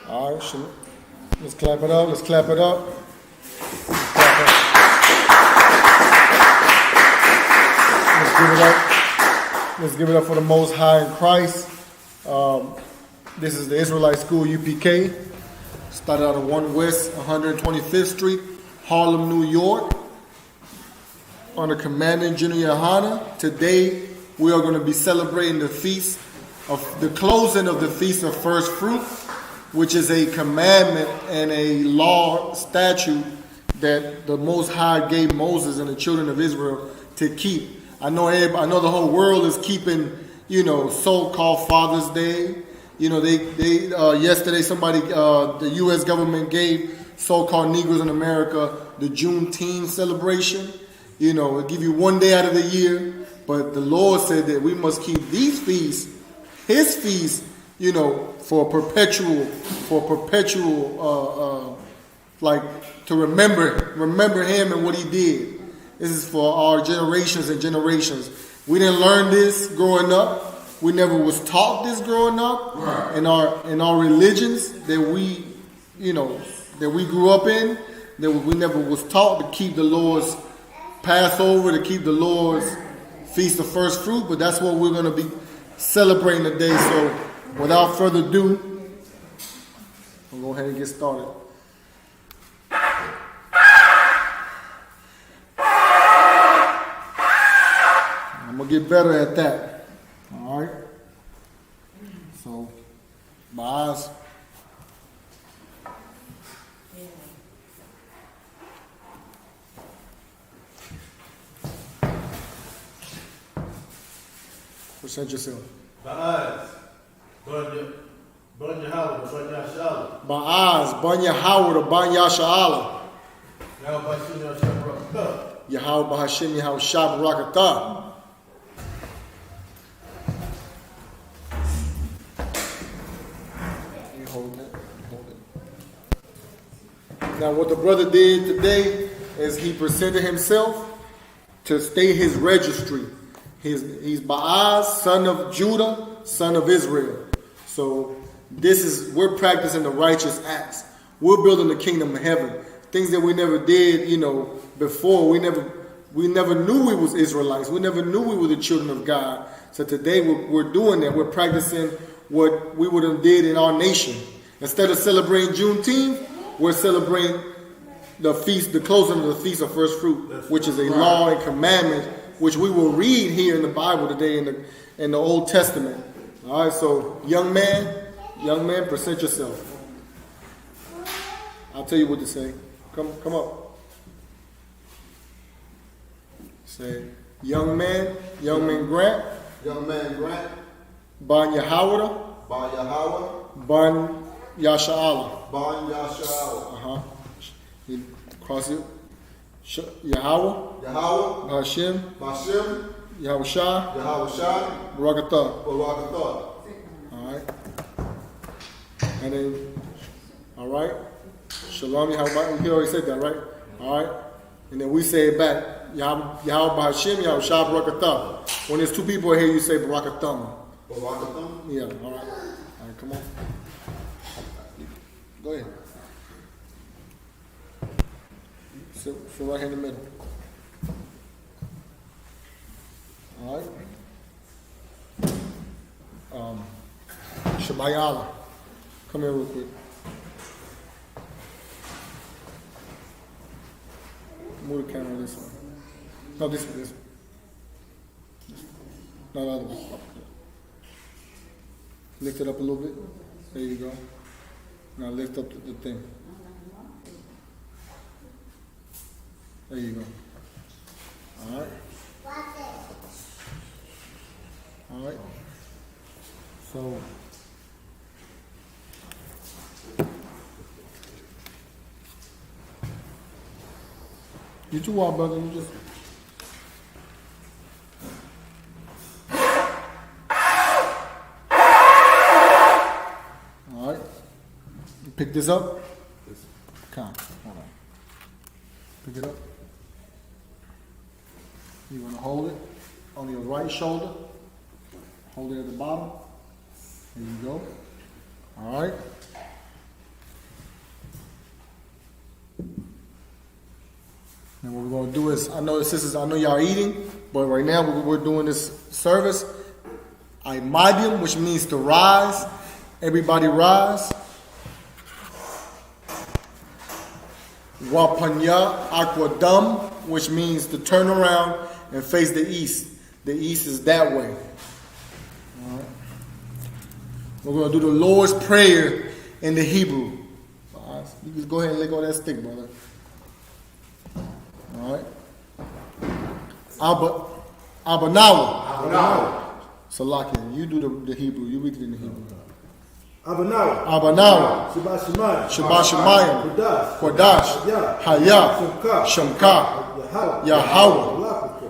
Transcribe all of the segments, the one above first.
All right, let's clap it up. Let's clap it up. Let's give it up. Let's give it up for the Most High in Christ. This is the Israelite School U.P.K. Started out of 1 West 125th Street, Harlem, New York. Under Commanding General Yohana. Today we are going to be celebrating the feast of the closing of the Feast of First Fruit, which is a commandment and a law statute that the Most High gave Moses and the children of Israel to keep. I know the whole world is keeping, so-called Father's Day. Yesterday the U.S. government gave so-called Negroes in America the Juneteenth celebration. It'll give you one day out of the year, but the Lord said that we must keep these feasts, His feasts, for perpetual, to remember Him and what He did. This is for our generations and generations. We didn't learn this growing up. We never was taught this growing up. Right. In our religions that we grew up in, that we never was taught to keep the Lord's Passover, to keep the Lord's Feast of First Fruit. But that's what we're going to be celebrating today. So without further ado, we'll go ahead and get started. I'm going to get better at that. All right? So, my eyes. Present yourself. Ba'az, Banya Howard, Banya Shala. Ba'az, Banya Howard, Banya Shala. Yahweh Bahashim, Yahweh Shab Rakatah. You hold it. Now, what the brother did today is he presented himself to state his registry. He's Baaz, son of Judah, son of Israel. So we're practicing the righteous acts. We're building the kingdom of heaven. Things that we never did, before. We never knew we was Israelites. We never knew we were the children of God. So today we're doing that. We're practicing what we would have did in our nation. Instead of celebrating Juneteenth, we're celebrating the feast, the closing of the Feast of First Fruit, which is a law and commandment, which we will read here in the Bible today in the Old Testament. All right, so young man, present yourself. I'll tell you what to say. Come up. Say, young man Grant. Young man Grant. Ban Yahawada. Ban Yasha'ala. Ban Yasha'ala. You cross it. Yahweh. Hashem. Yahweh Shah. Barakatah. All right. And then, all right. Shalom. Yahweh. He already said that, right? All right. And then we say it back. Yahweh Hashem. Yahweh Shah. Barakatah. When there's two people here, you say Barakatah. Barakatah? Yeah. All right. All right. Come on. Go ahead. Sit right here in the middle. All right. Shabayala. Come here real quick. Move the camera this way. No, this way. No, the other way. Lift it up a little bit. There you go. Now lift up the thing. There you go. All right. All right. So, you too wild, brother. You just. All right. You pick this up. Come. Hold on. Pick it up. You're going to hold it on your right shoulder. Hold it at the bottom. There you go. All right. And what we're going to do is, I know the sisters, I know y'all eating, but right now we're doing this service. I.M.O, which means to rise. Everybody rise. Wapanya Aquadum, which means to turn around and face the east. The east is that way. All right. We're going to do the Lord's Prayer in the Hebrew. All right. You can go ahead and lick on that stick, brother. All right. Abanawa. Salakia, you do the Hebrew. You read it in the Hebrew. Abanawa. Shabbat Shemayim. Kodash. Haya. Shemka. Yahweh.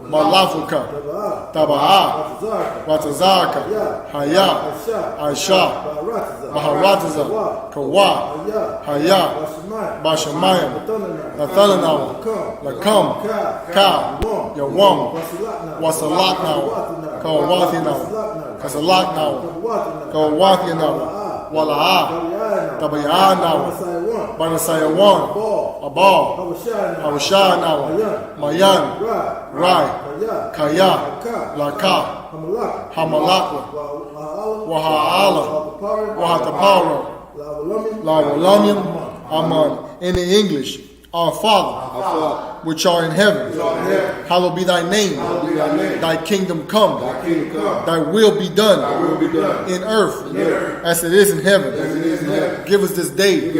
Malafuka. Taba'a. Watazaka. Haya. Aisha. Maharataza. Kawa. Haya. Bashamayim. Nathalanawa. Lakam. Ka. Yawam. Wasalatnawa. Kawathinawa. Kasalatnawa. Kawathinawa. Wala'a. Tabayanawa. Banasayawan. Abal. Hawashanawa. Mayan. Rai. Kaya. Laka. Hamalakwa. Waha'ala. Wahatapara. Lawalamim. Aman. In the English, our Father, which art in heaven, hallowed be thy name. Thy kingdom come. Thy will be done in earth as it is in heaven. Give us this day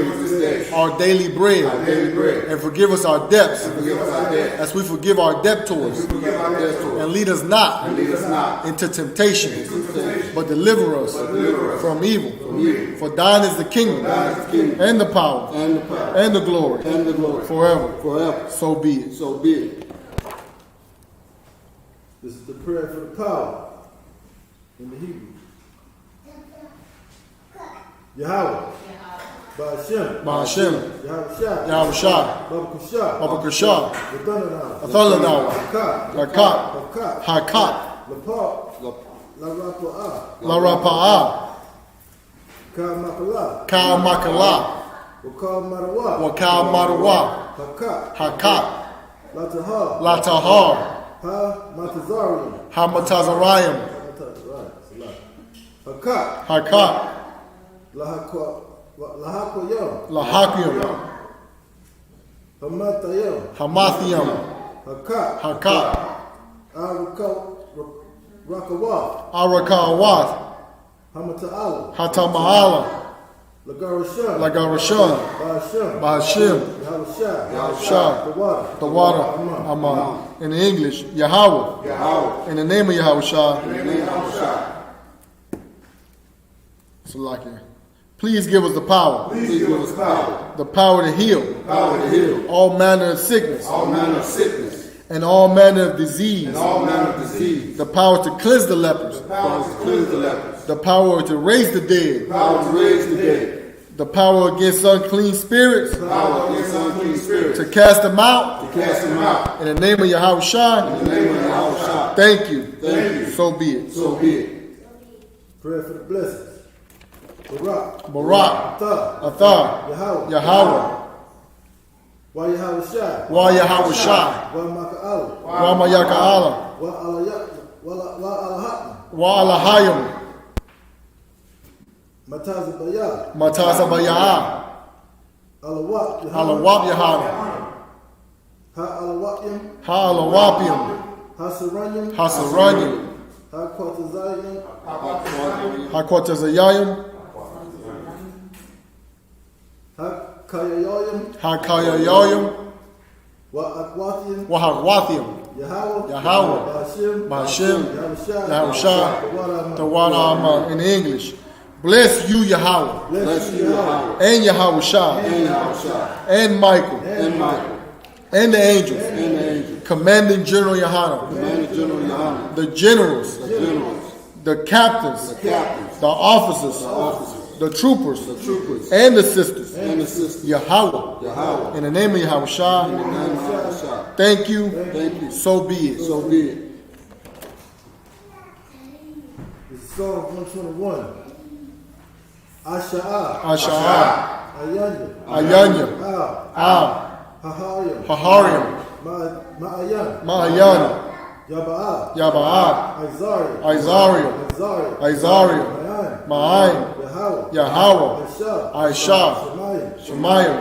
our daily bread, and forgive us our debts as we forgive our debtors. And lead us not into temptation, but deliver us from evil. For thine is the kingdom, and the power, and the glory, forever. So be it. This is the prayer for the power in the Hebrew. Yahweh. Ba'ashem. Yahushua. Baba Kushah. Athalanawa. Lakat. Hakat. La Rapa'ah. Ka Makala. Wakal Marawa. Hakat. Latahar. Hamatazarayim. Hakat. Lahakyam. Hamathiam. Hakat. Arakawath. Hatama'ala. Lagarashan. Ba'ashem. Yahushua. The water. Aman. In English, Yahweh. In the name of Yahushua. Salakia. Please give us the power. The power to heal. All manner of sickness. And all manner of disease. The power to cleanse the lepers. The power to raise the dead. The power against unclean spirits. To cast them out. In the name of Yahushua. Thank you. So be it. Prayer for the blessings. Barak. Athar. Yahweh. Wa Yahushua. Wa Mayaka'ala. Wa Alahayim. Matazabayah. Alawab Yahweh. Ha-Alawapim. Hasaranyim. Ha-Kwatazayim. Ha-Kayayoyim. Wa-Hakwathim. Yahweh. Ba'ashem. Yahushua. Tawara. In English. Bless you, Yahweh. And Yahushua. And Michael. And the angels. Commanding General Yohanan. The generals. The captains. The officers. The troopers. And the sisters. Yahweh. In the name of Yahushua. Thank you. So be it. This is Psalm 121. Asha'ah. Ayanya. Haharyam. Ma'ayan, Yaba'ah, Yaba'ah, Isaiah, Isaiah, Ma'ayin, Yahweh, I.S.U.P.K, Shemayim,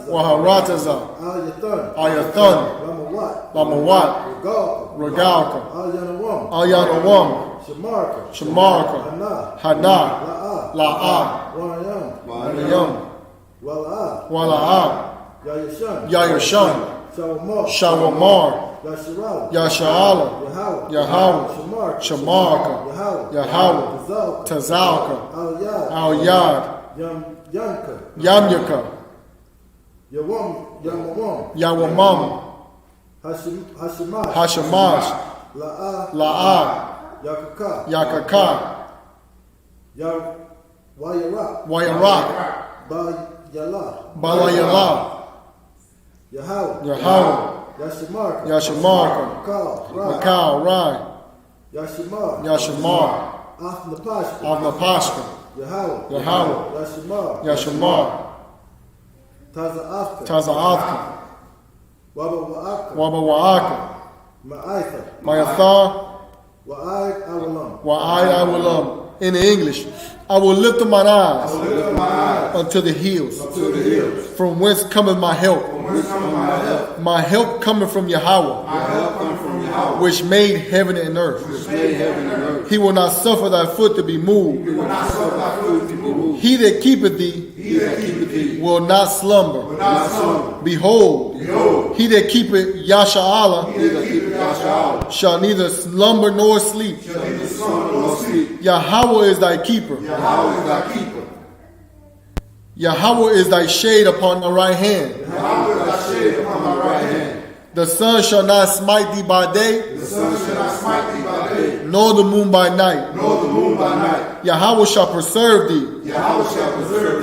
Waharatazah, Ayathan, Lamawat, Regalka, Al-Yanawam, Shamarka, Hana, La'ah, Wanayam, Wala'ah, Yayashan, Shawamar, Yasha'ala, Yahweh, Shamarka, Yahweh, Tazalka, Al-Yad, Yamyaka, Yawamam, Hashemash, La'ah, Yakaka, Wayarak, Balayala, Yahweh, Yashamarka, Makal, Rai, Yashamar, Avnapashka, Yahweh, Yashamar, Taza'afka, Waba Wa'aka, Ma'atha, Wa'ai Awalam. In English, I will lift up mine eyes unto the hills, from whence cometh my help. My help cometh from Yahweh, which made heaven and earth. He will not suffer thy foot to be moved. He that keepeth thee will not slumber. Behold, he that keepeth Yasha'ala shall neither slumber nor sleep. Yahweh is thy keeper. Yahweh is thy shade upon the right hand. The sun shall not smite thee by day, nor the moon by night. Yahweh shall preserve thee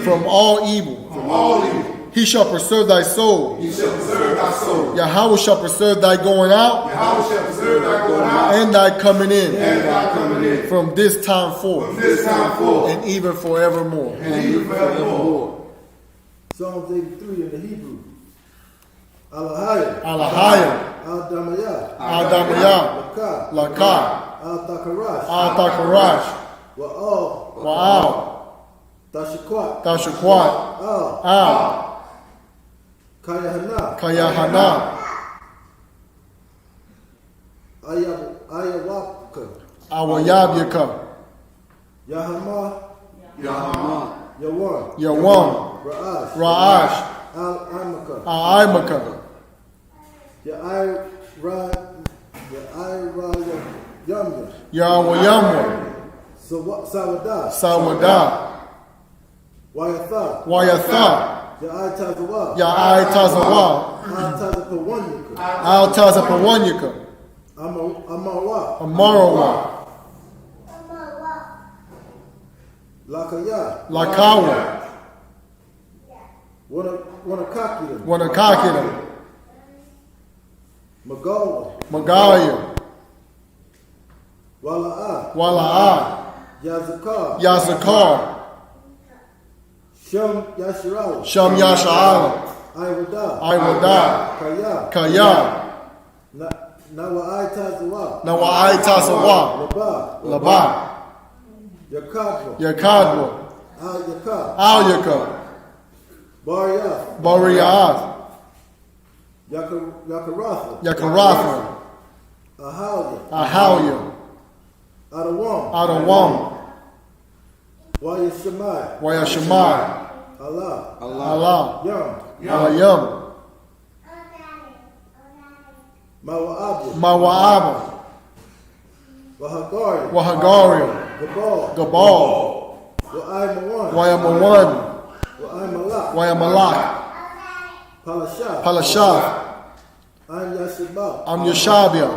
from all evil. He shall preserve thy soul. Yahweh shall preserve thy going out and thy coming in from this time forth and even forevermore. Psalms 83 in the Hebrew. Alahaya, Al-Damayah, Lakah, Al-Takarash, Wa'al, Tashakwat, Al, Kayahana, Awayabyaka, Yahama, Yawam, Ra'ash, Al-Imaka, Yahweh, Sawadah, Wayatha, Ya'ai Al-Tazapawanyaka, Amarawa, Lakawa, Wanakakida, Magaya, Wala'ah, Yazakar, Sham Yasha'ala, Iwada, Kaya, Nawa'ai Tazawa, Labah, Yakadwa, Al-Yaka, Bariyah, Yakaratha, Ahalya, Adawam, Wayashamai, Allah, Yam, Mawa'aba, Wahagaria, Gabal, Wayamawan, Wayamalak, Palashah, Am Yashabia,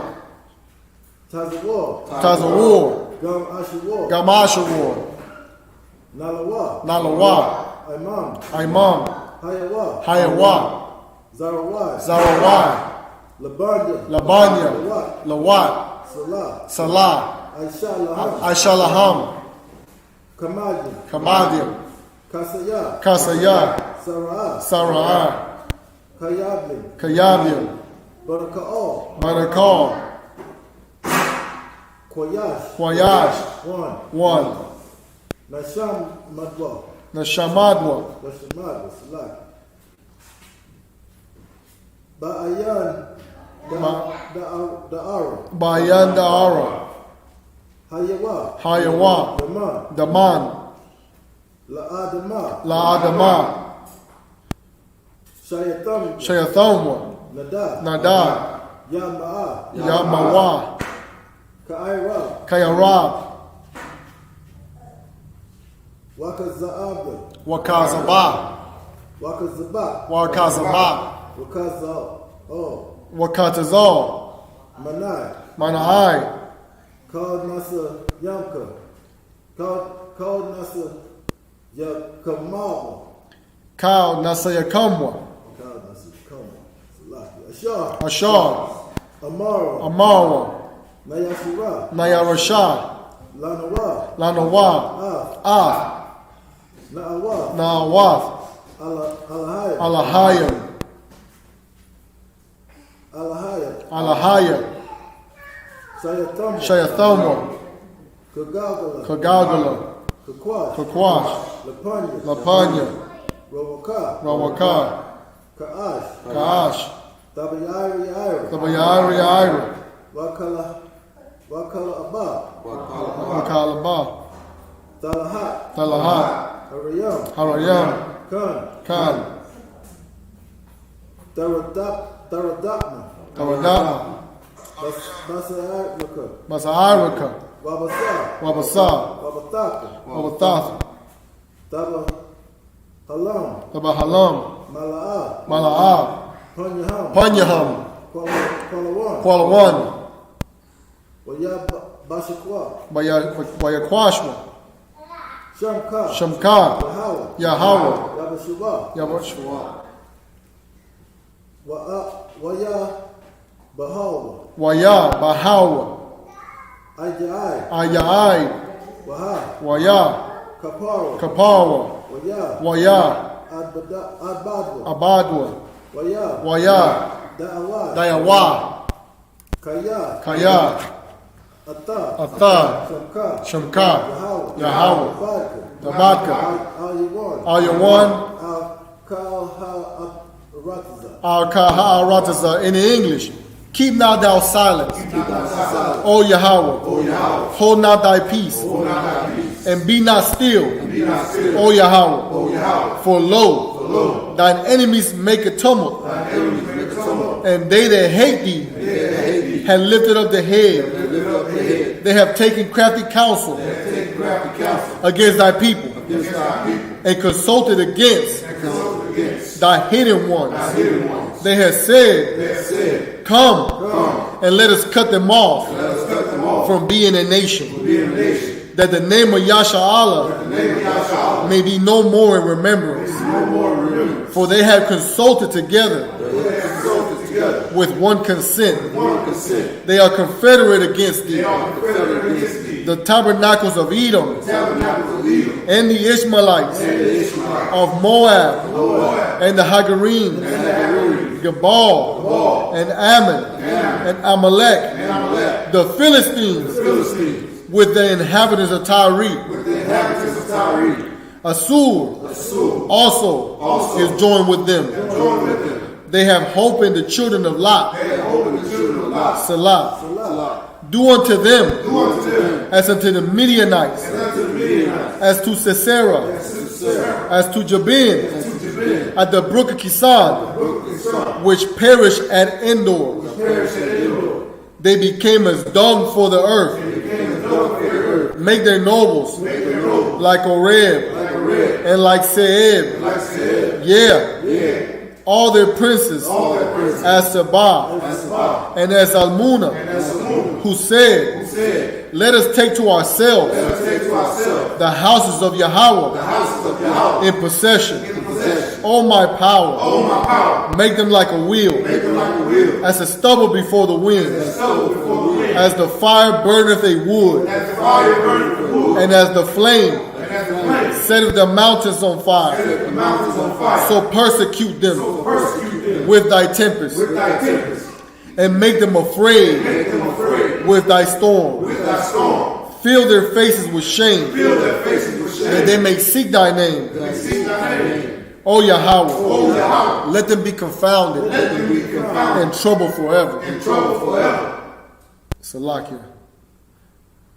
Tazawur, Gam Ashawur, Nalawa, Imam, Hayawa, Zarawai, Labanya, Lawat, Salah, Aishalaham, Kamadim, Kasaya, Sara'ah, Kayabim, Baraka'o. Barakal, Kwayash. Kwayash, 1. 1. Nasham Madwa. Nashamadwa, Nashamadwa. Salak. Ba'ayan Da'ara. Bayan Da'ara, Hayawa. Hayawa, Daman. Daman, La'adama. La'adama, Shayatam. Shayathamwa, Nada. Nadab, Yama'a. Yamawa, Ka'ira. Kayarab, Wakaza'ab. Wakazaba, Wakazaba. Wakazaba, Wakaza'o. Wakatazal, Manai. Manai, Called Nasa Yamka. Called Nasa Yakamawa. Kal Nasayakamwa, Called Nasa Yakamawa. Salaki. Ashar. Ashar, Amara. Amara, Nayashira. Nayarashah, Lanawa. Lanawa, Af. Af, Na'awa. Nawath, Alahaya. Alahayim, Alahaya. Alahaya, Sayatama. Shayathamwa, Kagagala. Kagagala, Kakwash. Kakwash, Lapanya. Lapanya, Rawaka. Rawakar, Ka'ash. Kaash, Tabayari Ira. Tabayari Ira, Wakala Abba. Wakalaba, Talahat. Talahat, Harayam. Harayam, Khan. Khan, Taradapna. Tawadama, Basayarika. Masa'arika, Wabasa. Wabasa, Wabataka. Wabathath, Taba Halam. Tabahalam, Mala'a. Mala'ab, Panyaham. Panyaham, Kwalawan. Kualawan, Bashakwa. Bayakwashwa, Shamka. Shamkar, Yahawa. Yahawah, Yabashua. Yabashwa, Waya Bahawa. Waya, Bahawa, Ajai. Ayai, Waha. Waya, Kapara. Kapawa, Waya. Waya, Adbadwa. Abadwa, Waya. Waya, Da'awa. Dayawa, Kaya. Kaya, Atta. Athar, Shamka. Shamkar, Yahawa. Yahawah, Badka. Tabaka, Al-Yawan. Ayawan, Al-Kalha-Rataza. Al-Kaha'arataza in English. Keep not thou silence, O Yahweh. Hold not thy peace, and be not still, O Yahweh. For lo, thine enemies make a tumult, and they that hate thee have lifted up the head. They have taken crafty counsel against thy people, and consulted against thy hidden ones. They have said, Come, and let us cut them off from being a nation, that the name of Yasha Allah may be no more in remembrance. For they have consulted together with one consent. They are confederate against thee. The tabernacles of Edom and the Ishmaelites of Moab and the Hagarenes, Gebal and Ammon and Amalek, the Philistines with the inhabitants of Tyre. Assur also is joined with them. They have hope in the children of Lot. Salah. Do unto them as unto the Midianites, as to Sisera, as to Jabin, at the brook of Kisan, which perished at Endor. They became as dung for the earth. Make their nobles like Oreb and like Seeb. Yeah. All their princes as Sabah and as Almuna, who said, Let us take to ourselves the houses of Yahweh in possession. O my power, make them like a wheel, as a stubble before the wind, as the fire burneth a wood, and as the flame setteth the mountains on fire. So persecute them with thy tempest, and make them afraid with thy storm. Fill their faces with shame, that they may seek thy name. O Yahweh, let them be confounded and trouble forever. Salakia.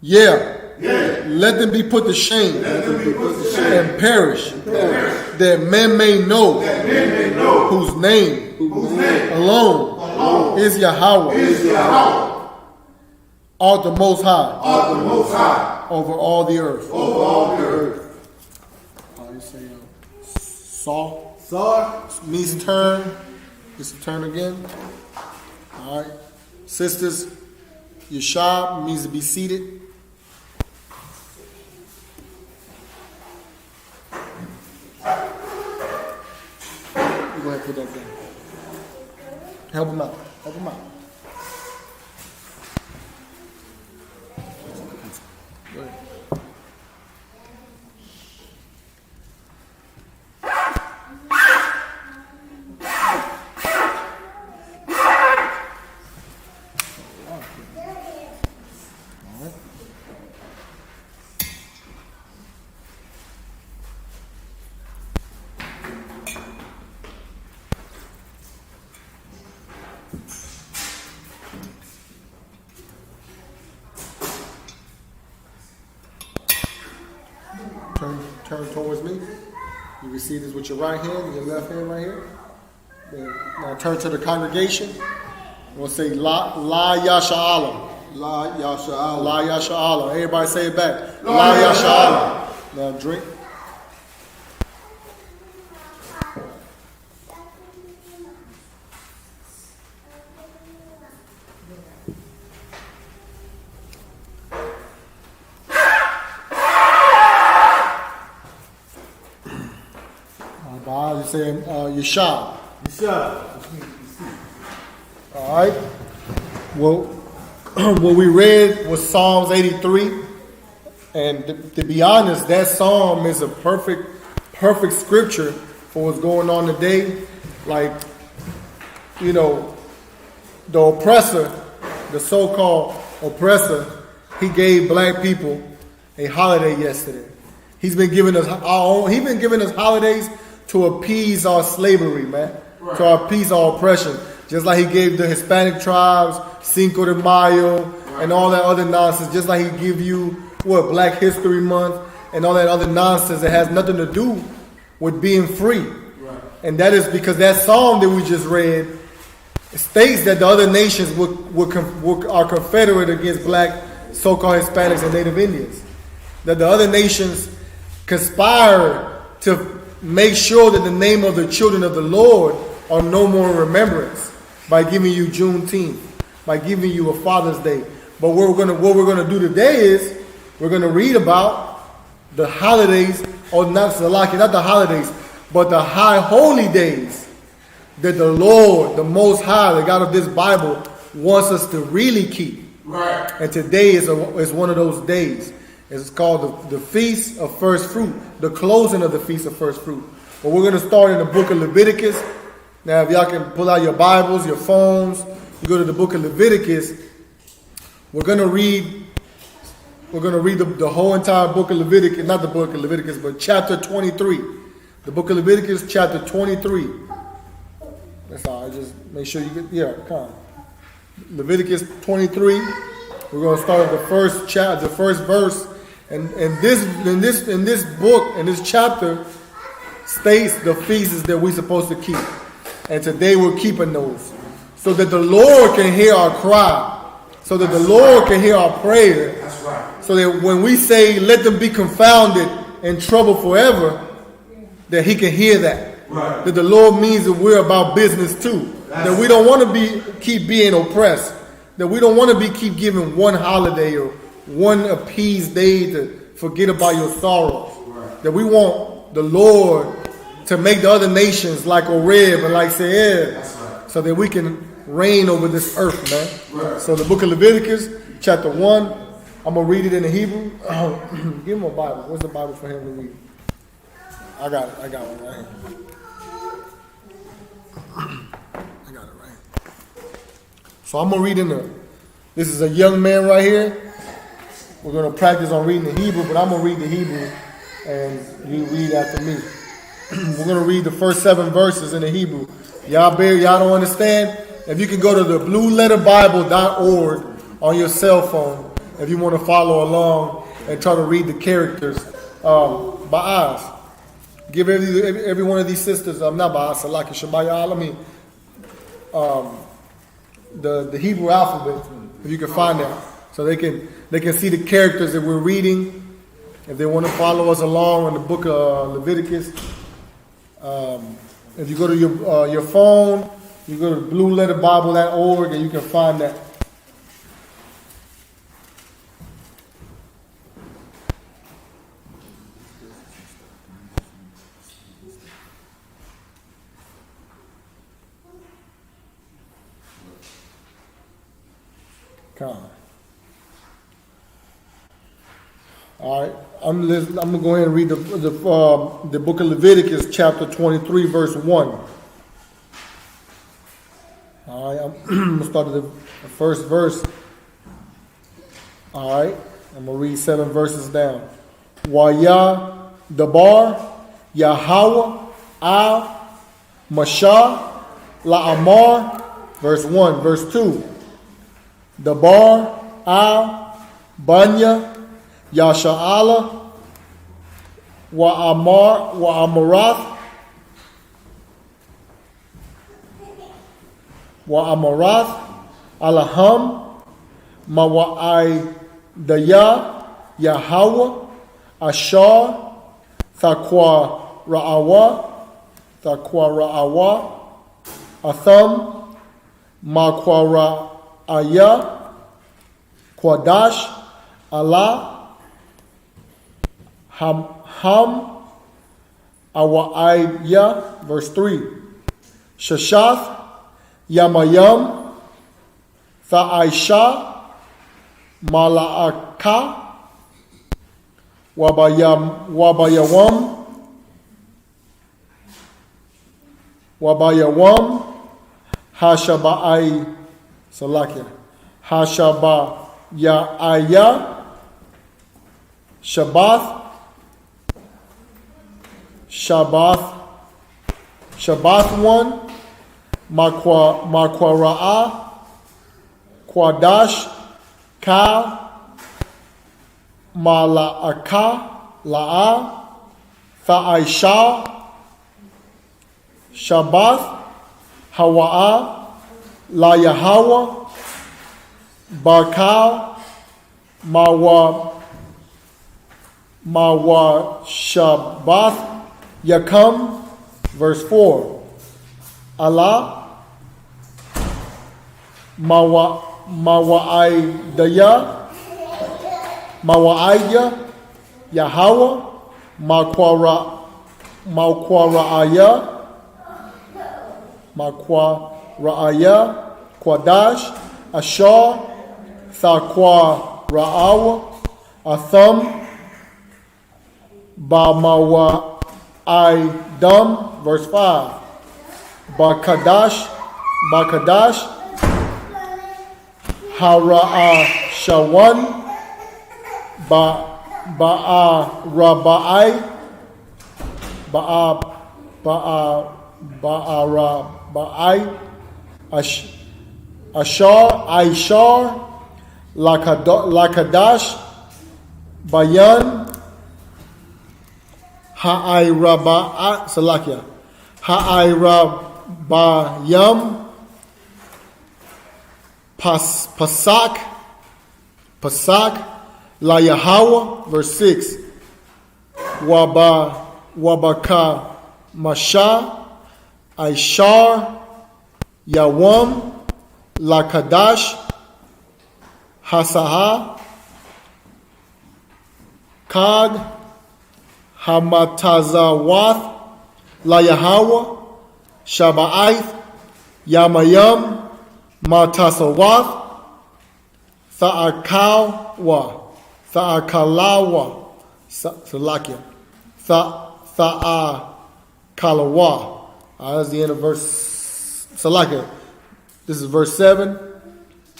Yeah. Let them be put to shame and perish, that men may know whose name alone is Yahweh, art the Most High over all the earth. You say Saw means turn. It's a turn again. All right. Sisters, Yashab means to be seated. Go ahead, put that down. Help him out. Go ahead. Turn towards me. You receive this with your right hand, your left hand right here. Now turn to the congregation. We'll say La Yasha Allah. La Yasha Allah. La Yasha Allah. Everybody say it back. La Yasha Allah. Now drink. You're saying Yashab. All right. Well, what we read was Psalms 83, and to be honest, that psalm is a perfect scripture for what's going on today. Like, you know, the oppressor, the so-called oppressor, he gave black people a holiday yesterday. He's been giving us holidays to appease our slavery, man. Right. To appease our oppression. Just like he gave the Hispanic tribes Cinco de Mayo and all that other nonsense. Just like he give you, Black History Month and all that other nonsense that has nothing to do with being free. Right. And that is because that psalm that we just read states that the other nations are confederate against black so-called Hispanics and Native Indians. That the other nations conspire to make sure that the name of the children of the Lord are no more in remembrance by giving you Juneteenth, by giving you a Father's Day. But what we're gonna do today is we're gonna read about the holidays, or not the holidays, but the high holy days that the Lord, the Most High, the God of this Bible, wants us to really keep. Right. And today is one of those days. It's called the Feast of First Fruit, the closing of the Feast of First Fruit. But we're going to start in the book of Leviticus. Now, if y'all can pull out your Bibles, your phones, you go to the book of Leviticus. We're going to read the whole entire book of Leviticus, not the book of Leviticus, but chapter 23. The book of Leviticus, chapter 23. That's all. I just make sure you get, come on. Leviticus 23. We're going to start at the first verse. And this book, in this chapter, states the feasts that we're supposed to keep. And today we're keeping those. So that the Lord can hear our cry. So that the Lord can hear our prayer. That's right. So that when we say, let them be confounded and troubled forever, that he can hear that. Right. That the Lord means that we're about business too. That we don't want to keep being oppressed. That we don't want to keep giving one holiday or one appeased day to forget about your sorrows. Right. That we want the Lord to make the other nations like Oreb and like Seir, right, so that we can reign over this earth, man. Right. So the book of Leviticus, chapter 1, I'm going to read it in the Hebrew. Give him a Bible. Where's the Bible for him to read? I got it. I got one right here. So I'm going to read this is a young man right here. We're going to practice on reading the Hebrew, but I'm going to read the Hebrew and you read after me. We're going to read the first 7 verses in the Hebrew. Y'all don't understand? If you can go to the blueletterbible.org on your cell phone, if you want to follow along and try to read the characters by eyes. Give every one of these sisters, not by eyes, like Shabbat, the Hebrew alphabet, if you can find that, so they can see the characters that we're reading. If they want to follow us along in the book of Leviticus, if you go to your phone, you go to blueletterbible.org and you can find that. All right, I'm going to go ahead and read the book of Leviticus, chapter 23, verse 1. All right, I'm going to start at the first verse. All right, I'm going to read 7 verses down. Waya Dabar Yahweh Al Mashah La'amar, verse 1. Verse 2. Dabar Al Banya Yasha'ala Wa'amarath Alaham Mawa'ai Daya Yahweh Ashar Thaqwa Ra'awa Atham Maqwa Ra'aya Quadash Allah Ham Awa'aya, verse 3. Shashath Yamayam Tha'aisha Mala'aka Wabayawam Hashaba'ai Salakia Hashaba'aya Shabbath 1, Makwara'ah, Quadash, Ka, Mala'aka, La'a, Tha'aisha, Shabbath, Hawa'ah, La Yahweh, Bakal, Mawa Shabbath, Yakam, verse 4. Allah, Mawa'aya, Yahweh, Maqwara'aya, Quadash, Ashar, Thaqwa Ra'awa, Atham, Ba'mawa'idam, verse 5. Ba'kadash, Hara'ashawan, Ba'arabai, Aishar, Lakadash, Bayan, Ha'irabayam, Pasak, La Yahweh, verse 6. Wabaka Masha, Aishar, Yawam, Lakadash, Hasaha, Kag, Hamatazawath, La Yahweh, Shaba'aith, Yamayam, Matasawath, Tha'akalawa, Salakia, Tha'akalawa. That's the end of verse Salakia. This is verse 7.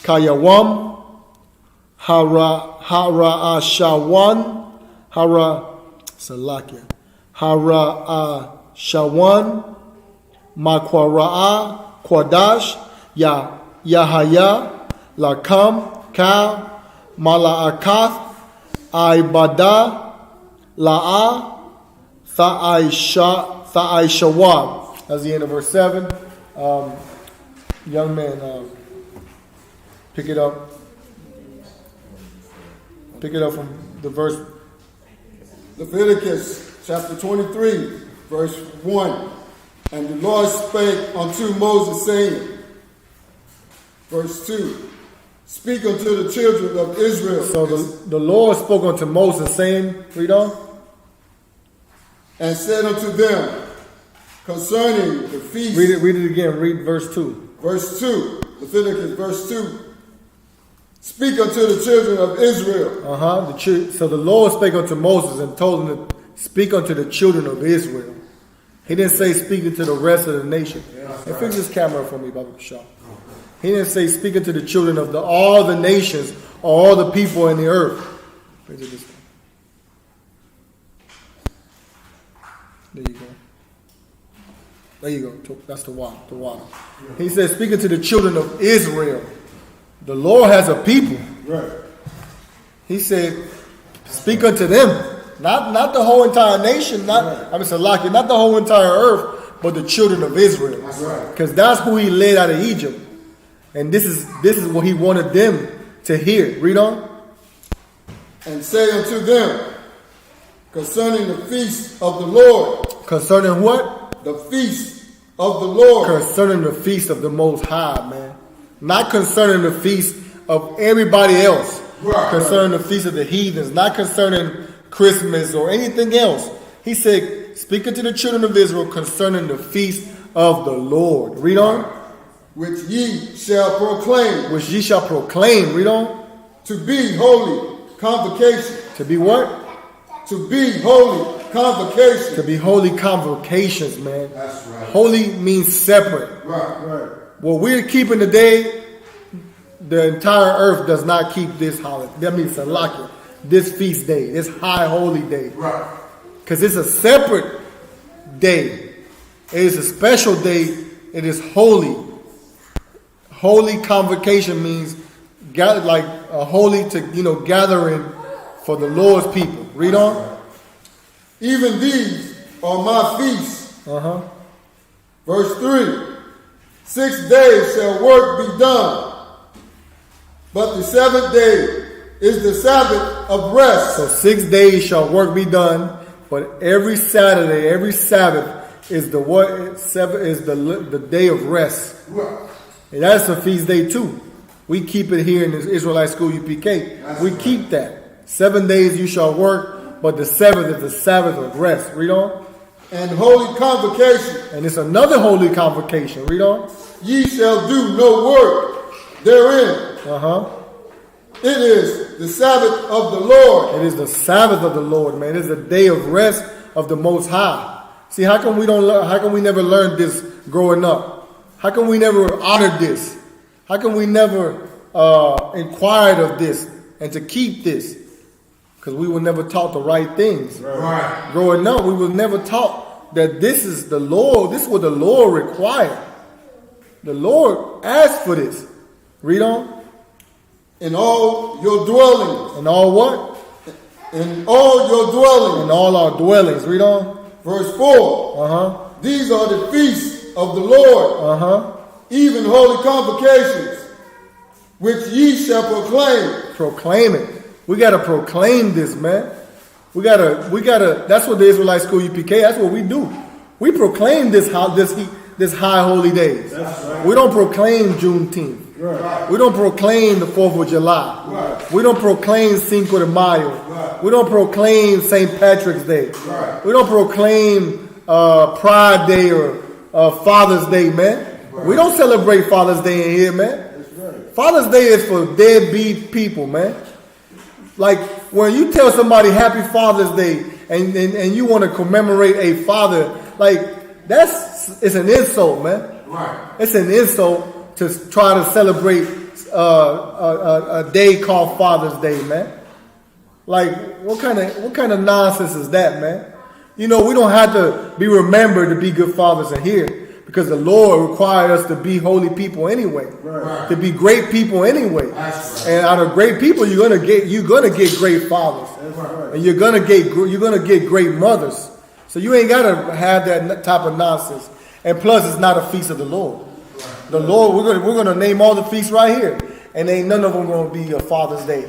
Kayawam, Hara'ashawan, Hara'ashawan, Makwara'a, Kwadash, Yahaya, Lakam, Ka, Mala'akath, Ibada, La'a, Tha'aishawad. That's the end of verse 7. Young man, pick it up. Pick it up from the verse. Leviticus chapter 23, verse 1. And the Lord spake unto Moses, saying, verse 2, speak unto the children of Israel. So the Lord spoke unto Moses, saying, read on. And said unto them, concerning the feast. Read it again. Read verse 2. Verse 2. Leviticus verse 2. Speak unto the children of Israel. So the Lord spake unto Moses and told him to speak unto the children of Israel. He didn't say speaking to the rest of the nation. And fix this camera for me, Baba Shah. He didn't say speaking to the children of all the nations or all the people in the earth. Fix it this way. There you go. There you go. That's the water. The water. He said, speaking to the children of Israel. The Lord has a people. Right. He said, speak unto them. Not the whole entire nation. Not the whole entire earth, but the children of Israel. That's right. Because that's who he led out of Egypt. And this is what he wanted them to hear. Read on. And say unto them, concerning the feast of the Lord. Concerning what? The feast of the Lord. Concerning the feast of the Most High, man. Not concerning the feast of everybody else. Right. Concerning the feast of the heathens. Not concerning Christmas or anything else. He said, speaking to the children of Israel concerning the feast of the Lord. Read on. Which ye shall proclaim. Which ye shall proclaim. Read on. To be holy convocation. To be what? To be holy convocation. To be holy convocations, man. That's right. Holy means separate. Right. What we're keeping today, the entire earth does not keep this holiday. That means Salaki, this feast day, this high holy day. Right. Because it's a separate day. It is a special day. It is holy. Holy convocation means like a holy gathering for the Lord's people. Read on. Even these are my feasts. Verse 3. 6 days shall work be done, but the 7th day is the Sabbath of rest. So 6 days shall work be done, but every Saturday, every Sabbath is the what? Sabbath is the day of rest. Right. And that's a feast day too. We keep it here in the Israelite School U.P.K. We keep that. 7 days you shall work, but the 7th is the Sabbath of rest. Read on. And holy convocation. And it's another holy convocation. Read on. Ye shall do no work therein. It is the Sabbath of the Lord. It is the Sabbath of the Lord, man. It is the day of rest of the Most High. See, how come we don't learn? How come we never learned this growing up? How come we never honored this? How come we never inquired of this and to keep this? Because we were never taught the right things. Right. Growing up, we were never taught that this is the Lord. This is what the Lord required. The Lord asked for this. Read on. In all your dwellings. In all what? In all your dwellings. In all our dwellings. Read on. Verse 4. These are the feasts of the Lord. Even holy convocations, which ye shall proclaim. Proclaim it. We gotta proclaim this, man. We gotta. That's what the Israelite School U.P.K. That's what we do. We proclaim this high holy days. Right. We don't proclaim Juneteenth. Right. We don't proclaim the 4th of July. Right. We don't proclaim Cinco de Mayo. Right. We don't proclaim St. Patrick's Day. Right. We don't proclaim Pride Day or Father's Day, man. Right. We don't celebrate Father's Day in here, man. That's right. Father's Day is for deadbeat people, man. Like when you tell somebody Happy Father's Day and you want to commemorate a father, like it's an insult, man. Right. It's an insult to try to celebrate a day called Father's Day, man. Like, what kind of nonsense is that, man? You know, we don't have to be remembered to be good fathers in here, because the Lord required us to be holy people anyway, Right. to be great people anyway. That's right. And out of great people, you're gonna get great fathers, Right. and you're gonna get great mothers. So you ain't gotta have that type of nonsense. And plus, it's not a feast of the Lord. Right. The Lord, we're gonna name all the feasts right here, and ain't none of them gonna be a Father's Day.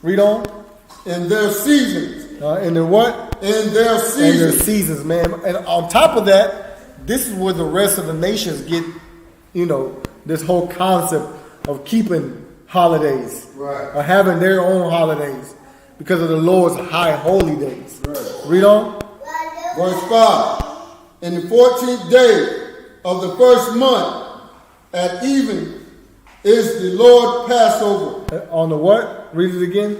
Read on. In their seasons. In the what? In their And seasons. their seasons, man. And on top of that, this is where the rest of the nations get, you know, this whole concept of keeping holidays, Right. or having their own holidays, because of the Lord's high holy days. Right. Read on. Verse 5. In the 14th day of the first month at even is the Lord Passover. On the what? Read it again.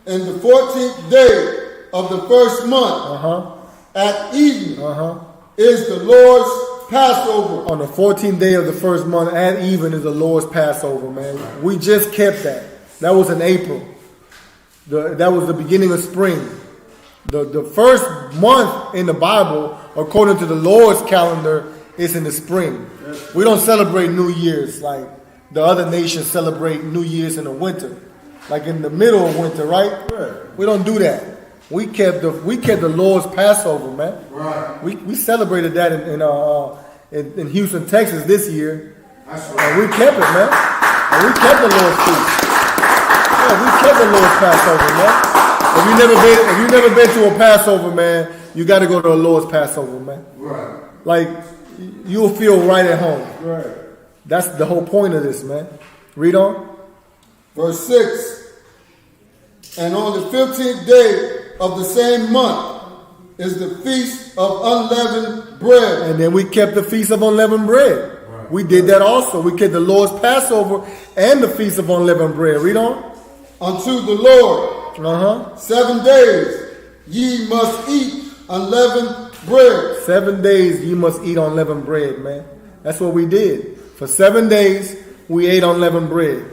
In the 14th day of the first month at even is the Lord's Passover. On the 14th day of the first month at even is the Lord's Passover, man. We just kept that. That was in April. That was the beginning of spring. The first month in the Bible, according to the Lord's calendar, is in the spring. We don't celebrate New Year's like the other nations celebrate New Year's in the winter, like in the middle of winter, right? We don't do that. We kept the Lord's Passover, man. Right. We celebrated that in Houston, Texas this year. That's And right. we kept it, man. And we kept the Lord's feast. Yeah, we kept the Lord's Passover, man. If you never been to a Passover, man, you got to go to a Lord's Passover, man. Right. Like, you'll feel right at home. Right. That's the whole point of this, man. Read on. Verse 6. And on the 15th day of the same month is the feast of unleavened bread. And then we kept the feast of unleavened bread. Right. We did that also. We kept the Lord's Passover and the feast of unleavened bread. Read on. Unto the Lord 7 days ye must eat unleavened bread. 7 days you must eat unleavened bread, man. That's what we did. For 7 days we ate unleavened bread.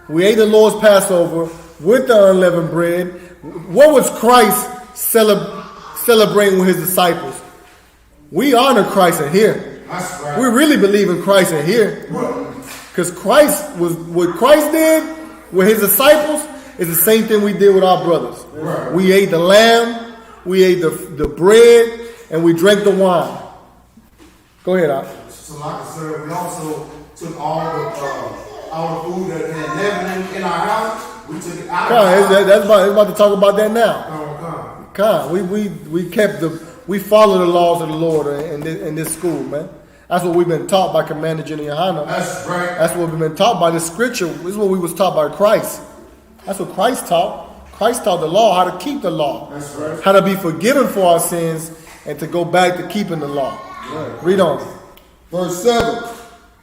We ate the Lord's Passover with the unleavened bread. What was Christ celebrating with his disciples? We honor Christ in here. That's right. We really believe in Christ in here. Because what Christ did with his disciples is the same thing we did with our brothers. Right. We ate the lamb, we ate the bread, and we drank the wine. Go ahead, Al. So like I said, we also took all the food that had leaven in our house. We took it out. That's about to talk about that now. Come. We follow the laws of the Lord in this school, man. That's what we've been taught by Commander General Yohana. That's right. That's what we've been taught by the scripture. This is what we was taught by Christ. That's what Christ taught. Christ taught the law, how to keep the law. That's right. How to be forgiven for our sins and to go back to keeping the law. Right. Read on. Verse 7.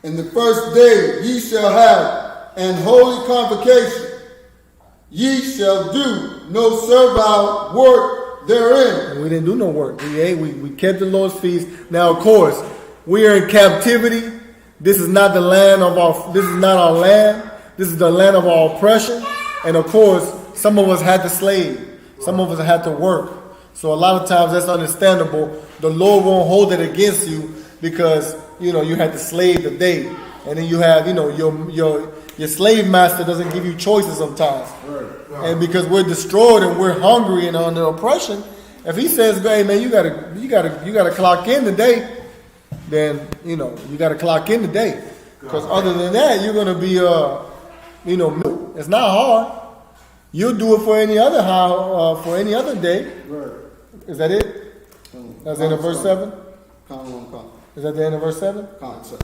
In the first day ye shall have an holy convocation. Ye shall do no servile work therein. And we didn't do no work. We ate, we kept the Lord's feast. Now, of course, we are in captivity. This is not our land. This is the land of our oppression. And of course, some of us had to slave. Some of us had to work. So a lot of times that's understandable. The Lord won't hold it against you because, you had to slave the day. And then you have, your slave master doesn't give you choices sometimes. Right. And because we're destroyed and we're hungry and under oppression, if he says, hey man, you gotta clock in today, then you gotta clock in today. Because other than that, you're gonna be it's not hard. You'll do it for any other day. Right. Is that it? That's the end of verse 7? Con. Is that the end of verse 7? Concept.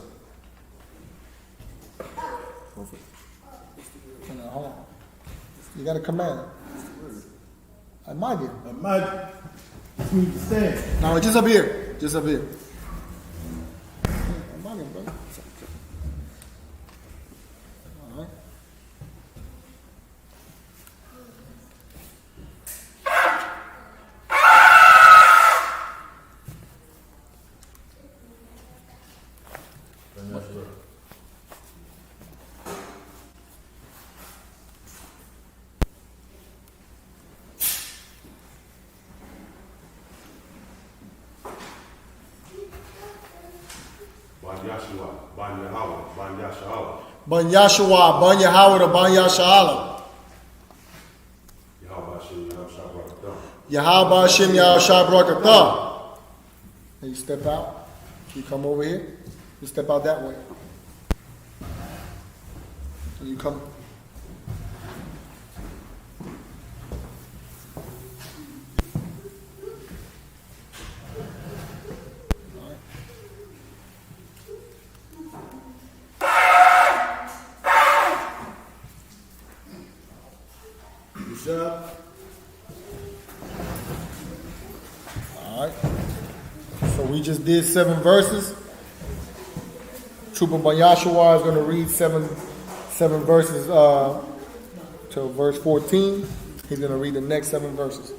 Hold on. You got a command. I might do. I might need to stand. No, just up here. Just up here. I might do, brother. All right. Ban Yashua, Ban Yahweh, or Ban Yasha'ala. Yahweh Hashem Yahshua Barakatah. And you step out. You come over here. You step out that way. And you come. Alright. So we just did 7 verses. Trooper Bayashua is going to read seven verses to verse 14. He's going to read the next 7 verses.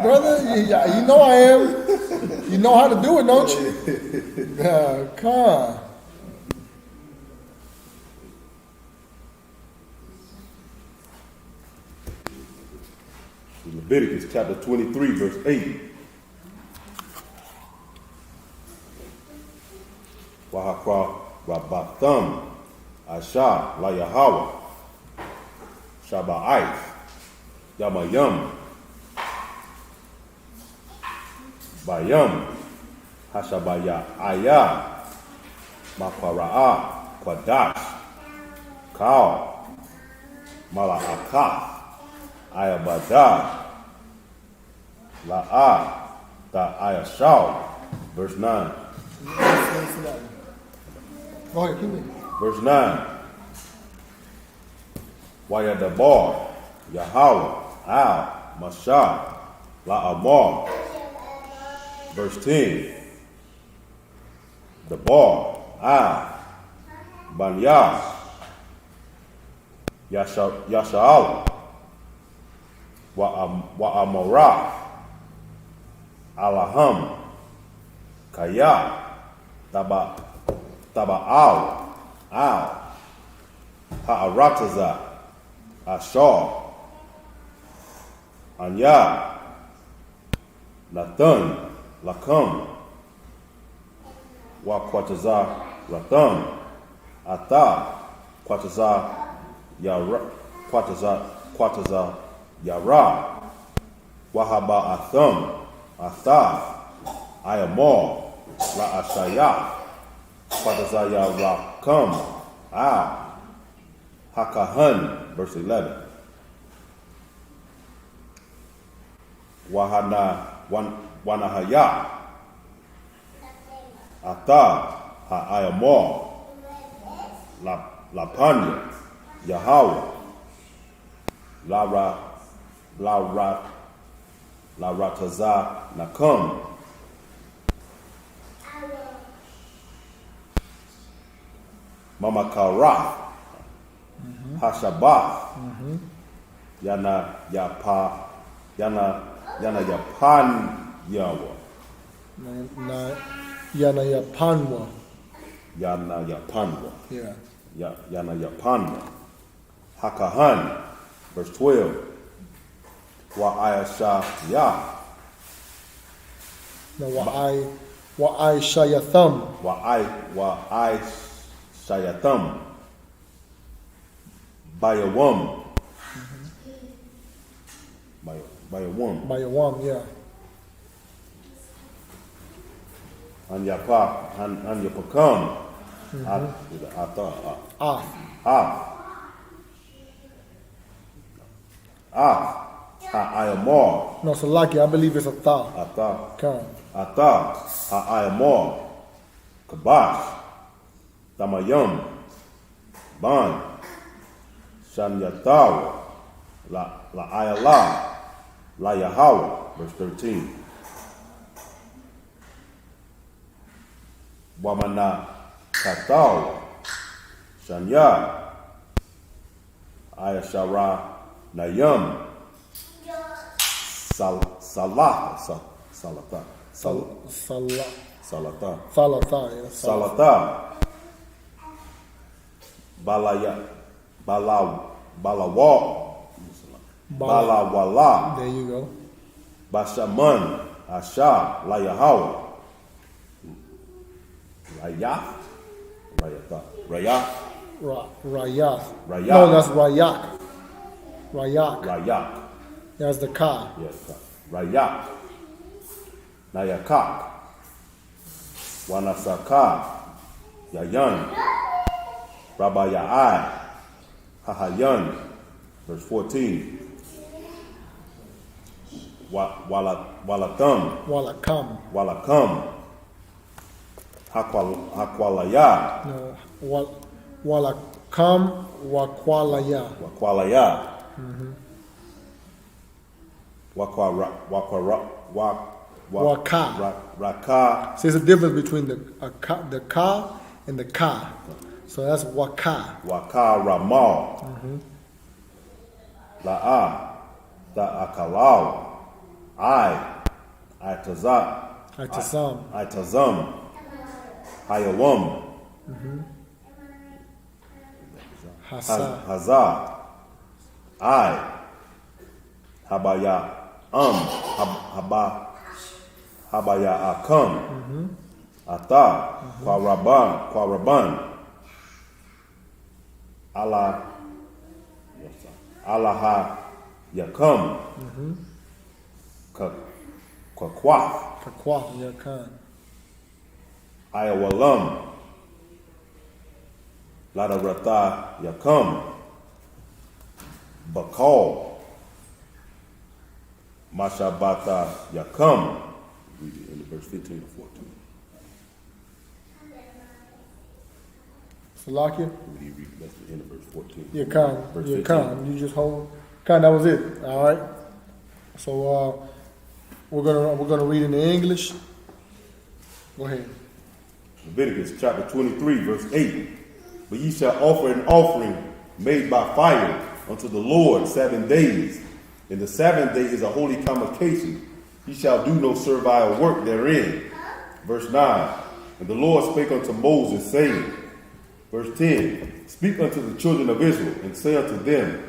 Brother, you know I am. You know how to do it, don't you? Come on. Leviticus chapter 23, verse 8. Wahakra Rabbatham Asha La Yahweh Shaba'if Yamayam Bayam Hashabaya Ayah Makara'a Kwadash Kal Mala'akath Ayabada La'a Ta Ayashal. Verse 9. Go ahead, keep it. Verse 9. Wayadabar Yahweh Al Mashah La'amar. Verse 10. The bar Al Banyas Yasha'al Wa'amorah Alaham Kaya Taba'al Al Ha'arataza Ashar Anya Nathan Lakam Wa'kwataza Ratham Ata Kwataza Yara Kwataza Yara Wahaba Atham Atha Ayamor La Ashaya Kwatazaya Rakam Hakahan, verse 11. Wanahaya Ata Ayamor Lapanya Yahweh La Rataza Nakam Mama Karath Hashabath Yana Yapan Yawa Yana Yapanwa. Yana Yapanwa. Yeah. Yana Yapanwa. Hakahan, verse 12. I.S.U.P.K. No, I Shayatham. I Shayatham. Bayawam. Bayawam. Bayawam, yeah. Anyapakam. Ayamor. No, so lucky, I believe it's a tha. Ata. Ayamor. Kabash. Tamayam. Ban. Shanyatawa. La Ayala. La Yahweh. Verse 13. Wamana Katawa. Shanya. Ayashara Nayam. Salata. Balawala. There you go. Bashaman Asha La Yahweh Rayath? Rayatha. Rayath? Rayath. Rayak. No, that's Rayak. Rayak. Rayak. That's the Ka. Yes, Rayak. Nayakak. Wanasaka. Yayan. Rabayai. Hahayan. Verse 14. Walatham. Walakam. Walakam. Hakwalaya. No, Walakam Wakwalaya. Wakwalaya. Waka. Raka. See, there's a difference between the Ka and the Ka. So that's Waka. Waka Ramal. La'a. Ta'akalau. Itasam. Itazam. Hayawam. Hasa. Hazah. Habaya. Habaya Akam. Ata. Kwaraban. Alaha Yakam. Kakwaf. Kakwah Yakan. Ayawalam. Ladarata Yakam. Bakal. Mashabata Yakam. Read it in verse 15 to 14. Salakia? That's the end of verse 14. Yakan. Verse Yakan. You just hold. Yakan, that was it. All right. So we're gonna read in the English. Go ahead. Leviticus chapter 23, verse 8. But ye shall offer an offering made by fire unto the Lord 7 days. And the 7th day is a holy convocation. Ye shall do no servile work therein. Verse 9. And the Lord spake unto Moses, saying, verse 10, speak unto the children of Israel, and say unto them,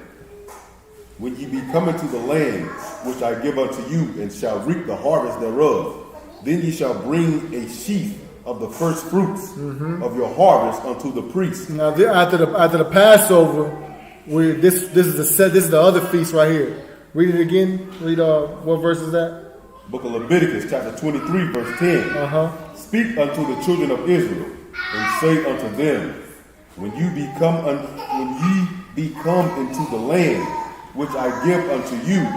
when ye be coming to the land which I give unto you, and shall reap the harvest thereof, then ye shall bring a sheaf of the first fruits of your harvest unto the priest. Now after the Passover, this is the other feast right here. Read it again. Read what verse is that? Book of Leviticus, chapter 23, verse 10. Speak unto the children of Israel, and say unto them, when ye be come into the land which I give unto you,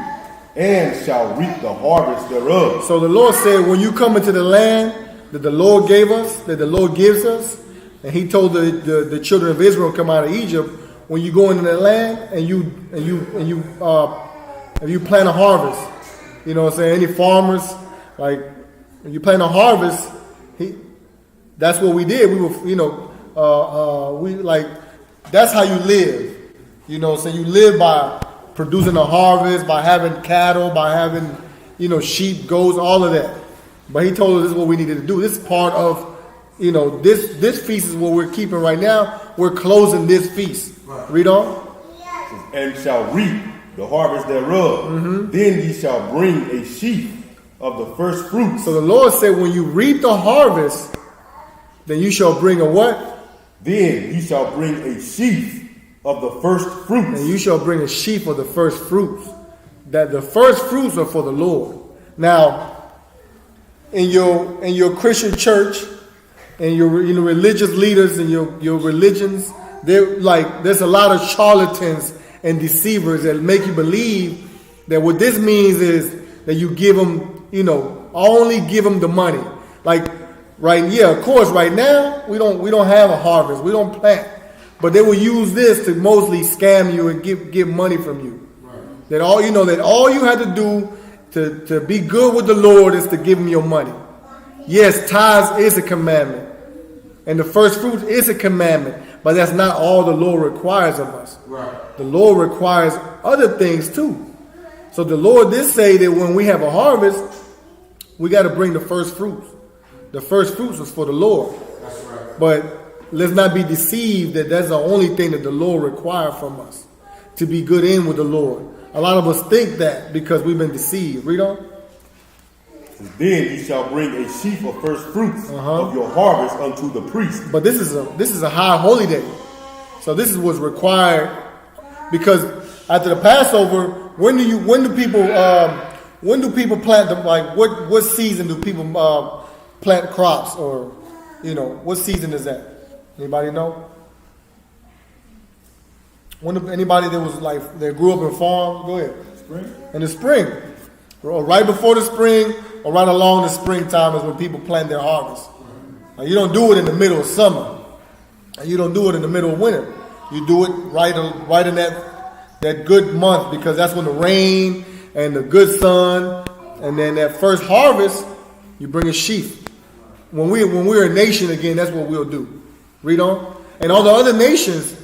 and shall reap the harvest thereof. So the Lord said, when you come into the land that the Lord gave us, that the Lord gives us, and He told the children of Israel come out of Egypt, when you go into the land and you plant a harvest, you know what I'm saying? Any farmers, like when you plant a harvest, that's what we did. We were, that's how you live. You know what I'm saying? You live by producing a harvest, by having cattle, by having, sheep, goats, all of that. But He told us this is what we needed to do. This is part of, this feast is what we're keeping right now. We're closing this feast. Right. Read on. And shall reap the harvest thereof. Then ye shall bring a sheaf of the first fruits. So the Lord said, when you reap the harvest, then you shall bring a what? Then ye shall bring a sheaf of the first fruits. And you shall bring a sheaf of the first fruits. That the first fruits are for the Lord. Now, in your Christian church, and your religious leaders and your religions, there's a lot of charlatans and deceivers that make you believe that what this means is that you give them, only give them the money. Of course, right now we don't have a harvest, we don't plant, but they will use this to mostly scam you and get money from you. Right. That all you have to do to be good with the Lord is to give Him your money. Yes, tithes is a commandment, and the first fruit is a commandment, but that's not all the Lord requires of us. Right. The Lord requires other things too. So the Lord did say that when we have a harvest, we got to bring the first fruits. The first fruits is for the Lord. That's right. But let's not be deceived that that's the only thing that the Lord requires from us, to be good in with the Lord. A lot of us think that because we've been deceived. Read on. Then ye shall bring a sheaf of first fruits of your harvest unto the priest. But this is a high holy day. So this is what's required, because after the Passover, when do people plant them? Like what season do people plant crops, or what season is that? Anybody know? Anybody that was like that grew up in farm? Go ahead. Spring. In the spring, or right before the spring, or right along the springtime is when people plant their harvest. Now, you don't do it in the middle of summer, and you don't do it in the middle of winter. You do it right in that good month, because that's when the rain and the good sun, and then that first harvest, you bring a sheaf. When we're a nation again, that's what we'll do. Read on. And all the other nations,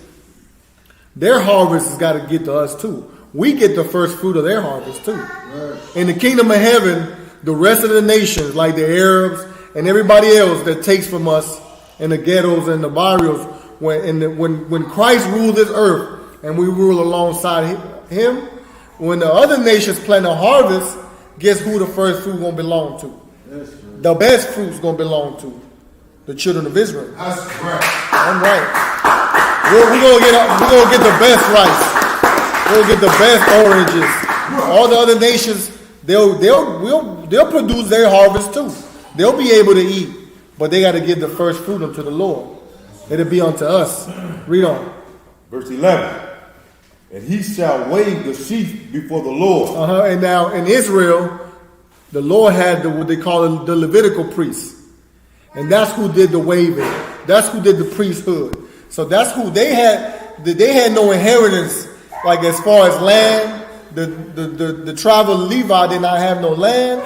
their harvest has got to get to us too. We get the first fruit of their harvest too. Right. In the kingdom of heaven, the rest of the nations, like the Arabs and everybody else that takes from us in the ghettos and the barrios, when Christ ruled this earth and we rule alongside him, when the other nations plant a harvest, guess who the first fruit going to belong to? The best fruit's going to belong to the children of Israel. That's right. I'm right. We're gonna get the best rice. We'll get the best oranges. All the other nations, they'll produce their harvest too. They'll be able to eat, but they got to give the first fruit unto the Lord. It'll be unto us. Read on. Verse 11. And he shall wave the sheaf before the Lord. And now in Israel, the Lord had what they call the Levitical priests, and that's who did the waving. That's who did the priesthood. So that's who they had. They had no inheritance, like as far as land. The tribe of Levi did not have no land,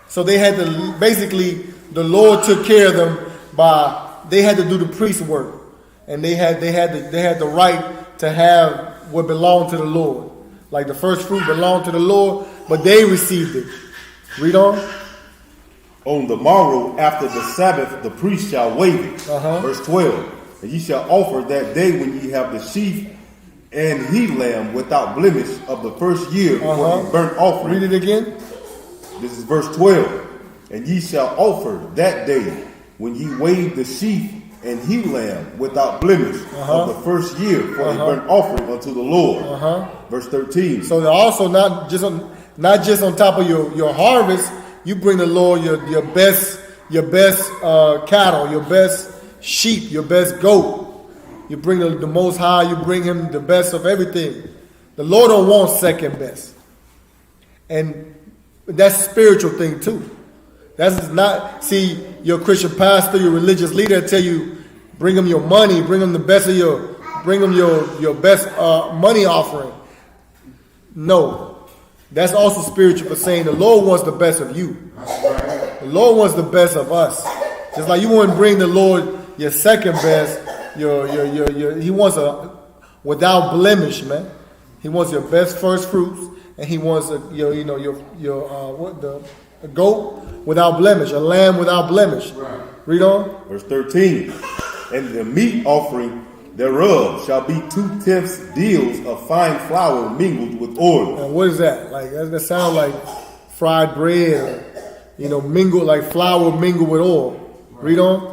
so they had to basically. The Lord took care of them by they had to do the priest work, and they had the right to have what belonged to the Lord, like the first fruit belonged to the Lord, but they received it. Read on. On the morrow after the Sabbath, the priest shall wave it. Verse 12. And ye shall offer that day when ye have the sheaf and he lamb without blemish of the first year for a burnt offering. Read it again. This is verse 12. And ye shall offer that day when ye wave the sheaf and he lamb without blemish of the first year for a burnt offering unto the Lord. Verse 13. So they're also not just on top of your harvest, you bring the Lord your best cattle, your best sheep, your best goat. You bring the Most High, you bring him the best of everything. The Lord don't want second best. And that's a spiritual thing too. That's not, see, your Christian pastor, your religious leader tell you, bring them your money, bring them the best of bring them your best money offering. No. That's also spiritual for saying the Lord wants the best of you. The Lord wants the best of us. Just like you wouldn't bring the Lord your second best, he wants a without blemish, man. He wants your best first fruits, and he wants a goat without blemish, a lamb without blemish. Right. Read on. Verse 13. And the meat offering thereof shall be 2/10 deals of fine flour mingled with oil. And what is that? Like that sounds like fried bread, or, mingled like flour mingled with oil. Read on.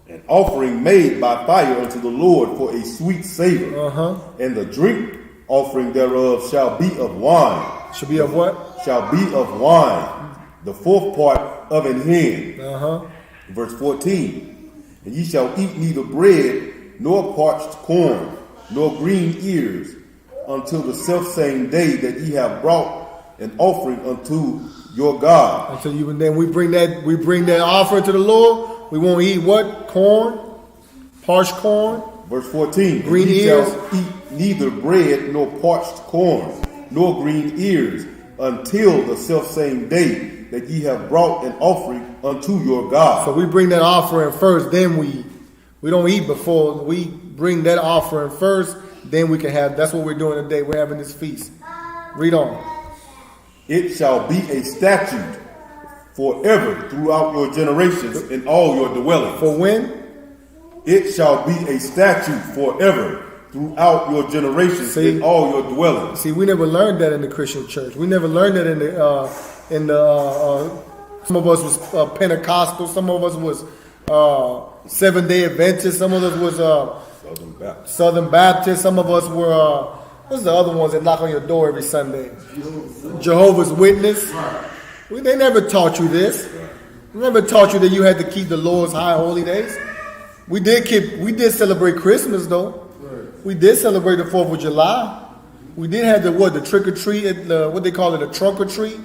An offering made by fire unto the Lord for a sweet savor. And the drink offering thereof shall be of wine. Shall be of what? Shall be of wine, the fourth part of an hin. Verse 14. And ye shall eat neither bread, nor parched corn, nor green ears, until the selfsame day that ye have brought an offering unto your God. Until you, and then we bring that offering to the Lord. We won't eat what? Corn? Parched corn? Verse 14. Green ye ears? shall eat neither bread nor parched corn, nor green ears, until the selfsame day that ye have brought an offering unto your God. So we bring that offering first, then we eat. We don't eat before. We bring that offering first, then we can have. That's what we're doing today. We're having this feast. Read on. It shall be a statute forever throughout your generations in all your dwellings. For when? It shall be a statute forever throughout your generations in all your dwellings. See, we never learned that in the Christian church. We never learned that in the Some of us was Pentecostal. Some of us was Seventh-day Adventist. Some of us was Southern Baptist. Some of us were what's the other ones that knock on your door every Sunday? Jehovah's Witness. They never taught you this. They never taught you that you had to keep the Lord's high holy days. We did celebrate Christmas though. We did celebrate the 4th of July. We did have the trick or treat, what they call it, a trunk or treat.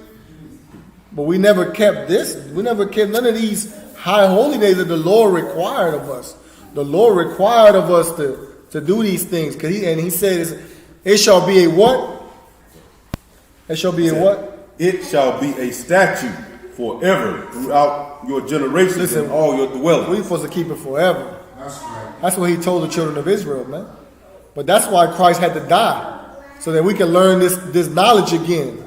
But we never kept this. We never kept none of these high holy days that the Lord required of us. The Lord required of us to do these things. He said, it shall be a what? It shall be a what? It shall be a statute forever throughout your generations and all your dwellings. We're supposed to keep it forever. That's right. That's what he told the children of Israel, man. But that's why Christ had to die. So that we can learn this knowledge again.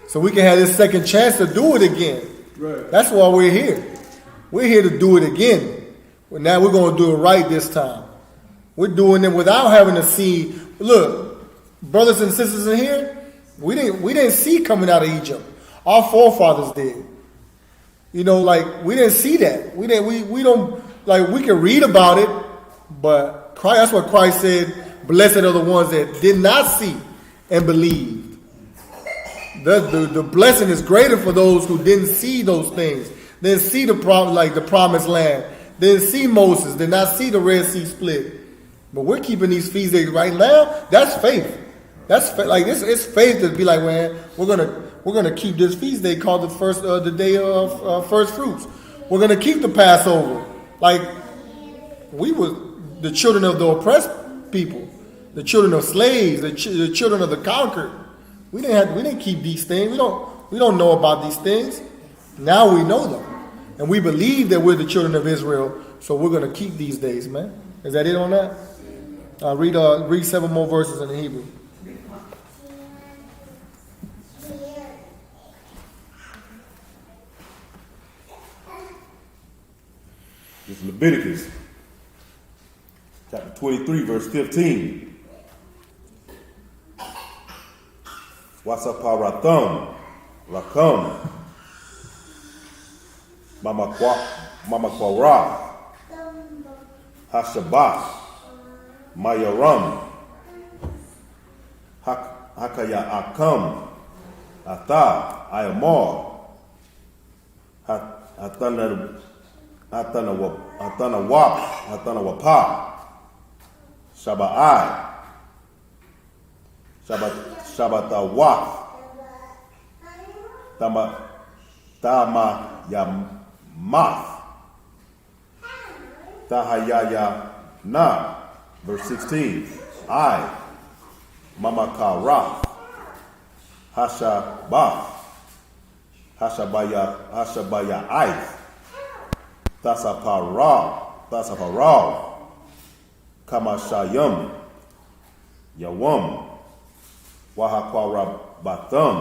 So we can have this second chance to do it again. Right. That's why we're here. We're here to do it again. But now we're going to do it right this time. We're doing it without having to see. Look, brothers and sisters in here, we didn't see coming out of Egypt. Our forefathers did. We didn't see that. We don't we can read about it, but Christ, that's what Christ said, blessed are the ones that did not see and believed. The blessing is greater for those who didn't see those things. Didn't see the promised land. Didn't see Moses. Did not see the Red Sea split. But we're keeping these feast days right now. That's faith. That's it's faith to be like, man, we're gonna keep this feast day called the day of first fruits. We're gonna keep the Passover. Like we were the children of the oppressed people. The children of slaves, the children of the conquered. We didn't keep these things. We don't know about these things. Now we know them. And we believe that we're the children of Israel, so we're going to keep these days, man. Is that it on that? Read 7 more verses in the Hebrew. This is Leviticus chapter 23, verse 15. Wasaparatham, Rakam, Mamakwara, Hashabah, Mayaram, Hakaya Akam, Ata, Ayamor, Atanawapa, Shabbai, Shabbatawaf, Tamayamath, Tahayayana, verse 16. I, Mamakara, Hashabah, Hashabaya Ith, Tasapara, Kamashayam, Yawam, Wahakwara Batham,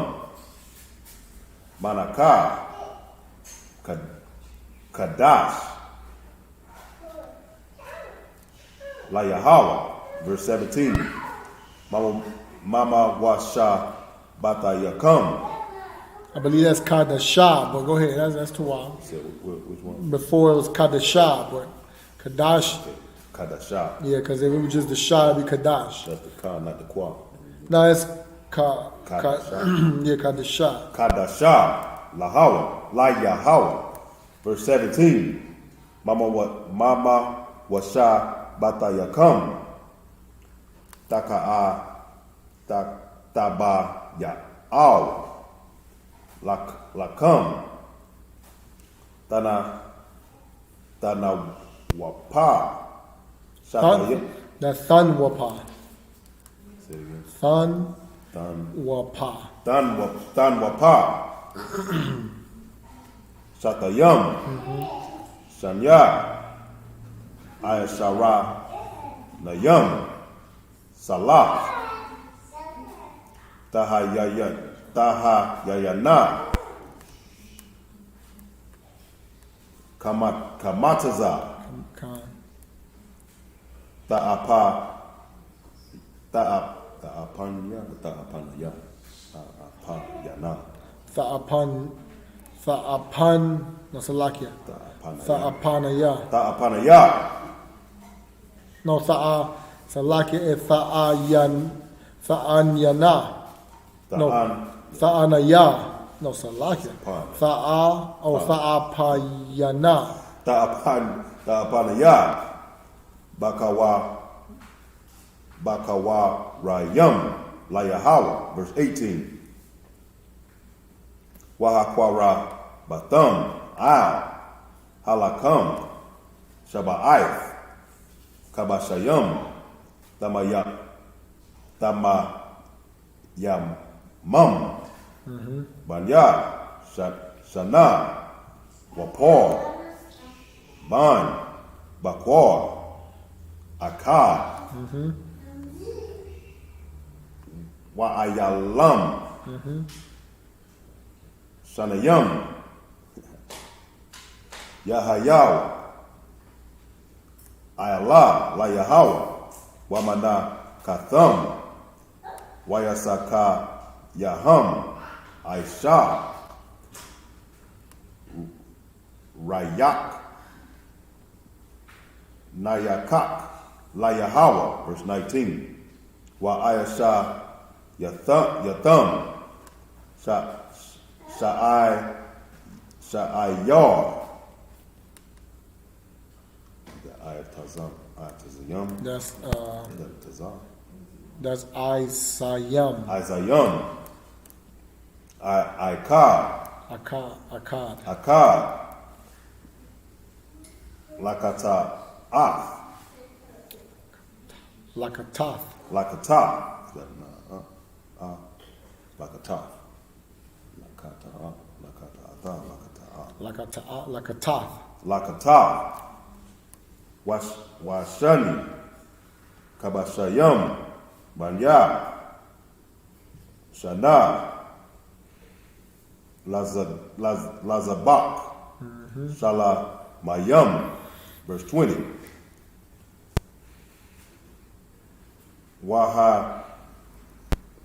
Manaka, Kadash, Layahawa, verse 17. Mama Washa Batayakam. I believe that's Kadashah, but go ahead. That's too wild. Which one? Before it was Kadashah, but Kadash. Okay. Kadashah. Yeah, because if it was just the Shah, it'd be Kadash. That's the Ka, not the Kwa. No, it's Kadashah. Yeah, Kadashah. Kadashah, Layahawa, verse 17. Mama Washa Batayakam, Tabaya Aw, Lakam, Tanawapa, That's Thunwapa. Say it again. Thunwapa. Tanwapa, Shatayam, Shanya, Ayashara, Nayam, Salah, Tahayayana, Kamataza, Tha'apan, no, Salakia. Tha'apanaya. Ta'apanaya. No, Salakia is Tha'anyana. No, Tha'anaya. No, Salakia. Tha'apayana. Ta'apanaya. Bakawa Rayam. La Yahweh. Verse 18. Wahakwara Batham. Al. Halakam. Shaba'aif. Kabashayam. Tamayamam. Banya. Shana. Wapor. Ban. Bakwar. Akkad. Wa'ayalam. Shanayam. Yahayaw. Ayala. La Yahweh. Wamana Katham. Wayasaka Yaham. Aisha. Rayak. Nayakak. La Yahweh. Verse 19. Wa Ayasha Yatham. Sha'ayar. Ayatazam. That's I.S.U.P.K. Isayam. Akkad. Akkad. Lakata'af. Lakataf. Lakata'af. Lakata'af. Washani. Kabashayam. Banya. Shana. Lazabak. Shalamayam. Verse 20.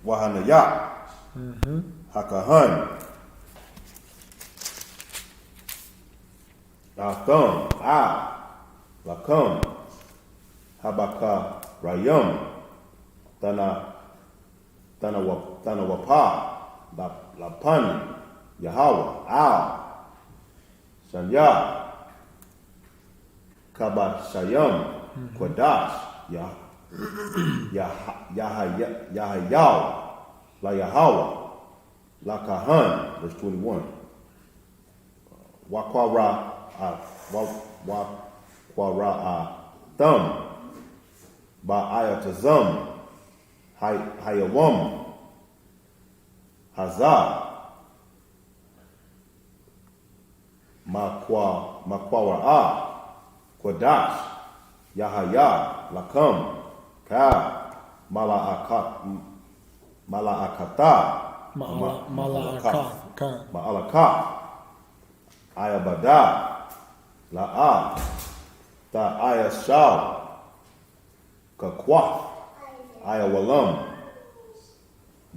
Wahanayak. Hakahan. Atham. Lakam. Habaka Rayam. Tanawapa. Lapan. Yahweh. Shanya. Kabashayam. Kodash. Yahayaw. La Yahweh. Lakahan. Verse 21. Wakwara Ba'ayatazam. Hayawam. Hazah. Makwara. Kodash. Yahaya. Lakam. Ka. Mala'akata. Ma'alaka. Ayabada. La'a. Ta'ayashaw. Kakwa. Ayawalam.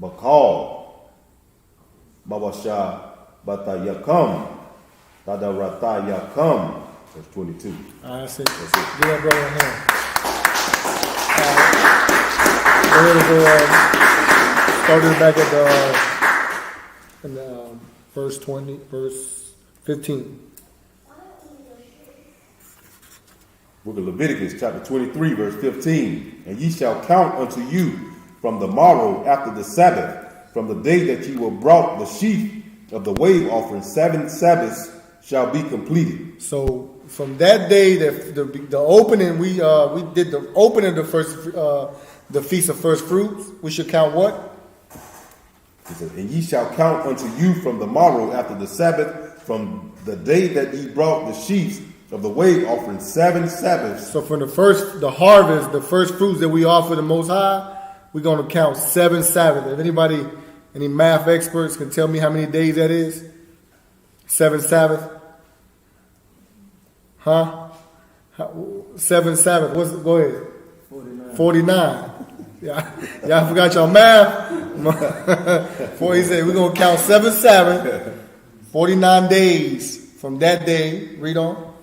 Bakal. Babasha Batayakam. Tadaratayakam. Verse 22. That's it. Give that brother a hand. We're going to go starting back at verse 15. Book of Leviticus, chapter 23, verse 15. And ye shall count unto you from the morrow after the Sabbath, from the day that ye were brought the sheaf of the wave offering, 7 Sabbaths shall be completed. So from that day, the opening, we did the opening of the first, the Feast of First Fruits. We should count what? He says, and ye shall count unto you from the morrow after the Sabbath, from the day that ye brought the sheaves of the wave offering, 7 Sabbaths. So from the harvest, the first fruits that we offer the Most High, we're going to count 7 Sabbaths. If anybody, any math experts can tell me how many days that is? 7 Sabbath? Huh? 7 Sabbath. Go ahead. 49. Y'all forgot your math? Before he said we're going to count 7 Sabbath. 49 days from that day. Read on.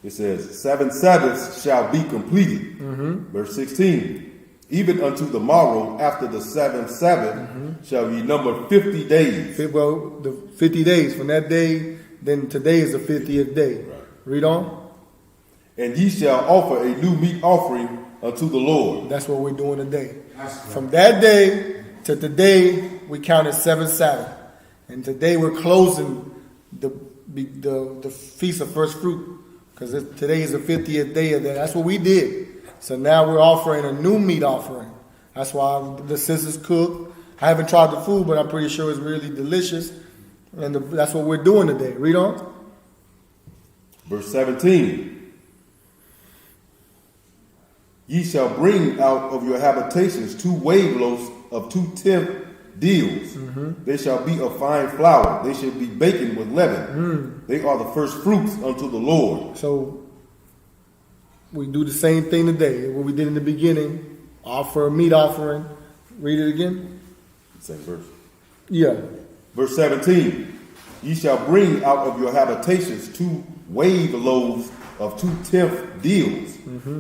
It says, 7 Sabbaths shall be completed. Verse 16. Even unto the morrow after the 7th Sabbath shall ye number 50 days. Well, the 50 days from that day, then today is the 50th day. Right. Read on. And ye shall offer a new meat offering unto the Lord. That's what we're doing today. That's right. From that day to today, we counted 7 Sabbath. And today we're closing the Feast of First Fruit. Because today is the 50th day of that. That's what we did. So now we're offering a new meat offering. That's why the sisters cook. I haven't tried the food, but I'm pretty sure it's really delicious. And that's what we're doing today. Read on. Verse 17. Ye shall bring out of your habitations 2 wave loaves of 2/10 deals. They shall be of fine flour. They shall be baken with leaven. They are the first fruits unto the Lord. So we do the same thing today. What we did in the beginning. Offer a meat offering. Read it again. Same verse. Yeah. Verse 17. Ye shall bring out of your habitations 2 wave loaves of 2/10 deals.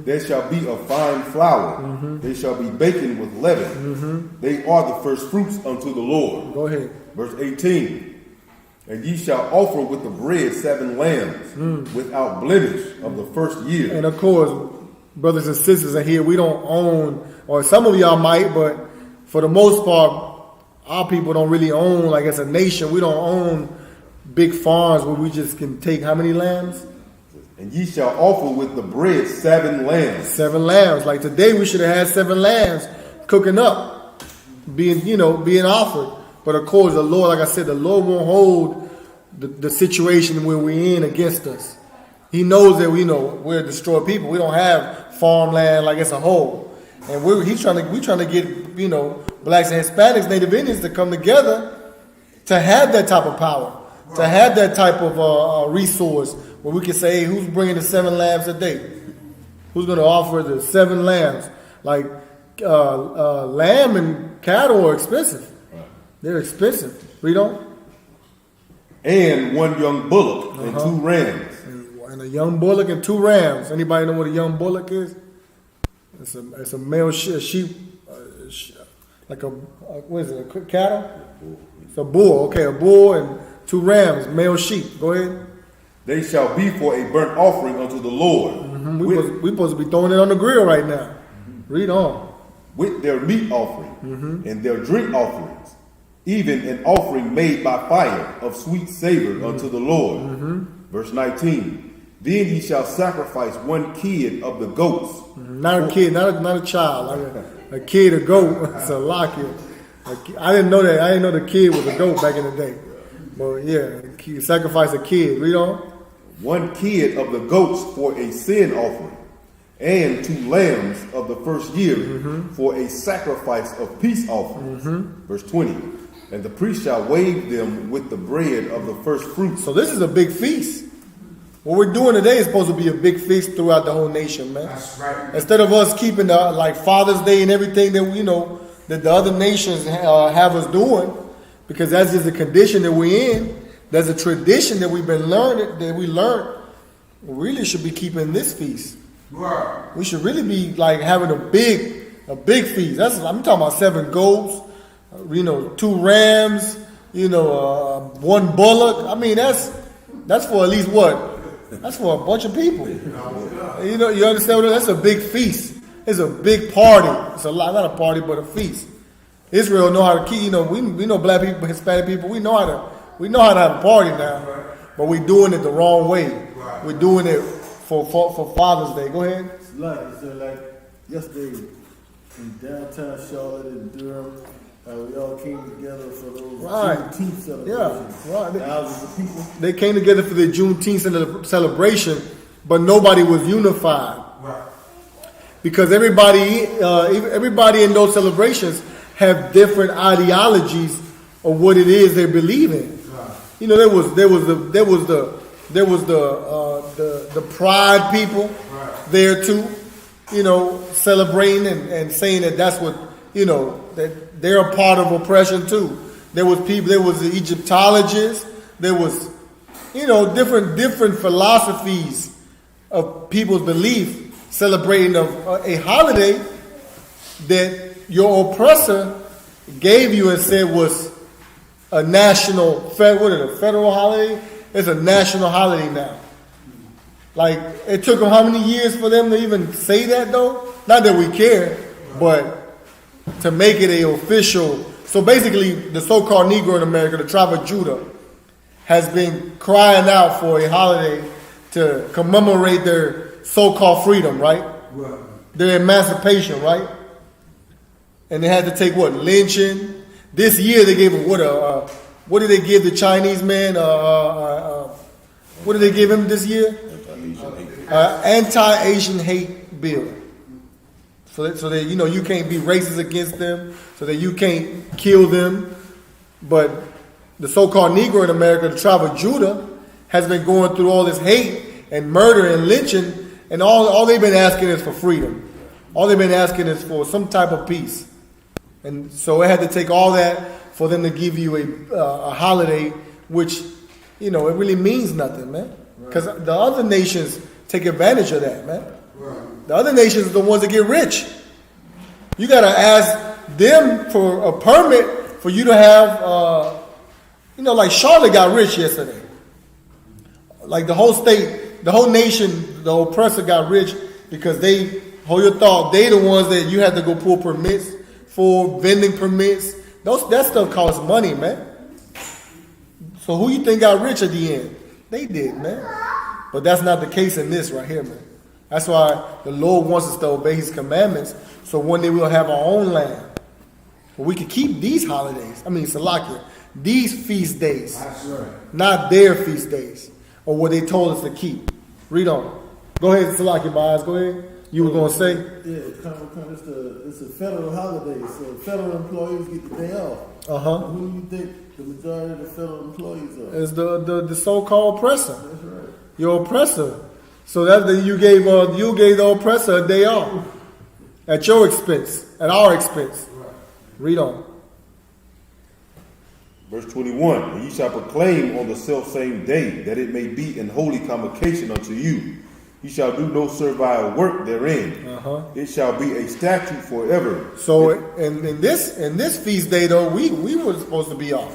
They shall be of fine flour. They shall be baken with leaven. They are the first fruits unto the Lord. Go ahead. Verse 18. And ye shall offer with the bread 7 lambs without blemish of the first year. And of course, brothers and sisters are here. We don't own, or some of y'all might, but for the most part, our people don't really own, like as a nation, we don't own big farms where we just can take how many lambs? And ye shall offer with the bread 7 lambs. 7 lambs. Like today we should have had 7 lambs cooking up, being offered. But of course the Lord, like I said, the Lord won't hold the situation where we're in against us. He knows that we're destroyed people. We don't have farmland like it's a whole. And we're trying to get, blacks and Hispanics, Native Indians to come together to have that type of power, to have that type of resource where we can say, hey, who's bringing the 7 lambs a day? Who's going to offer the 7 lambs? Like lamb and cattle are expensive. They're expensive. Read on. And 1 young bullock and 2 rams. And a young bullock and 2 rams. Anybody know what a young bullock is? It's a male sheep, like what is it? A cattle? It's a bull. Okay, a bull and 2 rams, male sheep. Go ahead. They shall be for a burnt offering unto the Lord. We're supposed to be throwing it on the grill right now. Read on. With their meat offering and their drink offerings, even an offering made by fire of sweet savor unto the Lord. Verse 19. Then ye shall sacrifice 1 kid of the goats. Not a kid, not a child. Like a kid, a goat. It's a lock here. I didn't know that. I didn't know the kid was a goat back in the day. But yeah, you sacrifice a kid. Read on. 1 kid of the goats for a sin offering, and 2 lambs of the first year for a sacrifice of peace offerings. Verse 20. And the priest shall wave them with the bread of the first fruits. So this is a big feast. What we're doing today is supposed to be a big feast throughout the whole nation, man. That's right. Instead of us keeping like Father's Day and everything that that the other nations have us doing, because that's just the condition that we're in. There's a tradition that we've been learning, that we learned. We really should be keeping this feast. Right. We should really be like having a big feast. I'm talking about 7 goats, 2 rams, 1 bullock. I mean, that's for at least what? That's for a bunch of people. You understand what that's a big feast. It's a big party. It's a lot, not a party, but a feast. Israel know how to keep. We know black people, Hispanic people. We know how to have a party now, but we're doing it the wrong way. We're doing it for Father's Day. Go ahead. It's like yesterday in downtown Charlotte and Durham, we all came together for those Juneteenth celebrations. Yeah, right. Thousands of people. They came together for the Juneteenth celebration, but nobody was unified. Right. Because everybody in those celebrations have different ideologies of what it is they believe in. Right. There was the pride people there too, celebrating and saying that that's what that they're a part of oppression too. There was people. There was the Egyptologists. There was, different philosophies of people's belief celebrating a holiday that your oppressor gave you and said was a national, federal holiday? It's a national holiday now. Like, it took them how many years for them to even say that, though? Not that we care, but to make it a official. So basically, the so-called Negro in America, the tribe of Judah, has been crying out for a holiday to commemorate their so-called freedom, right? Right. Their emancipation, right? And they had to take lynching. This year they gave what did they give the Chinese man? What did they give him this year? Anti-Asian hate bill. So that you can't be racist against them, so that you can't kill them. But the so-called Negro in America, the tribe of Judah, has been going through all this hate and murder and lynching, and all they've been asking is for freedom. All they've been asking is for some type of peace. And so it had to take all that for them to give you a holiday, which, it really means nothing, man. Because the other nations take advantage of that, man. Right. The other nations are the ones that get rich. You got to ask them for a permit for you to have, like Charlotte got rich yesterday. Like the whole state, the whole nation, the oppressor got rich because they, hold your thought, they the ones that you had to go pull permits for, vending permits. That stuff costs money, man. So who you think got rich at the end? They did, man. But that's not the case in this right here, man. That's why the Lord wants us to obey his commandments, so one day we'll have our own land. But we can keep these holidays. Salakia, these feast days. That's right. Not their feast days, or what they told us to keep. Read on. Go ahead, Salakia, my eyes. Go ahead. You were going to say? Yeah, it's a federal holiday, so federal employees get the day off. Who do you think the majority of the federal employees are? It's the so-called oppressor. That's right. Your oppressor. So you gave the oppressor a day off at your expense, at our expense. Right. Read on. Verse 21, and ye shall proclaim on the selfsame day that it may be an holy convocation unto you. Ye shall do no servile work therein. It shall be a statute forever. So in this feast day, though, we were supposed to be off.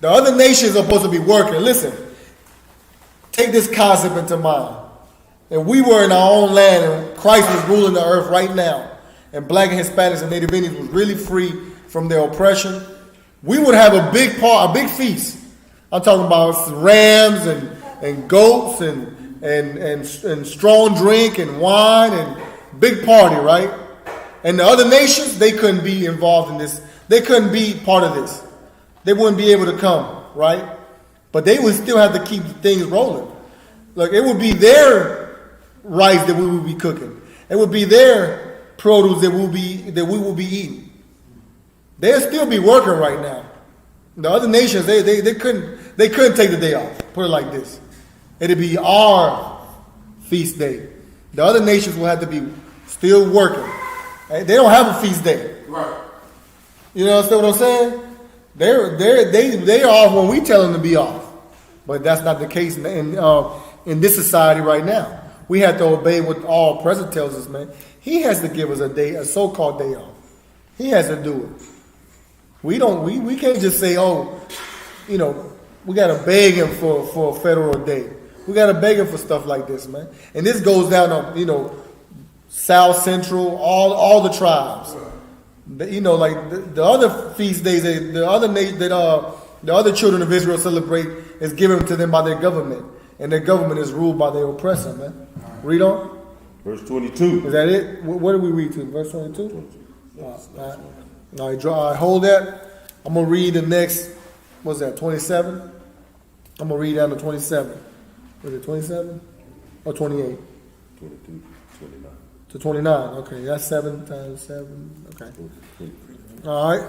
The other nations are supposed to be working. Listen, take this concept into mind. And we were in our own land, and Christ was ruling the earth right now, and black and Hispanics and Native Indians was really free from their oppression, we would have a big feast. I'm talking about rams and goats and strong drink and wine and big party, right? And the other nations, they couldn't be involved in this. They couldn't be part of this. They wouldn't be able to come, right? But they would still have to keep things rolling. Look, it would be their rice that we would be cooking. It would be their produce that we will be eating. They'll still be working right now. The other nations, they couldn't take the day off. Put it like this. It'd be our feast day. The other nations will have to be still working. They don't have a feast day. Right. You understand what I'm saying? They are off when we tell them to be off. But that's not the case in this society right now. We have to obey what our president tells us, man. He has to give us a so-called day off. He has to do it. We can't just say, we got to beg him for a federal day. We got to beg him for stuff like this, man. And this goes down on, South Central, all the tribes. The other feast days, the other children of Israel celebrate is given to them by their government. And their government is ruled by their oppressor, man. Read on. Verse 22. Is that it? What did we read to? Verse 22? All right, hold that. I'm going to read the next, what's that, 27? I'm going to read down to 27. Was it 27? Or 28? 22, 29. To 29, okay. That's 7 times 7. Okay. All right.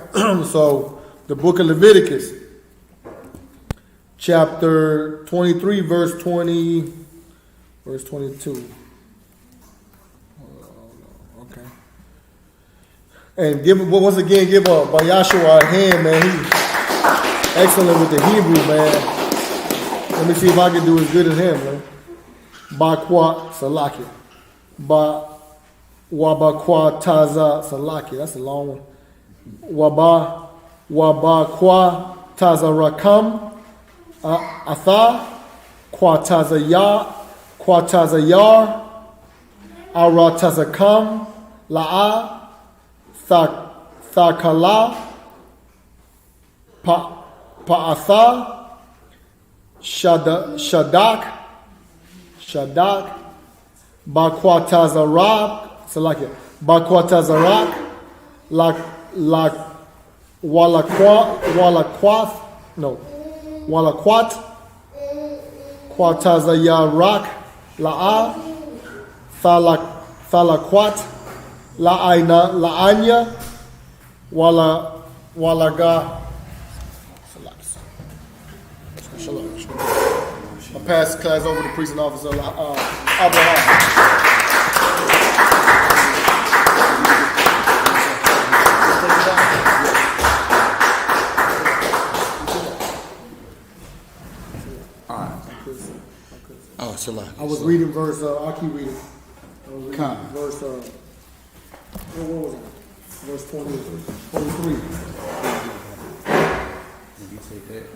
So, the book of Leviticus, chapter 23, verse 20, verse 22. Okay. And once again, give Bayashua a hand, man. excellent with the Hebrew, man. Let me see if I can do as good as him, man. Bakwa Salaki. Wabakwa Taza Salaki. That's a long one. Wabakwa Taza Rakam. Atha. Kwa Taza Yar. Ara Taza Kam. La'a. Thakala. Pa'atha. Shadak. Bakwatazarak, Salakia, Bakwatazarak, Walakwat, Kwatazayarak, La'a, Thalakwat, La'anya, Walaga, Shalom. I pass the class over to precinct officer Abraham. Oh, Salah. I was reading verse. I keep reading. Come. Verse. What was it? Verse 23. You take that.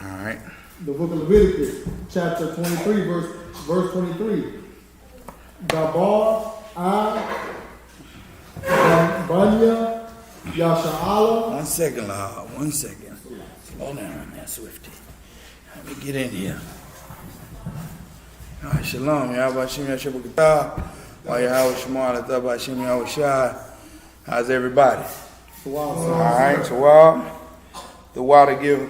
All right. The book of Leviticus, chapter 23, verse 23. Gabar, Banya, Yasha'ala. 1 second, Lord. 1 second. Slow down on that, Swifty. Let me get in here. All right, shalom. Yahweh Shem Yahshua Yahweh Shema Yahweh Shem Yahweh Shai. How's everybody? All right, so the water give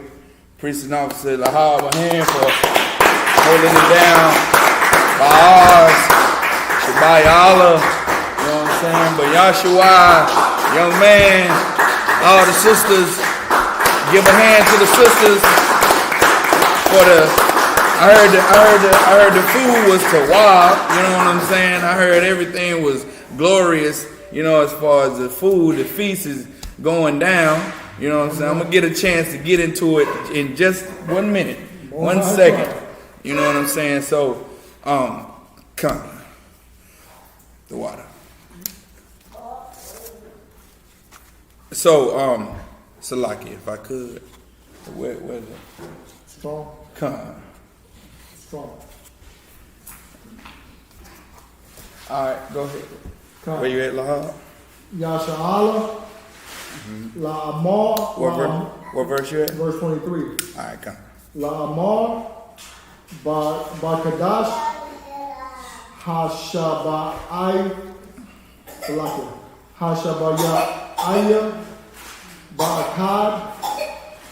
precinct officer Lahab a hand for holding it down. Baaz, Shabbai Allah, you know what I'm saying? But Yahshua, young man, all the sisters, give a hand to the sisters for the. I heard the food was tawab, you know what I'm saying? I heard everything was glorious, you know, as far as the food, the feast is going down. You know what I'm saying? I'm going to get a chance to get into it in just 1 minute, 1 second. You know what I'm saying? So, come. The water. So, Salaki, if I could. Where is it? Strong. Come. Strong. All right, go ahead. Come. Where you at, Lahab? Yasha'ala. La'amar. What verse you at? Verse 23. All right, come. La'amar. Bakadash. Hashaba'ai. Salakia. Hashaba'aya. Ba'akad.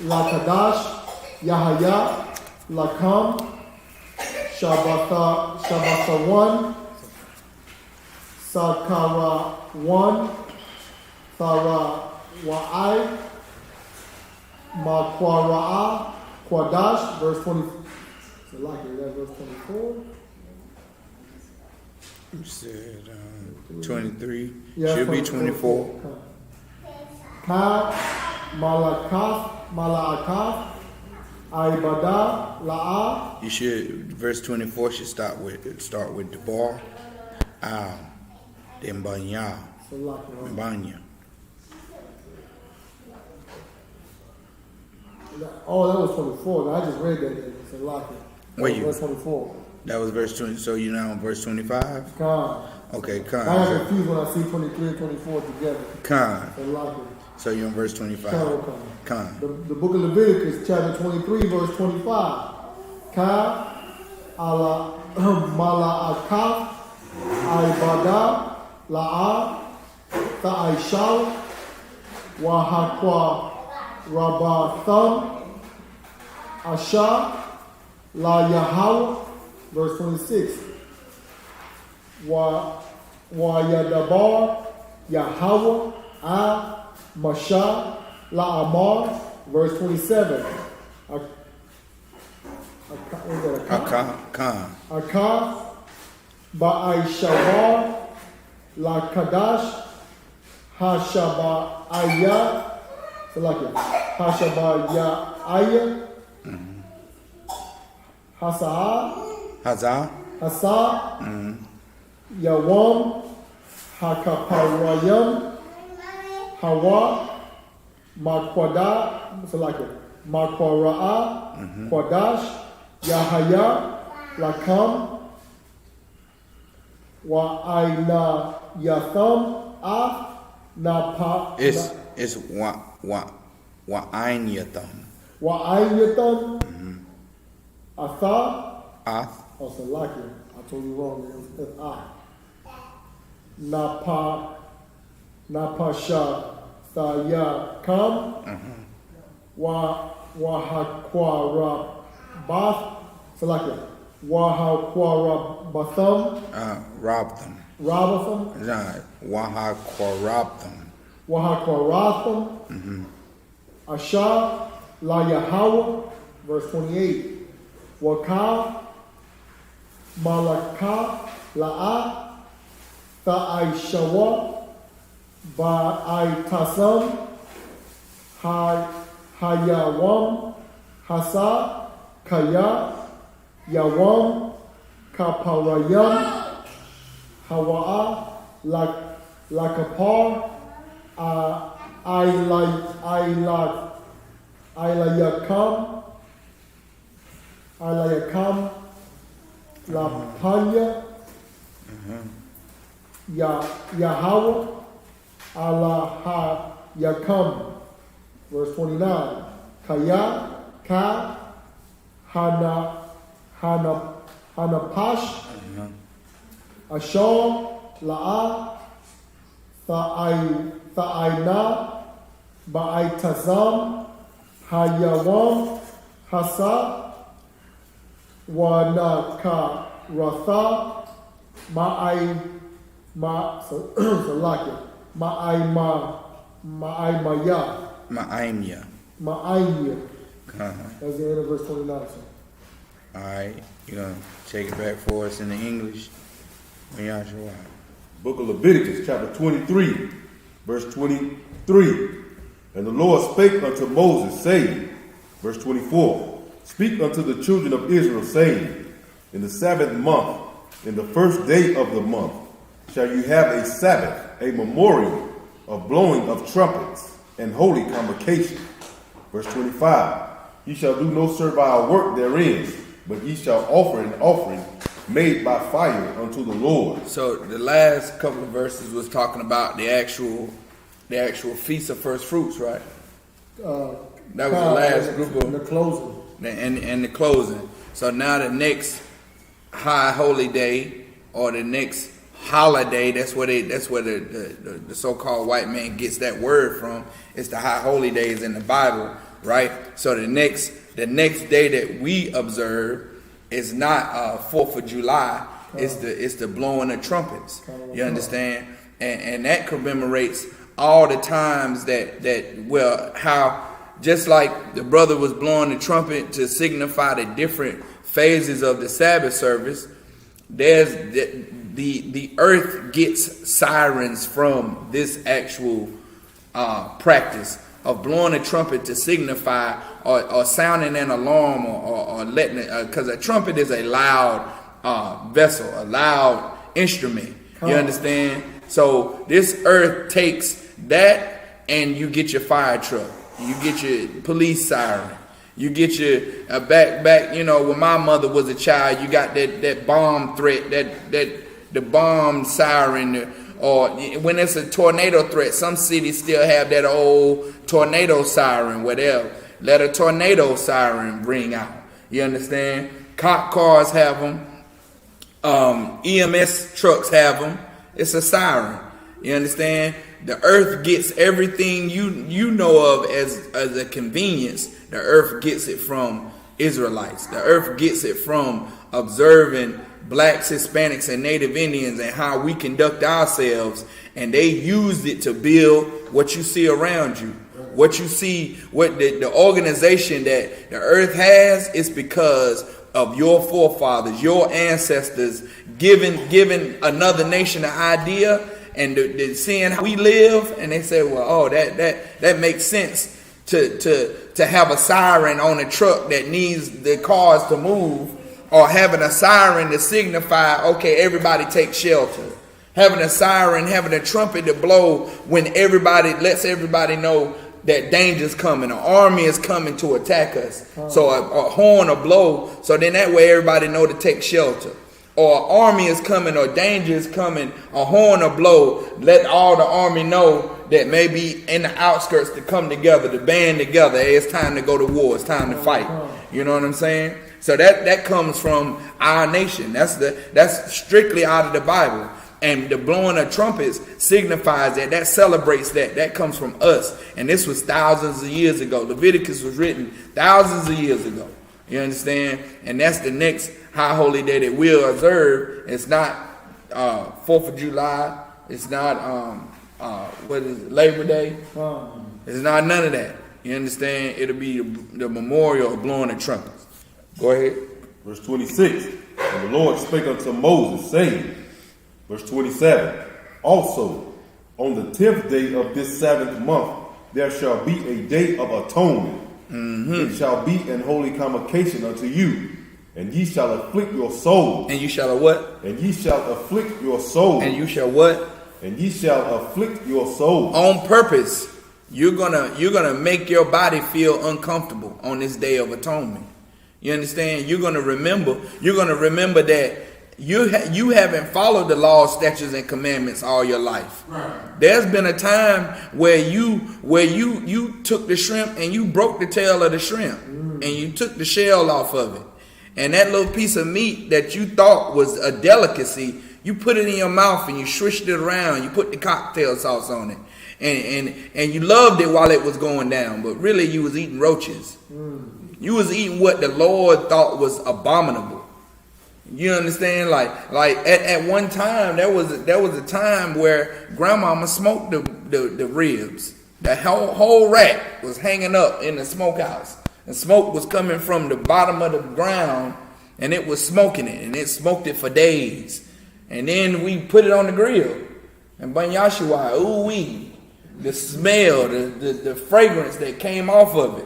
Lakadash. Yahaya. Lakam. Shabbatha 1. Sakara 1. Thara Wa'ai, Makwara'a, Kwadash, verse 20. So like it, that verse 24. You said 23. Yeah, Should be 24. Ka, Malakath, Aibada, La'a. You should verse 24 should start with Debar, then Banya, So like it. Banya. Oh, that was 24. I just read that. So like it. Where you? Verse 24. That was verse 20. So you now on verse 25. Khan. Okay, I Khan. get confused when I see 23 and 24 together. Khan. So like it. So you're on verse 25. Khan. The book of Leviticus, chapter 23, verse 25. Ka ala mala'akaf aibada la'a ta'aishal wa hakwa rabatham asha la yahawah, verse 26. Wa yadabar Yahawah a Masha La Amar, verse 27. Akaf Ba'aishabar La Kadash Hashaba'ayat. So like it. Hashabayaya, Hasa, Yawam, Hakaparayam, Hawa, Makwada, Makwara'a, Kwadash, Yahaya, Lakam, Wa'ayna Yatham, Napa. It's Wa'ain Yatham. Wa'ain Yatham, Atha. Ath. Oh, Salakia. I told you wrong. It's Napasha Thaya Kam. Wahakwara Bath. Salakia. Wahakwara Batham. Robtham. Robatham. Wahakwaratham. Wahakwaratham. Asha La Yahweh. Verse 28. Wakah. Malaka La'a Ta'aishawa Ba'aitasam Hayawam Hasa Kaya Yawam Kaparayam Hawa'a Lakapar Ilayakam La Panya, Yahweh, Allah Yakam. Verse 29. Kaya, Ka, Hanapash, Asham, La'a, Tha'aina, Ba'aitazam, Hayawam, Hasa, Wanaka Ratha Ma'aimya. That's the end of verse 29. Alright, you're gonna take it back for us in the English. Book of Leviticus, chapter 23, verse 23. And the Lord spake unto Moses, saying, verse 24, Speak unto the children of Israel, saying, In the 7th month, in the first day of the month, shall you have a Sabbath, a memorial of blowing of trumpets and holy convocation. Verse 25, Ye shall do no servile work therein, but ye shall offer an offering made by fire unto the Lord. So the last couple of verses was talking about the actual feast of first fruits, right? That was the last group of the closing. And the closing. So now the next high holy day or the next holiday, that's where the so-called white man gets that word from. It's the high holy days in the Bible, right? So the next day that we observe is not 4th of July. It's the blowing of trumpets. You understand? And that commemorates all the times how just like the brother was blowing the trumpet to signify the different phases of the Sabbath service, there's the earth gets sirens from this actual practice of blowing a trumpet to signify or sounding an alarm or letting it, because a trumpet is a loud vessel, a loud instrument. You understand? So this earth takes that, and you get your fire truck. You get your police siren. You get your back. You know, when my mother was a child, you got that bomb threat, the bomb siren. Or when it's a tornado threat, some cities still have that old tornado siren. Whatever, let a tornado siren ring out. You understand? Cop cars have them. EMS trucks have them. It's a siren. You understand? The earth gets everything you know of as a convenience. The earth gets it from Israelites. The earth gets it from observing blacks, Hispanics, and Native Indians and how we conduct ourselves. And they used it to build what you see around you. What you see, what the organization that the earth has is because of your forefathers, your ancestors, giving another nation an idea and seeing how we live, and they say, well, that makes sense to have a siren on a truck that needs the cars to move, or having a siren to signify, okay, everybody take shelter. Having a siren, having a trumpet to blow when everybody lets everybody know that danger's coming. An army is coming to attack us. So a horn will blow, so then that way everybody know to take shelter. Or an army is coming, or danger is coming, a horn will blow, let all the army know that maybe in the outskirts to come together, to band together. Hey, it's time to go to war. It's time to fight. You know what I'm saying? So that comes from our nation. That's strictly out of the Bible. And the blowing of trumpets signifies that celebrates that comes from us. And this was thousands of years ago. Leviticus was written thousands of years ago. You understand? And that's the next high holy day that we'll observe. It's not 4th of July. It's not Labor Day. It's not none of that. You understand? It'll be the memorial of blowing the trumpets. Go ahead. Verse 26. And the Lord spake unto Moses, saying, verse 27, also on the 10th day of this 7th month there shall be a day of atonement. It shall be an holy convocation unto you, and ye shall afflict your soul. And you shall what? And ye shall afflict your soul. And you shall what? And ye shall afflict your soul. On purpose. You're gonna make your body feel uncomfortable on this day of atonement. You understand? You're gonna remember that you haven't followed the laws, statutes, and commandments all your life. Right. There's been a time where you took the shrimp and you broke the tail of the shrimp and you took the shell off of it. And that little piece of meat that you thought was a delicacy, you put it in your mouth and you swished it around. You put the cocktail sauce on it. And you loved it while it was going down. But really you was eating roaches. You was eating what the Lord thought was abominable. You understand? Like at one time there was a time where grandmama smoked the ribs. The whole rack was hanging up in the smokehouse. And smoke was coming from the bottom of the ground, and it was smoking it, and it smoked it for days. And then we put it on the grill. And Ban Yashua, ooh-wee, the smell, the fragrance that came off of it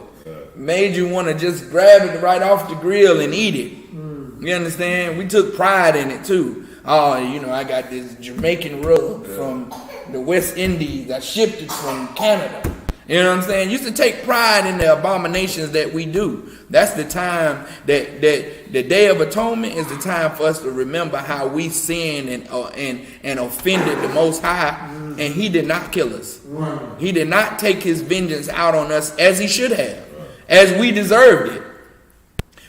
made you want to just grab it right off the grill and eat it. You understand? We took pride in it too. Oh, I got this Jamaican rub from the West Indies. I shipped it from Canada. You know what I'm saying? Used to take pride in the abominations that we do. That's the time that the Day of Atonement is the time for us to remember how we sinned and offended the Most High, and He did not kill us. He did not take His vengeance out on us as He should have, as we deserved it.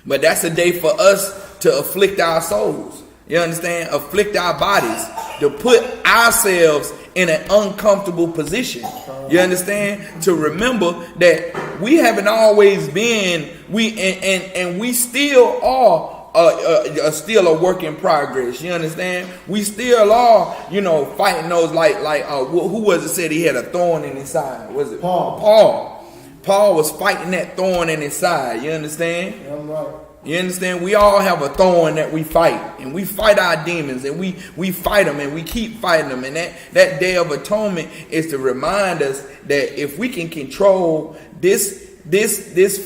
But that's a day for us to afflict our souls. You understand? Afflict our bodies, to put ourselves in an uncomfortable position. You understand? To remember that we haven't always been, we still are still a work in progress. You understand? We still are, fighting those who was it said he had a thorn in his side? Was it Paul? Paul was fighting that thorn in his side. You understand? Yeah, I'm right. You understand? We all have a thorn that we fight, and we fight our demons, and we fight them, and we keep fighting them. And that Day of Atonement is to remind us that if we can control this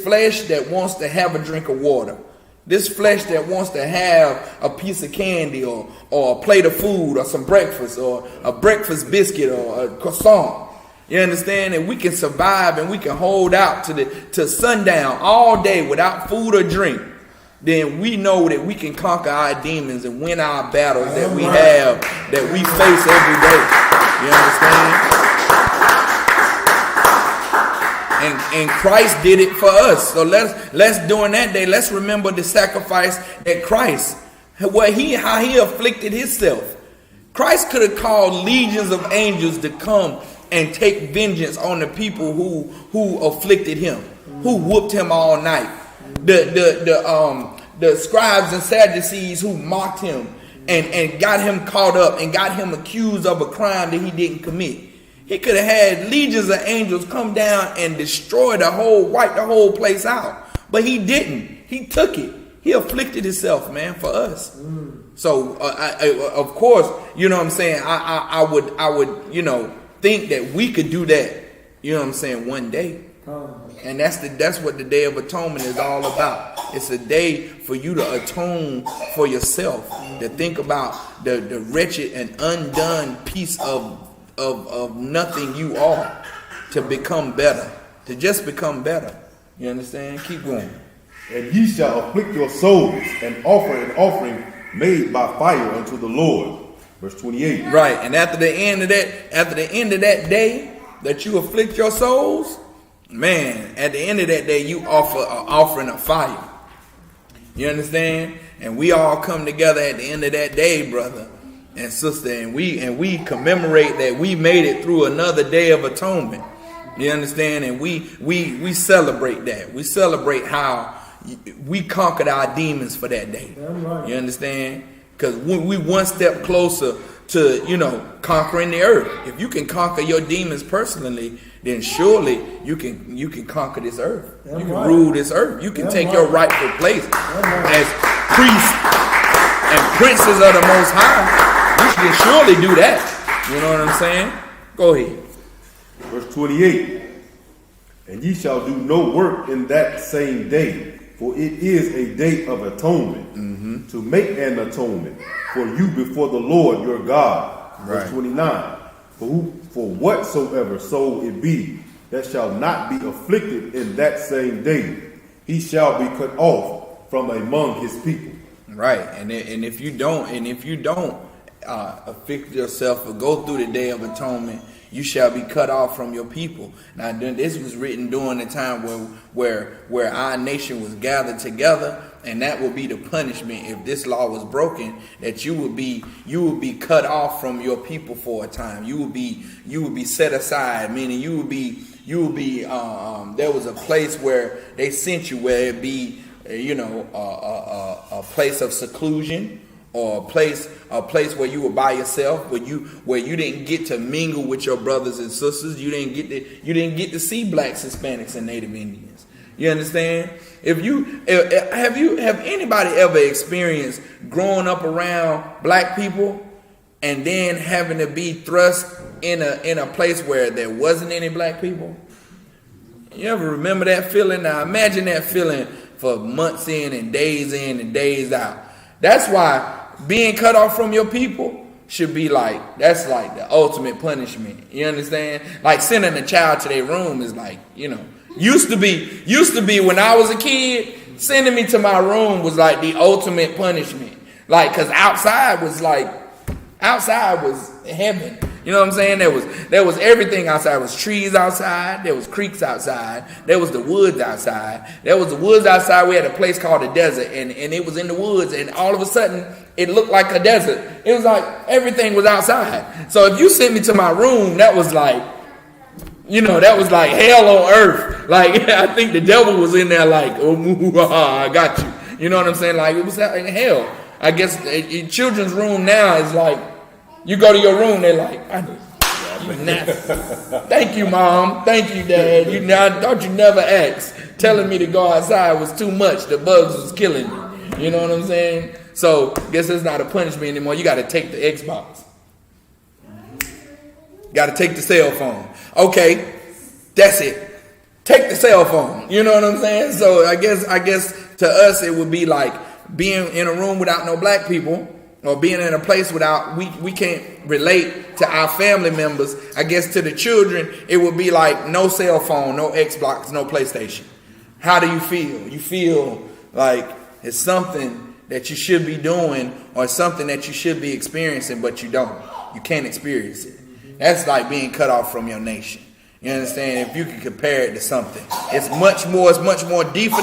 flesh that wants to have a drink of water, this flesh that wants to have a piece of candy or a plate of food or some breakfast or a breakfast biscuit or a croissant. You understand? And we can survive and we can hold out to sundown all day without food or drink. Then we know that we can conquer our demons and win our battles that we have, that we face every day. You understand? And Christ did it for us. So let's during that day, let's remember the sacrifice that Christ, how he afflicted himself. Christ could have called legions of angels to come and take vengeance on the people who afflicted him, who whooped him all night. The scribes and Sadducees who mocked him and got him caught up and got him accused of a crime that he didn't commit. He could have had legions of angels come down and destroy wipe the whole place out. But he didn't. He took it. He afflicted himself, man, for us. So, of course, you know what I'm saying? I would think that we could do that, you know what I'm saying, one day. And that's what the Day of Atonement is all about. It's a day for you to atone for yourself, to think about the wretched and undone piece of nothing you are, to become better, to just become better. You understand? Keep going. And ye shall afflict your souls and offer an offering made by fire unto the Lord. Verse 28. Right, and after the end of that day that you afflict your souls, man, at the end of that day you offer an offering of fire. You understand? And we all come together at the end of that day, brother and sister, and we commemorate that we made it through another day of atonement. You understand? And we celebrate that. We celebrate how we conquered our demons for that day. Right. You understand? Because we one step closer to, conquering the earth. If you can conquer your demons personally, then surely you can conquer this earth. You can rule this earth. You can take your rightful place as priests and princes of the Most High. You can surely do that. You know what I'm saying? Go ahead. Verse 28. And ye shall do no work in that same day, for it is a day of atonement, to make an atonement for you before the Lord your God. Verse 29. For whatsoever soul it be that shall not be afflicted in that same day, he shall be cut off from among his people. Right, and if you don't afflict yourself or go through the Day of Atonement, you shall be cut off from your people. Now, this was written during the time where our nation was gathered together, and that would be the punishment if this law was broken. That you would be cut off from your people for a time. You would be set aside, meaning you would be. There was a place where they sent you, where it be a place of seclusion, or a place where you were by yourself, where you didn't get to mingle with your brothers and sisters. You didn't get to see blacks, Hispanics, and Native Indians. You understand? Have anybody ever experienced growing up around black people and then having to be thrust in a place where there wasn't any black people? You ever remember that feeling? Now imagine that feeling for months in and days out. That's why being cut off from your people should be that's like the ultimate punishment. You understand? Like sending a child to their room is used to be when I was a kid, sending me to my room was like the ultimate punishment. Like, cause outside was heaven. You know what I'm saying? There was everything outside. There was trees outside. There was creeks outside. There was the woods outside. There was the woods outside. We had a place called the desert, and it was in the woods. And all of a sudden, it looked like a desert. It was like everything was outside. So if you sent me to my room, that was like hell on earth. Like I think the devil was in there. Like, I got you. You know what I'm saying? Like it was in hell. I guess in children's room now is like. You go to your room, they're like, thank you, Mom. Thank you, Dad. I thought you never asked. Telling me to go outside was too much. The bugs was killing me. You know what I'm saying? So, guess it's not a punishment anymore. You got to take the Xbox. Got to take the cell phone. Okay, that's it. Take the cell phone. You know what I'm saying? So, I guess to us, it would be like being in a room without no black people. Or being in a place without, we can't relate to our family members. I guess to the children, it would be like no cell phone, no Xbox, no PlayStation. How do you feel? You feel like it's something that you should be doing or something that you should be experiencing, but you don't. You can't experience it. That's like being cut off from your nation. You understand? If you can compare it to something. It's much more deeper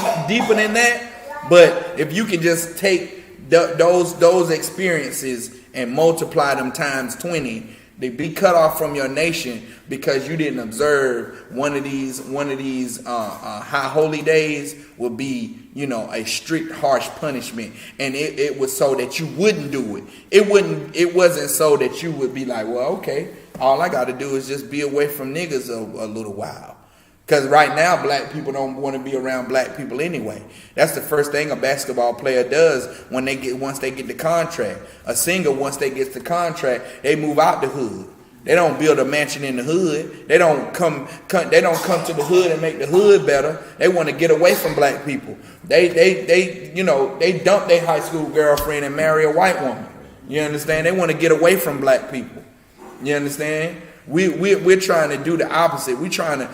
than that. But if you can just take those experiences and multiply them times 20, they be cut off from your nation because you didn't observe one of these high holy days will be a strict harsh punishment, and it was so that you wouldn't do it. It wasn't so that you would be like, well, okay, all I got to do is just be away from niggas a little while. Because right now, black people don't want to be around black people anyway. That's the first thing a basketball player does once they get the contract. A singer, once they get the contract, they move out the hood. They don't build a mansion in the hood. They don't come to the hood and make the hood better. They want to get away from black people. They dump their high school girlfriend and marry a white woman. You understand? They want to get away from black people. You understand? We're trying to do the opposite. We're trying to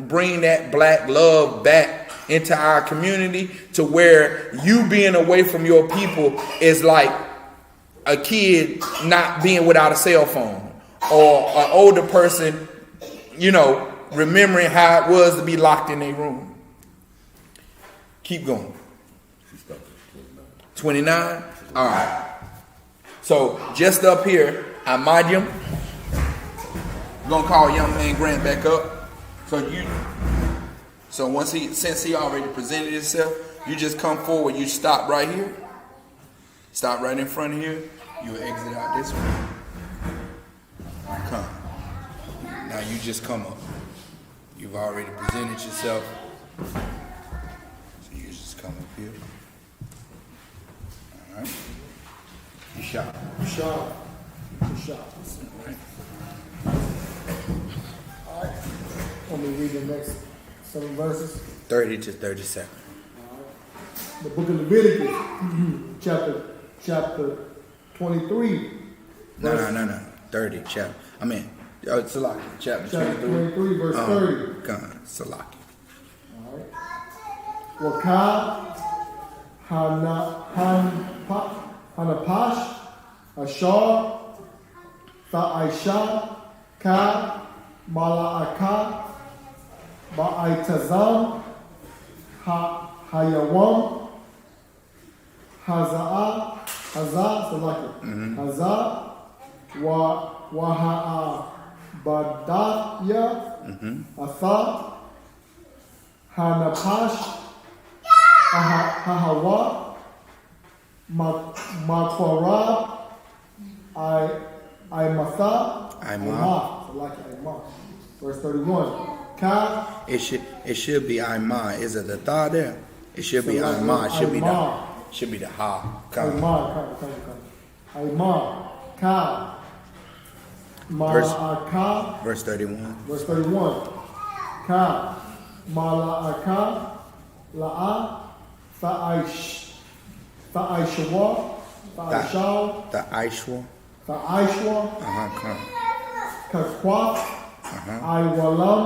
bring that black love back into our community, to where you being away from your people is like a kid not being without a cell phone, or an older person, remembering how it was to be locked in their room. Keep going. 29? All right. So just up here, I.M.W.O. We're going to call young man Grant back up. So since he already presented himself, you just come forward. You stop right here. Stop right in front of here. You'll exit out this way. Come. Now you just come up. You've already presented yourself. So you just come up here. All right. You shot. All right. Let me read the next 7 verses. 30 to 37. All right. The book of Leviticus, chapter 23. No. 30. Salaki. Chapter 23, verse 30. God, Salaki. All right. Wakad Hanapash Ashar Tha'aisha Ka Mala'aka Ba'aitazam Hayawam Hazaa Waha'a Badaya Atha Hanapash Hahawa Makwarab Imatha Verse 31. Ka. It should be Ima. Is it the tha there? It should be Ima. It should be the ha. Ima. Ka. Mala'aka. Verse 31. Verse 31. Ka. Mala'aka. La'a. Ta'aishwa. Ta'aishwa. Come. Kakwat. Iwalam.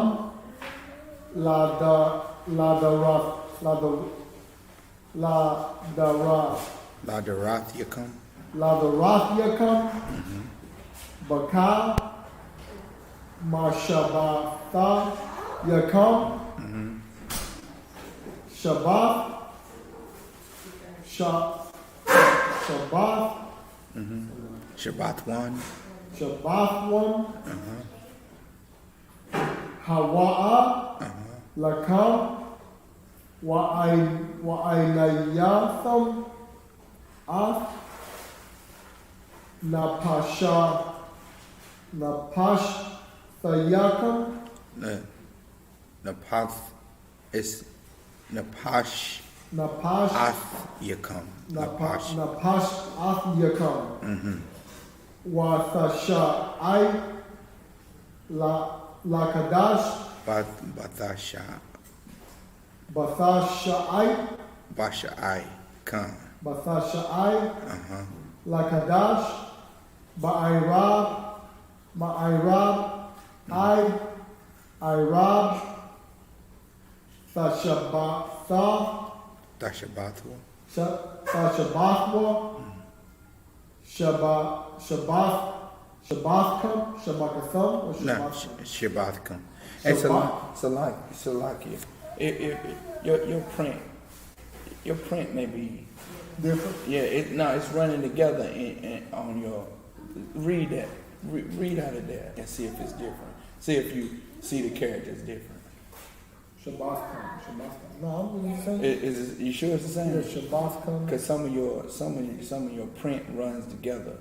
Ladarathyakum. Baka. Mashabatha Yakum. Shabbat. Shabbat one. Hawa'a. Lakam. Wa'aynayatham. Napashthayakum. Napash is Napash. Yakum. Napash Yakum. Wathashai Lakadash. Bashai. Come. Bathashai Lakadash. Ba'irab. Irab. Tashabatha. Tashabatwa. Shabbathkum. Shabbathkum. Hey, Salaki. Your print may be different. Yeah, it's running together on your. Read that. Read out of that and see if it's different. See if you see the characters different. Shabbathkum. No, I'm just saying. You sure it's the same? Yeah, Shabbathkum. Because some of your print runs together.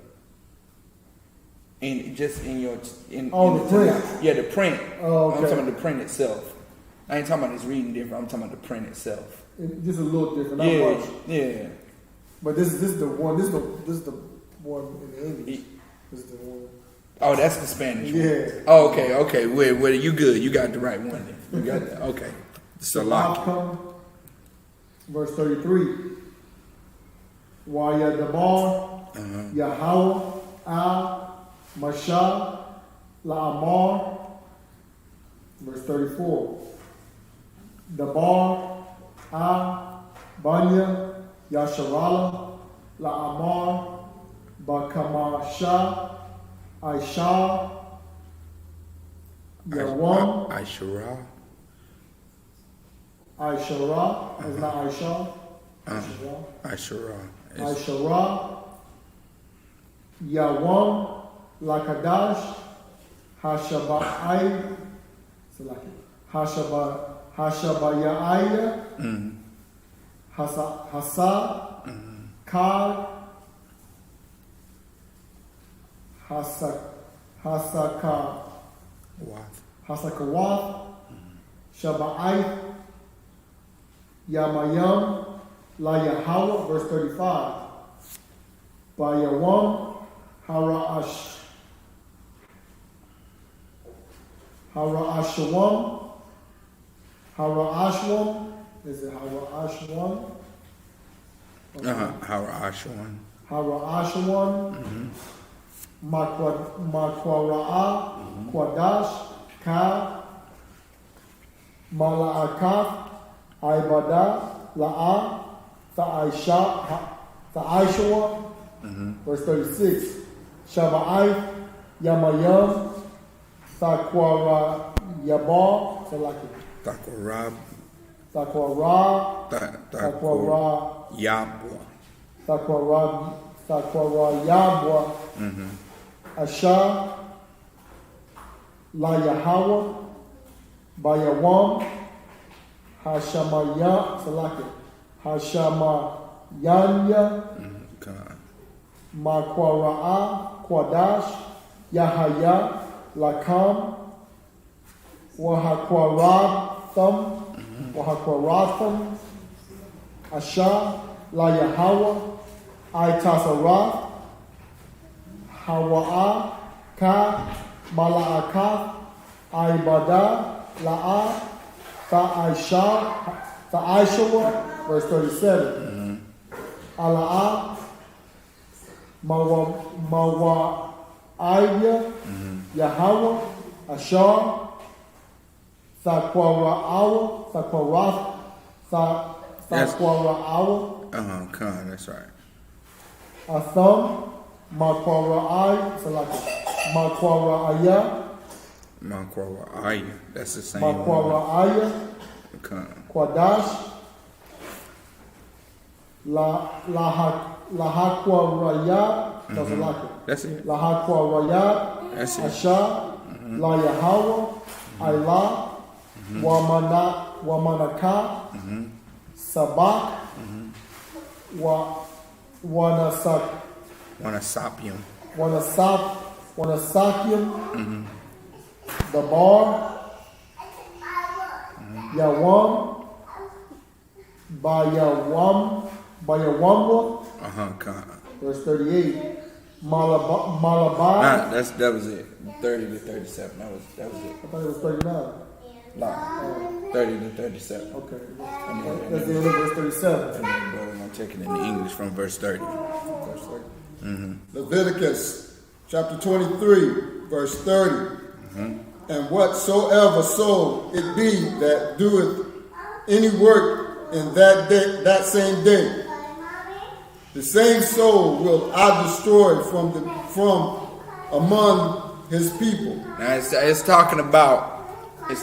The print. Yeah, the print. Oh, okay. I'm talking about the print itself. I ain't talking about it's reading different. I'm talking about the print itself. Just a little different. Not much. Yeah. But this is the one. This is the one in English. This is the one. Oh, that's the Spanish one. Yeah. Oh, okay. Where you good? You got the right one then. You got that. Okay. Salak, verse 33. Waya Dabar, Yahweh, Mashah, La'amar, verse 34. Dabar, Banya, Yasharala, La'amar, Bakamasha, Aisha, Yawam, I.S.U.P.K. Aishara, is not Aisha. I.S.U.P.K. Aishara, Yawam, Lakadash, Hashaba'ai, Hashabayaya, Hasa, Kad, Hasakawath, Shaba'ai, Yamayam, La Yahweh, verse 35. Bayawam, Hara'ashwam, is it Hara'ashwam? Hara'ashwam, Makwara'a, Kwadash, Ka, Mala'akath, Aibada, La'a, Ta'aishwa, verse 36. Shaba'ai, Yamayam, Thakwara Yabar, Thakwara Yabwa, Asha, La Yahweh, Bayawam, Hashamayanya, Makwara'a, Kwadash, Yahaya, Lakam, Wahakaratham, Asha, La Yahweh, Aitasarath, Hawa'a, Ka, Mala'akath, Aibada, La'a, Ta'aishawa, verse 37. Ala'a, Mawa'aya, Yahweh, Ashar, Thakwara'awa, Khan, that's right. Atham, Makwara'ai, Makwara'aya, that's the same Makwara'aya, Khan. Kwadash, Lahakwaraya, That's it. Lahakwaraya, That's it. Asha, La Yahweh, Ailah, Wamanaka, Sabak, Wanasakium, Dabar, Yawam, Bayawamwa, verse 38. Malabai. That was it. 30 to 37. That was it. I thought it was 39. No, 30 to 37. Okay. That's the end of verse 37. I'm taking it in English from verse 30. Leviticus chapter 23, verse 30. And whatsoever soul it be that doeth any work in that same day, the same soul will I destroy from among his people. Now it's talking about I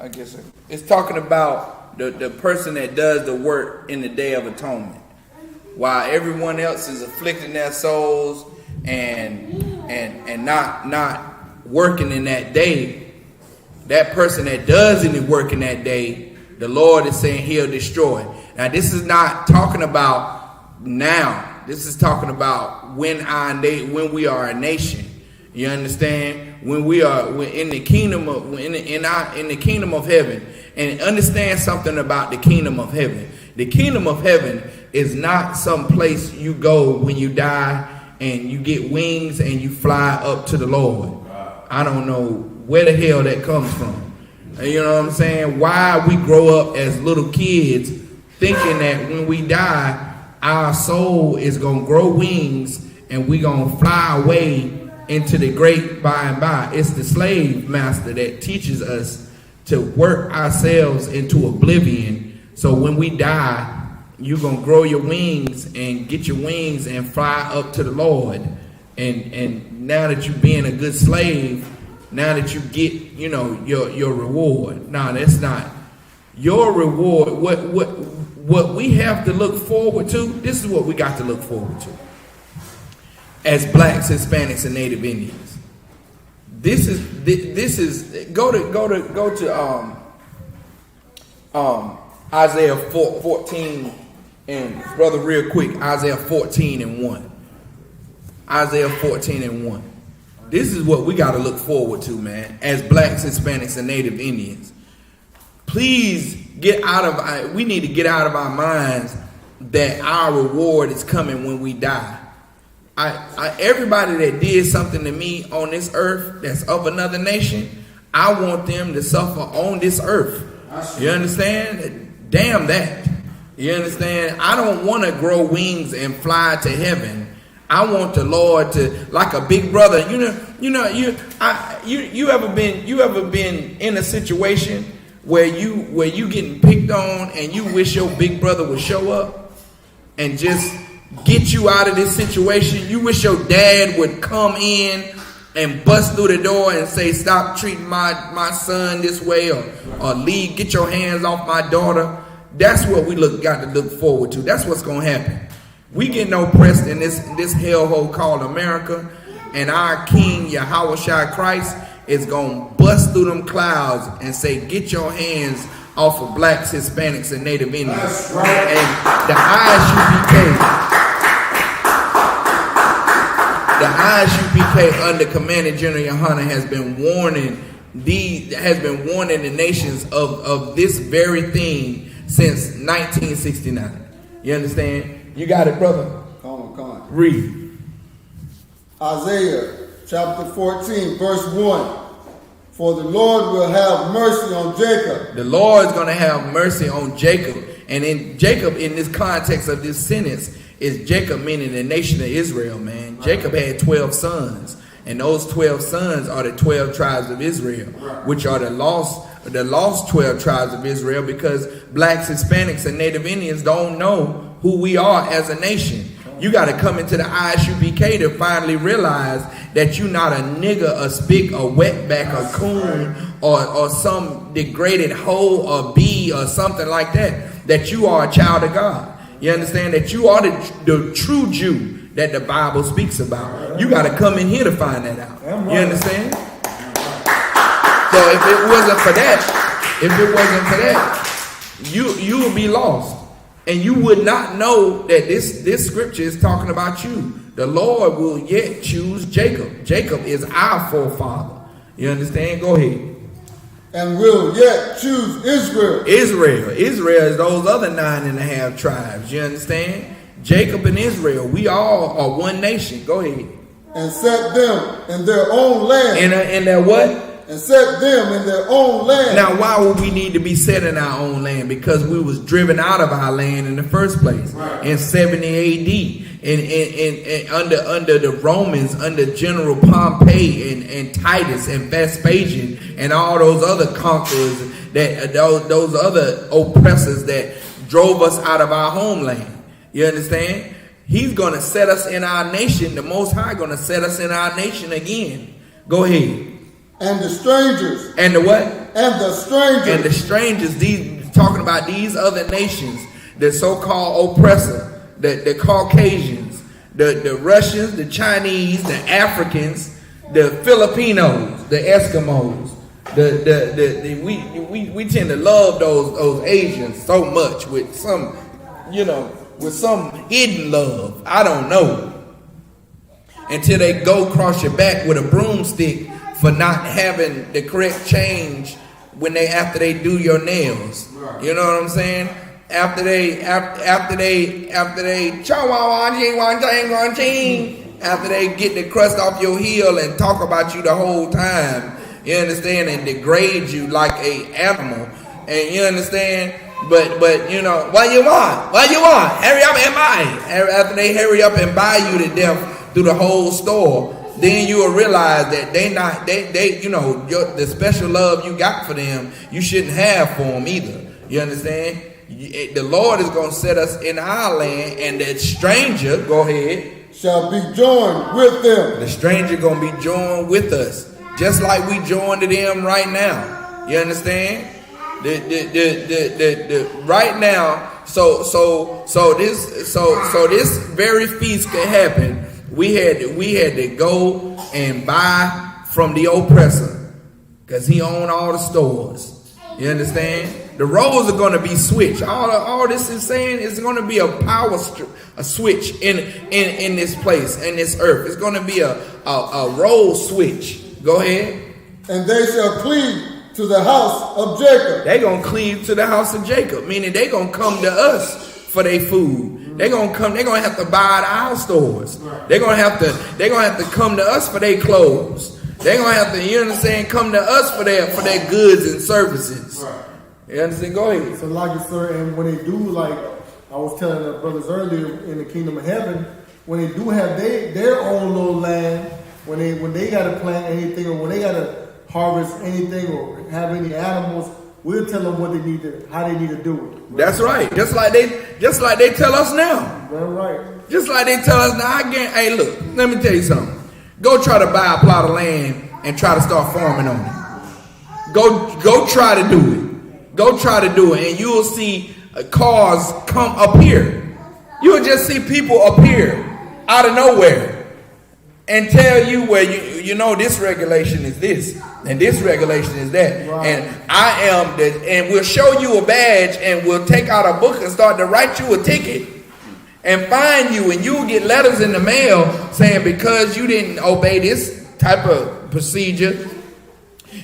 guess it's talking about the person that does the work in the Day of Atonement, while everyone else is afflicting their souls and not working in that day. That person that does any work in that day, the Lord is saying He'll destroy. Now this is not talking about now. This is talking about when we are a nation. You understand? When we're in the kingdom of in the kingdom of heaven, and understand something about the kingdom of heaven. The kingdom of heaven is not some place you go when you die and you get wings and you fly up to the Lord. I don't know where the hell that comes from. You know what I'm saying? Why we grow up as little kids thinking that when we die, our soul is going to grow wings and we going to fly away into the great by and by. It's the slave master that teaches us to work ourselves into oblivion. So when we die, you're going to grow your wings and get your wings and fly up to the Lord. And now that you're being a good slave, now that you get, you know, your reward. No, that's not your reward. What we have to look forward to, this is what we got to look forward to. As blacks, Hispanics, and Native Indians. This is go to Isaiah 14 and brother, real quick, Isaiah 14 and 1. Isaiah 14 and 1. This is what we got to look forward to, man, as blacks, Hispanics, and Native Indians. Please we need to get out of our minds that our reward is coming when we die. Everybody that did something to me on this earth that's of another nation, I want them to suffer on this earth. You understand? Damn that. You understand? I don't want to grow wings and fly to heaven. I want the Lord to, like a big brother. You ever been in a situation where you getting picked on and you wish your big brother would show up and just get you out of this situation? You wish your dad would come in and bust through the door and say, stop treating my son this way, or leave, get your hands off my daughter. That's what we got to look forward to. That's what's going to happen. We getting oppressed in this hellhole called America, and our King Yahushua Christ is going to bust through them clouds and say, get your hands off of blacks, Hispanics, and Native Indians. That's right. And the I.S.U.P.K under Commander General Yohana has been warning the nations of this very thing since 1969. You understand? You got it, brother? Come on. Read. Isaiah chapter 14, verse 1. For the Lord will have mercy on Jacob. The Lord is going to have mercy on Jacob. And in Jacob, in this context of this sentence, is Jacob meaning the nation of Israel, man. Jacob had 12 sons. And those 12 sons are the 12 tribes of Israel, which are the lost 12 tribes of Israel, because blacks, Hispanics, and Native Indians don't know who we are as a nation. You got to come into the I.S.U.P.K to finally realize that you're not a nigger, a spick, a wetback, a coon, or some degraded hoe or bee or something like that. That you are a child of God. You understand that you are the true Jew that the Bible speaks about. You got to come in here to find that out. You understand? So if it wasn't for that, you would be lost. And you would not know that this scripture is talking about you. The Lord will yet choose Jacob. Jacob is our forefather. You understand? Go ahead. And will yet choose Israel. Israel is those other 9.5 tribes. You understand? Jacob and Israel, we all are one nation. Go ahead. And set them in their own land. In their what? And set them in their own land. Now, why would we need to be set in our own land? Because we was driven out of our land in the first place, in 70 A.D. And under the Romans, under General Pompey and Titus and Vespasian and all those other conquerors, those other oppressors that drove us out of our homeland. You understand? He's going to set us in our nation. The Most High going to set us in our nation again. Go ahead. And the strangers. And the what? And the strangers. And the strangers. These talking about these other nations, the so-called oppressor, the Caucasians, the Russians, the Chinese, the Africans, the Filipinos, the Eskimos. We tend to love those Asians so much with some hidden love. I don't know. Until they go cross your back with a broomstick for not having the correct change after they do your nails. You know what I'm saying? After they after they get the crust off your heel and talk about you the whole time, you understand, and degrade you like a animal, and you understand. But you know, what you want? Hurry up and buy. After they hurry up and buy you to death through the whole store, then you will realize that they you know, the special love you got for them, you shouldn't have for them either. You understand? The Lord is going to set us in our land, and the stranger, go ahead, shall be joined with them. the stranger going to be joined with us, just like we joined to them right now. You understand? The right now. So this very feast could happen. We had to go and buy from the oppressor, because he owned all the stores. You understand? The roles are going to be switched. All this is saying is going to be a switch in this place, in this earth. It's going to be a role switch. Go ahead. And they shall cleave to the house of Jacob. They're going to cleave to the house of Jacob, meaning they're going to come to us for their food. They're going to have to buy at our stores. They're going to have to come to us for their clothes. They're going to have to, you understand, come to us for their goods and services. You understand? Go ahead. So like you, sir, and when they do, like I was telling the brothers earlier, in the kingdom of heaven, when they do have their own little land, when they got to plant anything, or when they got to harvest anything, or have any animals, we'll tell them what they need to, how they need to do it. That's right. Just like they tell us now. That's right. Just like they tell us now. Hey, look, let me tell you something. Go try to buy a plot of land and try to start farming on it. Go try to do it. Go try to do it, and you will see cars come appear. You will just see people appear out of nowhere and tell you, well, you know, this regulation is this, and this regulation is that, right. And I am that, and we'll show you a badge, and we'll take out a book and start to write you a ticket and fine you, and you'll get letters in the mail saying because you didn't obey this type of procedure.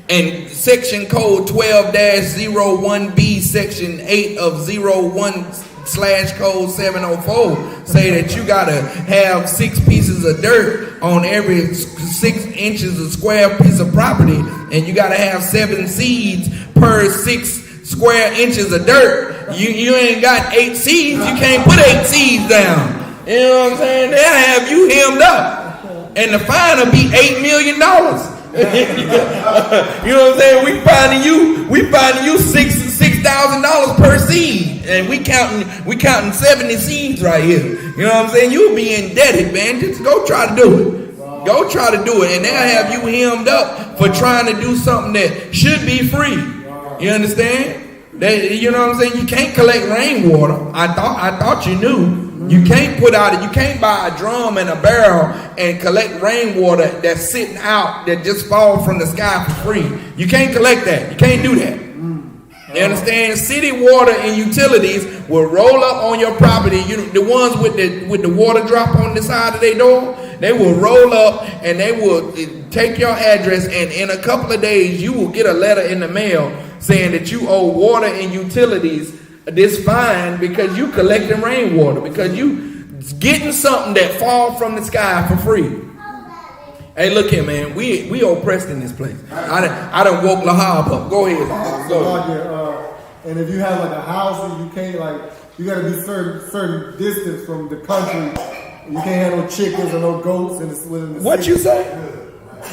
And section code 12-01B, section 8 of 01/code 704 say that you gotta have 6 pieces of dirt on every 6 inches of square piece of property, and you gotta have 7 seeds per 6 square inches of dirt. You ain't got 8 seeds, you can't put 8 seeds down. You know what I'm saying? They'll have you hemmed up, and the fine will be $8 million. You know what I'm saying? We finding you $6,000 per seed, and we counting 70 seeds right here. You know what I'm saying? You'll be indebted, man. Just go try to do it. Go try to do it, and they'll have you hemmed up for trying to do something that should be free. You understand? You know what I'm saying? You can't collect rainwater. I thought you knew. You can't you can't buy a drum and a barrel and collect rainwater that's sitting out that just falls from the sky for free. You can't collect that. You can't do that. You understand? City water and utilities will roll up on your property. The ones with the water drop on the side of their door, they will roll up and they will take your address, and in a couple of days you will get a letter in the mail saying that you owe water and utilities this fine because you collecting rainwater, because you getting something that fall from the sky for free. Hey, look here, man. We oppressed in this place. I done woke Lahab up. Go ahead. And if you have like a house, you can't, like, you got to be certain distance from the country. You can't have no chickens or no goats within the What city. you say?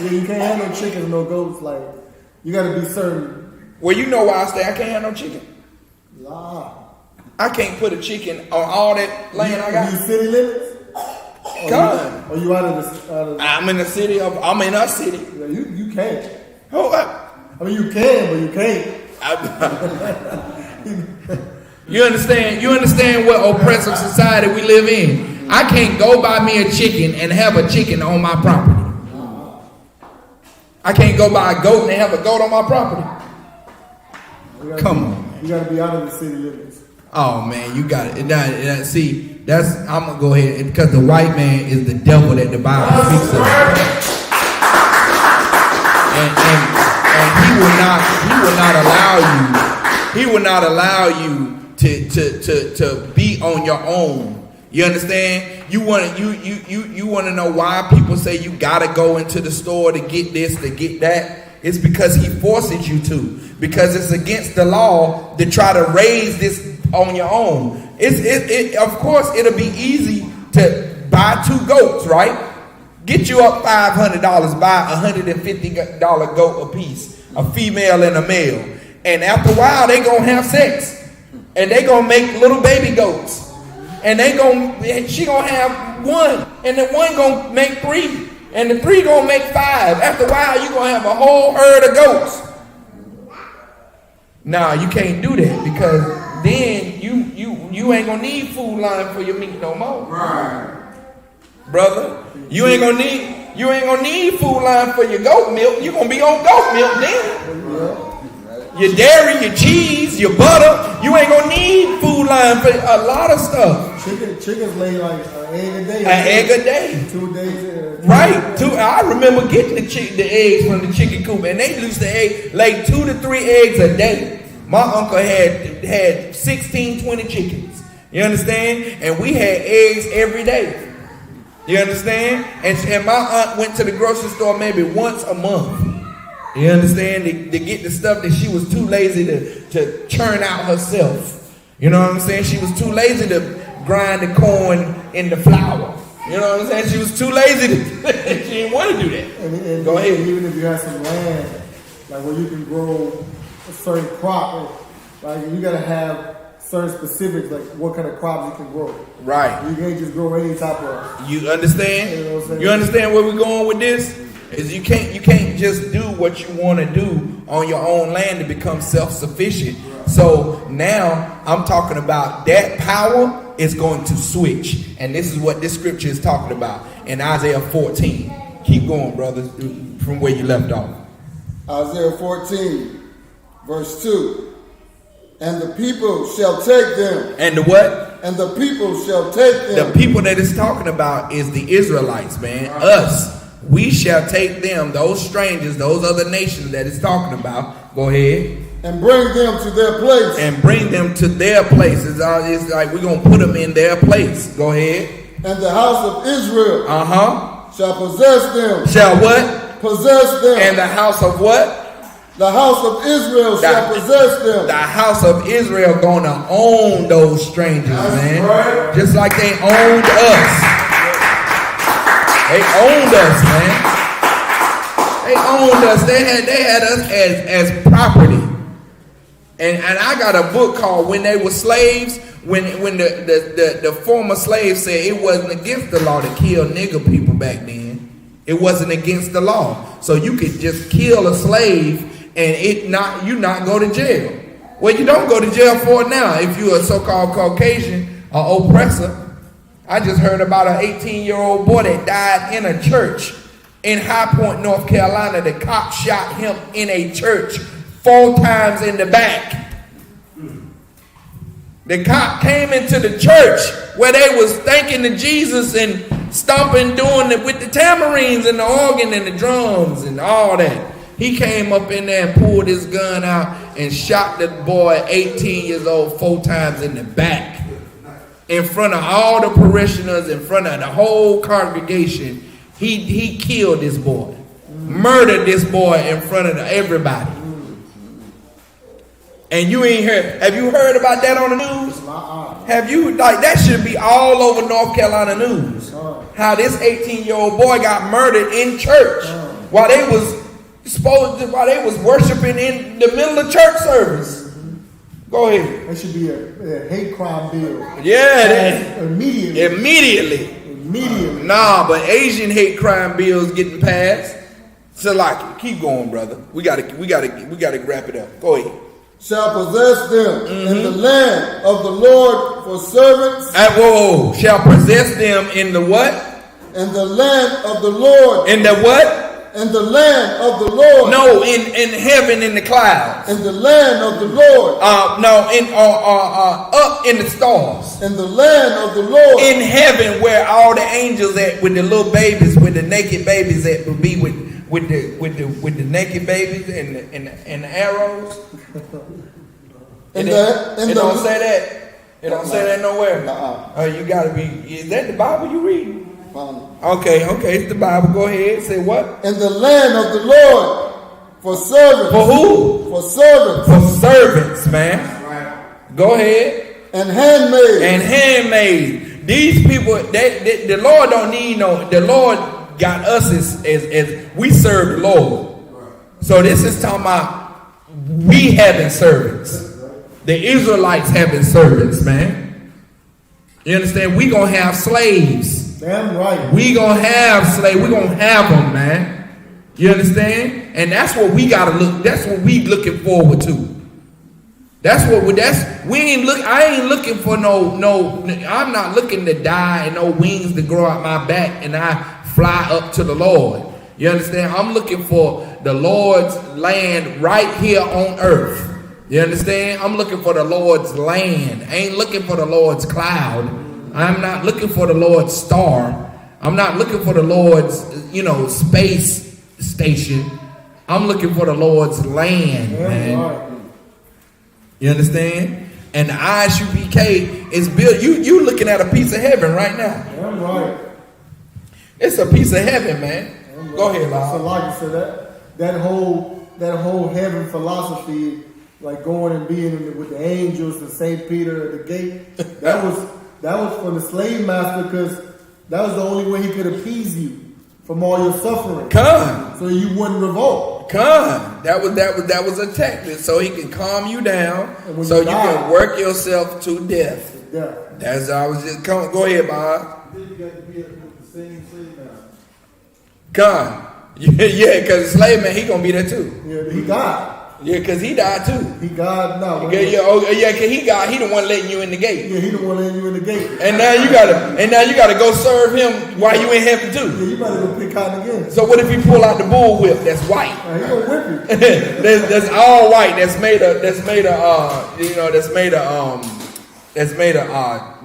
Yeah, you can't have no chickens or no goats. Like, you got to be certain. Well, you know why I say I can't have no chicken. I can't put a chicken on all that land I got. You city limits? God. Or you out of the I'm in a city. I'm in a city. Yeah, you can't. Hold up. I mean, you can, but you can't. You understand what oppressive society we live in. I can't go buy me a chicken and have a chicken on my property. I can't go buy a goat and have a goat on my property. Come on. You got to be out of the city limits. Oh man, you got it. See, I'm gonna go ahead, because the white man is the devil that the Bible speaks of, and he will not allow you to be on your own You understand? You want to know why people say you gotta go into the store to get this, to get that? It's because he forces you to. Because it's against the law to try to raise this on your own. Of course, it'll be easy to buy 2 goats, right? Get you up $500, buy $150 goat apiece, a female and a male. And after a while, they gonna have sex. And they gonna make little baby goats. And she gonna have 1. And the 1 gonna make 3. And the 3 gonna make 5. After a while, you gonna have a whole herd of goats. Nah, you can't do that, because then you ain't gonna need food line for your meat no more. Right. Brother, you ain't gonna need food line for your goat milk. You're gonna be on goat milk then. Your dairy, your cheese, your butter, you ain't gonna need food line for a lot of stuff. Chickens lay like an egg a day. An egg a day. 2 days. Right. I remember getting the eggs from the chicken coop, and they used to lay 2 to 3 eggs a day. My uncle had 16, 20 chickens. You understand? And we had eggs every day. You understand? And my aunt went to the grocery store maybe once a month. You understand? To get the stuff that she was too lazy to churn out herself. You know what I'm saying? She was too lazy to grind the corn in the flour. You know what I'm saying? She was too lazy to, she didn't want to do that. And go ahead. Even if you have some land, like where you can grow a certain crop, like you got to have certain specifics, like what kind of crops you can grow. Right. You can't just grow any type of. You understand? You know what I'm saying? You understand where we're going with this? Is you can't just do what you want to do on your own land to become self-sufficient. So now I'm talking about that power is going to switch. And this is what this scripture is talking about in Isaiah 14. Keep going, brothers, from where you left off. Isaiah 14, verse 2. And the people shall take them. And the what? And the people shall take them. The people that it's talking about is the Israelites, man. Us. We shall take them, those strangers, those other nations that it's talking about. Go ahead. And bring them to their place. And bring them to their place. It's like we're going to put them in their place. Go ahead. And the house of Israel shall possess them. Shall what? Possess them. And the house of what? The house of Israel shall possess them. The house of Israel going to own those strangers, man. Right. Just like they owned us. They owned us, man. They owned us. They had us as property. And I got a book called When They Were Slaves. When the former slaves said it wasn't against the law to kill nigger people back then. It wasn't against the law. So you could just kill a slave and you not go to jail. Well, you don't go to jail for it now if you're a so-called Caucasian or oppressor. I just heard about an 18-year-old boy that died in a church in High Point, North Carolina. The cop shot him in a church 4 times in the back. The cop came into the church where they was thanking the Jesus and stomping, doing it with the tamarines and the organ and the drums and all that. He came up in there and pulled his gun out and shot the boy, 18 years old, 4 times in the back. In front of all the parishioners, in front of the whole congregation. He killed this boy. Murdered this boy in front of everybody. And you ain't heard. Have you heard about that on the news? Have you? Like, that should be all over North Carolina news. How this 18-year-old boy got murdered in church while they was worshiping in the middle of church service. Go ahead. There should be a hate crime bill. Yeah. Immediately. Nah, but Asian hate crime bills getting passed. So like, keep going, brother. We gotta wrap it up. Go ahead. Shall possess them in the land of the Lord for servants. Shall possess them in the what? In the land of the Lord. In the what? In the land of the Lord. No, in heaven in the clouds. In the land of the Lord. Up in the stars. In the land of the Lord. In heaven where all the angels at with the little babies, with the naked babies that will be with the naked babies and the arrows. It don't say that. It don't say that nowhere. You gotta be. Is that the Bible you read? Okay, it's the Bible. Go ahead. Say what? In the land of the Lord for servants. For who? For servants. For servants, man. Go ahead. And handmaids. And handmaids. These people, the Lord don't need no. The Lord got us as we serve the Lord. So this is talking about we having servants. The Israelites having servants, man. You understand? We gonna have slaves. Damn right. We gonna have slaves. We gonna have them, man. You understand? And that's what we gotta look. That's what we looking forward to. I ain't looking for no. I'm not looking to die and no wings to grow out my back and I fly up to the Lord. You understand? I'm looking for the Lord's land right here on earth. You understand? I'm looking for the Lord's land. I ain't looking for the Lord's cloud. I'm not looking for the Lord's star. I'm not looking for the Lord's, space station. I'm looking for the Lord's land, man. Right. You understand? And the I.S.U.P.K is built. You looking at a piece of heaven right now. Damn right. It's a piece of heaven, man. Right. Go ahead, Bob. So like you said, that whole heaven philosophy, like going and being with the angels and St. Peter at the gate, that was from the slave master, because that was the only way he could appease you from all your suffering. Come. So you wouldn't revolt. Come. That was a tactic, so he can calm you down, so you can work yourself to death. That's I was just coming. Go ahead, Bob. Then you got to be with the same slave master. Come. Yeah, because the slave man, he gonna be there too. Yeah, he died. Yeah, because he died too. He died now. Yeah, because he the one letting you in the gate. Yeah, he the one letting you in the gate. And now you gotta go serve him while you in heaven too. Yeah, you better go pick cotton again. So what if you pull out the bull whip that's white? He gonna whip you. that's all white.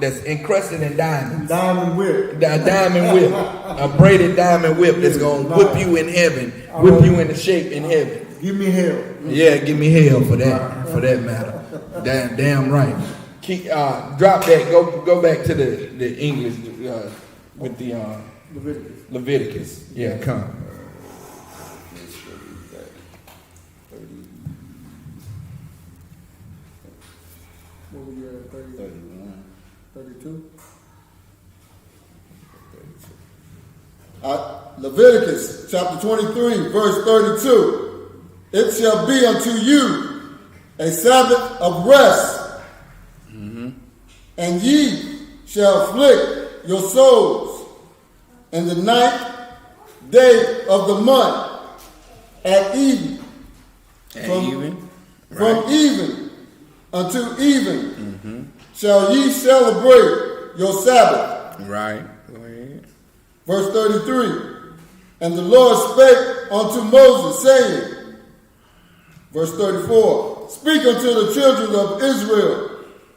That's encrusted in diamonds. Diamond whip. A diamond whip. A braided diamond whip that's gonna whip you in heaven. Whip you into shape in heaven. Give me hell. Yeah, give me hell for that. For that matter. Damn right. Drop that. Go back to the English with the Leviticus. Yeah, come. What were you at? 31. 32. Leviticus chapter 23, verse 32. It shall be unto you a Sabbath of rest, and ye shall afflict your souls in the 9th day of the month at even. From even unto even shall ye celebrate your Sabbath. Right. Go ahead. Verse 33. And the Lord spake unto Moses, saying, verse 34, speak unto the children of Israel,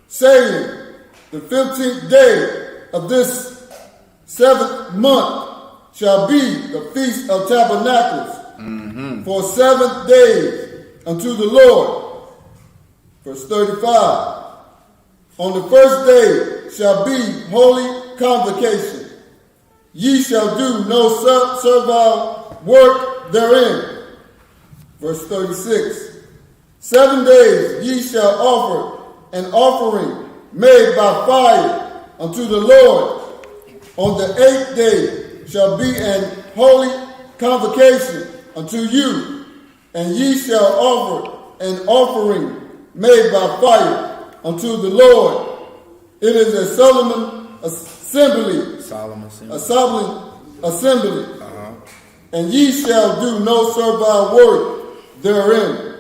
saying, the 15th day of this 7th month shall be the Feast of Tabernacles for 7 days unto the Lord. Verse 35, on the first day shall be holy convocation. Ye shall do no servile work therein. Verse 36, 7 days ye shall offer an offering made by fire unto the Lord. On the 8th day shall be an holy convocation unto you, and ye shall offer an offering made by fire unto the Lord. It is a solemn assembly. And ye shall do no servile work therein.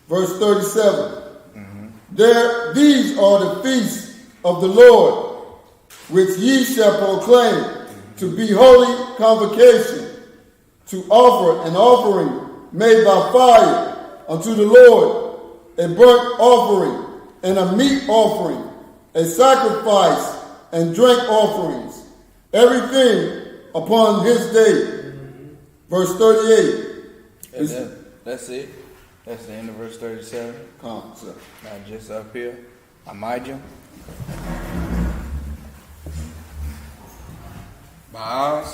Verse 37. These are the feasts of the Lord, which ye shall proclaim to be holy convocation, to offer an offering made by fire unto the Lord, a burnt offering and a meat offering, a sacrifice and drink offerings, everything upon his day. Verse 38. That's it. That's the end of verse 37. Now just up here, Amijah. Baas.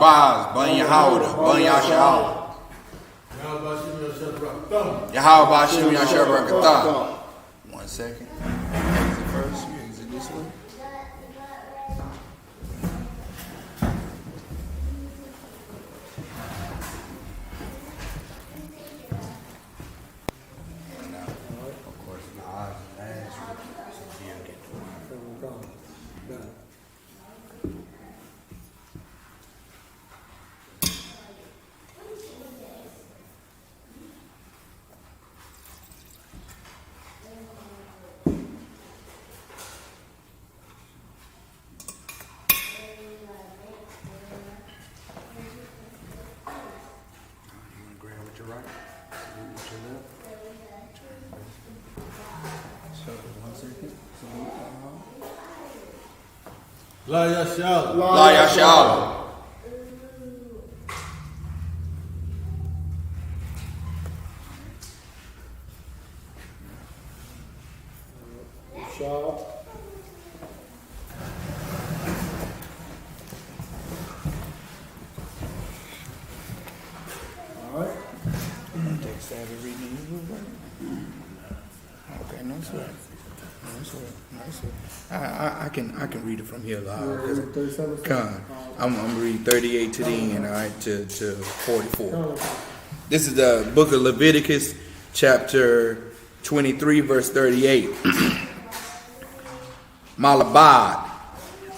Baas, Banya Howder, Banya Shahal. Yahweh Bashim Yashar Barakatah. 1 second. Exit first. You exit this way. Of course, the odds and ends should be able to get the La Yashal. La Yashal. Alright. Okay, no sweat. No sweat. No sweat. I can read it from here loud. 37. God, I'm gonna read 38 to the end, all right, to 44. This is the book of Leviticus, chapter 23, verse 38. Malabad.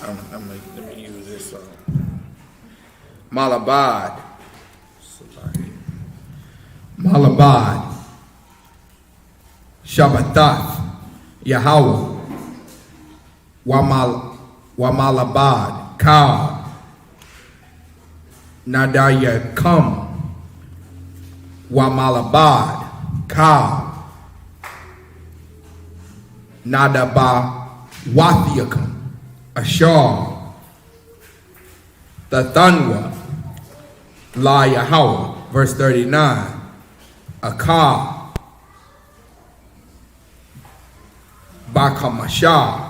Let me use this. Malabad. Malabad. Shabbatath. Yahweh. Wamalabad. Ka. Nadaya Kam. Wamalabad. Ka. Nadaba Wathiakam. Ashar. Tathanwa. La Yahweh. Verse 39. Akar. Bakamasha.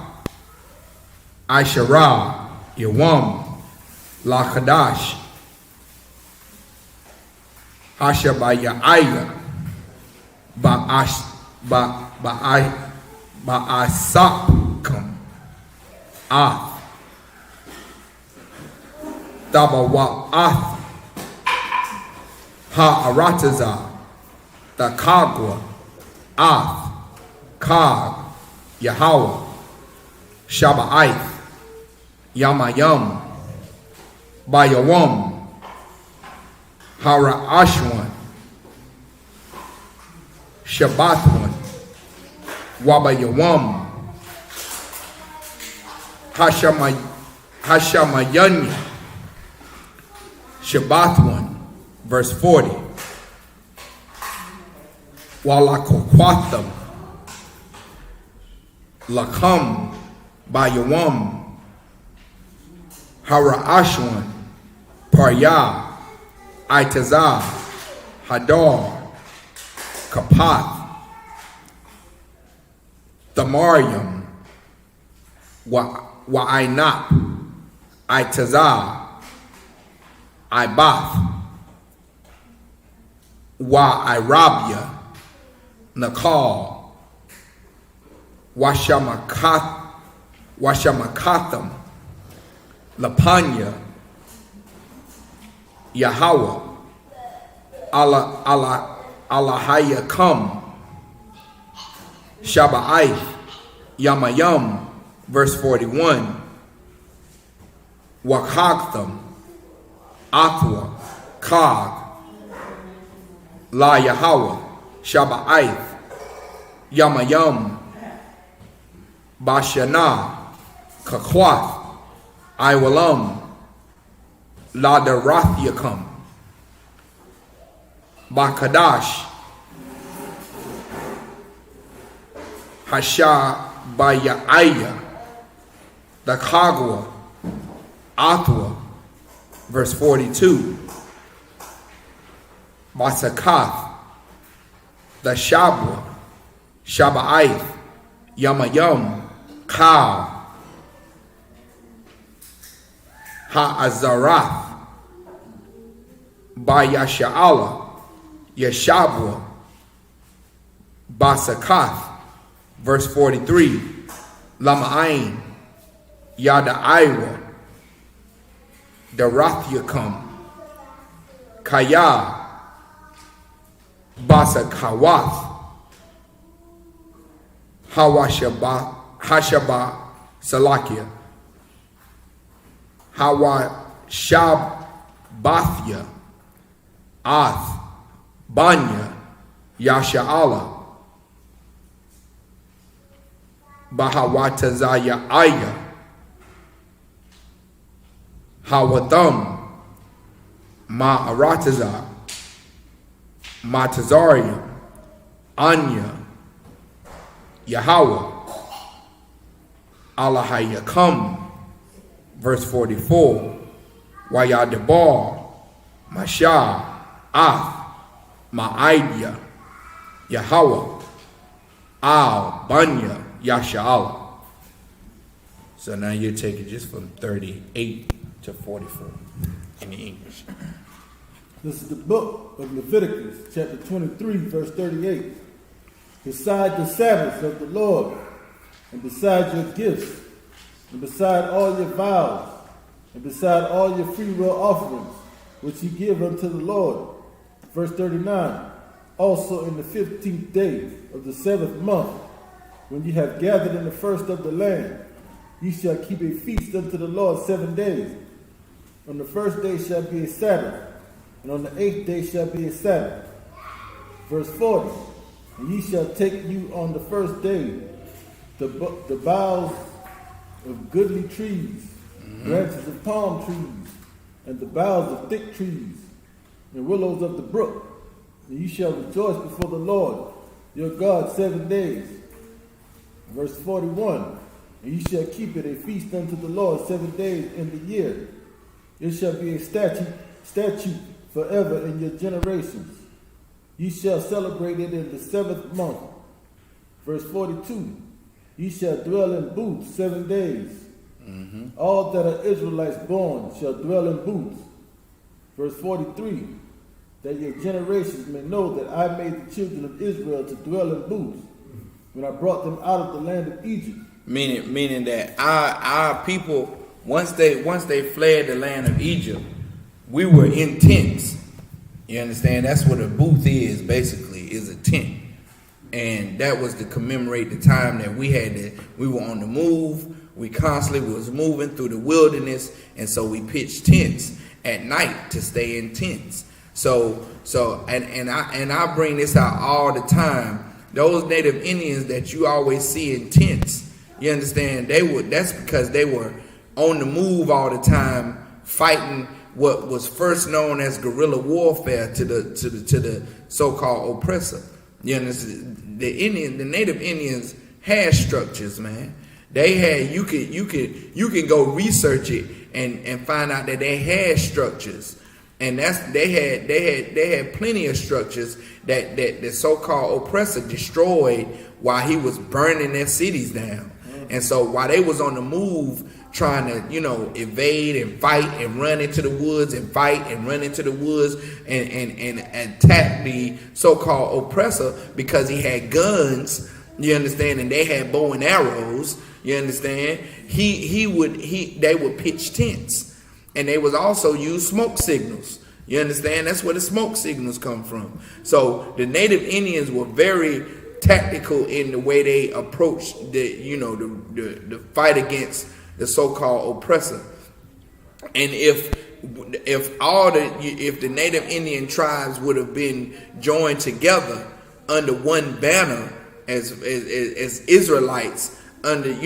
Aishara. Yawam. Lakadash. Hashabayaya. Ba'asapkam. Ath. Tabawa'ath. Ha'arataza. Takagwa. Ath. Kag. Yahweh. Shaba'aith. Yamayam. Bayawam. Hara'ashwan. Shabbathwan. Wabayawam. Hashamayanya. Shabbathwan. Verse 40. Walakokwatham. Lakam. Bayawam. Hara'ashwan. Paryah. Itazah. Hadar. Kapath. Thamarium. Wa'ainap. Itazah. Ibath. Wa'irabia. Nakal. Washamakatham. Lapanya. Yahweh. Allahayakam. Shaba'aith. Yamayam. Verse 41. Wakagtham. Athwa. Kag. La Yahweh. Shaba'aith. Yamayam. Bashana. Kakwath. Iwalam. Ladarathiakam. Bakadash. Hashabayaya. Dakagwa. Athwa. verse 42. Masakath, the Shabwa, Shaba'ith, Yamayam, Kal, Ha'azarath, Bayasha'ala, Yeshabwa, Basakath, verse 43, Lama'ain, Yada'aiwa, Darathyakam, Kaya, Basakawath, Hashaba Salakia, Hawashabathya, Ath, Banya, Yasha'ala, Bahawatazaya Aya, Hawatham, Ma'arataza, Matazariya, Anya, Yahweh, Allahayakam, verse 44, Wayadabar, Mashah, Ath, Ma'idya, Yahweh, Al, Banya, Yasha'ala. So now you're taking just from 38 to 44 in the English. This is the book of Leviticus, chapter 23, verse 38. Beside the Sabbaths of the Lord, and beside your gifts, and beside all your vows, and beside all your freewill offerings, which ye give unto the Lord. Verse 39. Also in the 15th day of the 7th month, when ye have gathered in the first of the land, ye shall keep a feast unto the Lord 7 days. On the first day shall be a Sabbath, and on the 8th day shall be a Sabbath. Verse 40. And ye shall take you on the first day the boughs of goodly trees, branches of palm trees, and the boughs of thick trees, and willows of the brook. And ye shall rejoice before the Lord your God 7 days. Verse 41. And ye shall keep it a feast unto the Lord 7 days in the year. It shall be a statute forever in your generations. Ye shall celebrate it in the 7th month. Verse 42. Ye shall dwell in booths 7 days. All that are Israelites born shall dwell in booths. Verse 43. That your generations may know that I made the children of Israel to dwell in booths when I brought them out of the land of Egypt. Meaning that our people, once they fled the land of Egypt, we were in tents. You understand? That's what a booth is, basically, is a tent. And that was to commemorate the time that we were on the move. We constantly was moving through the wilderness, and so we pitched tents at night to stay in tents. So I bring this out all the time. Those Native Indians that you always see in tents, you understand? That's because they were on the move all the time, fighting what was first known as guerrilla warfare to the so-called oppressor. You understand? The Native Indians had structures, man. They had you can go research it and find out that they had structures. And they had plenty of structures that the so-called oppressor destroyed while he was burning their cities down. And so while they was on the move trying to, evade and fight and run into the woods and fight and run into the woods and attack the so-called oppressor because he had guns, you understand, and they had bow and arrows, you understand, they would pitch tents. And they would also use smoke signals. You understand? That's where the smoke signals come from. So the Native Indians were very tactical in the way they approached the fight against the so-called oppressor. And if the Native Indian tribes would have been joined together under one banner as Israelites, under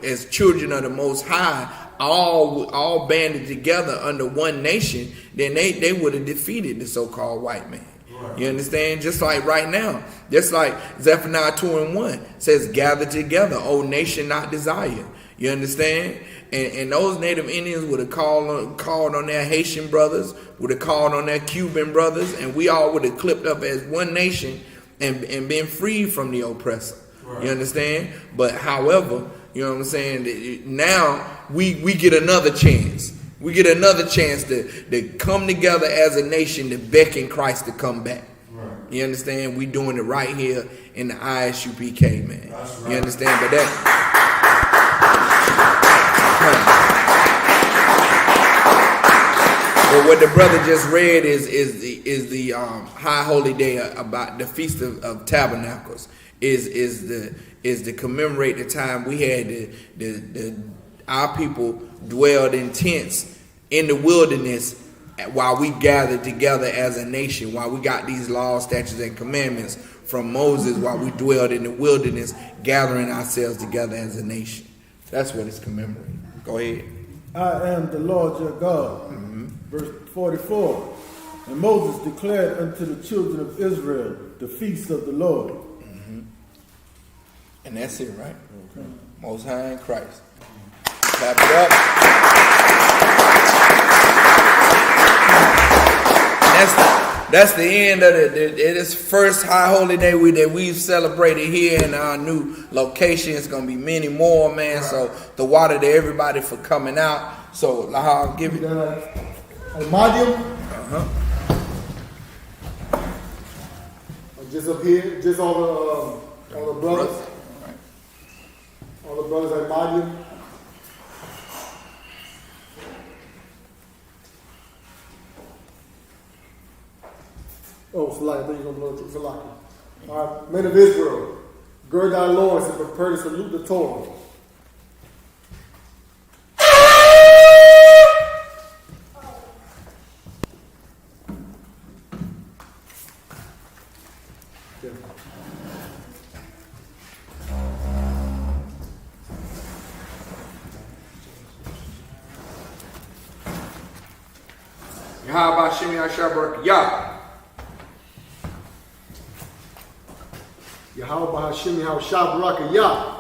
as children of the Most High, all banded together under one nation, then they would have defeated the so-called white man. Right. You understand? Just like right now, just like Zephaniah 2:1 says, "Gather together, O nation not desired." You understand? And those Native Indians would have called on their Haitian brothers, would have called on their Cuban brothers, and we all would have clipped up as one nation and been freed from the oppressor. Right. You understand? But however, you know what I'm saying, now we get another chance. We get another chance to come together as a nation to beckon Christ to come back. Right. You understand? We doing it right here in the I.S.U.P.K, man. That's right. You understand? But but what the brother just read is the high holy day about the Feast of Tabernacles. Is to commemorate the time we had our people dwelled in tents in the wilderness while we gathered together as a nation, while we got these laws, statutes, and commandments from Moses, while we dwelled in the wilderness, gathering ourselves together as a nation. That's what it's commemorating. Go ahead. I am the Lord your God. Mm-hmm. Verse 44. And Moses declared unto the children of Israel the feast of the Lord. Mm-hmm. And that's it, right? Okay. Most High in Christ. Clap it up. That's the end of this first high holy day that we've celebrated here in our new location. It's gonna be many more, man. Right. So the water to everybody for coming out. So I'll give you Al-Madium. Just up here, just all the brothers. Right. All the brothers Al-Madium. Oh, Salaki, I thought you were going to blow the truth. Salaki. All right, men of Israel, gird thy loins and prepare to salute the Torah. Yahweh Hashem Yahshua Yah. Yahweh Hashem Yahshua Baraka Yah.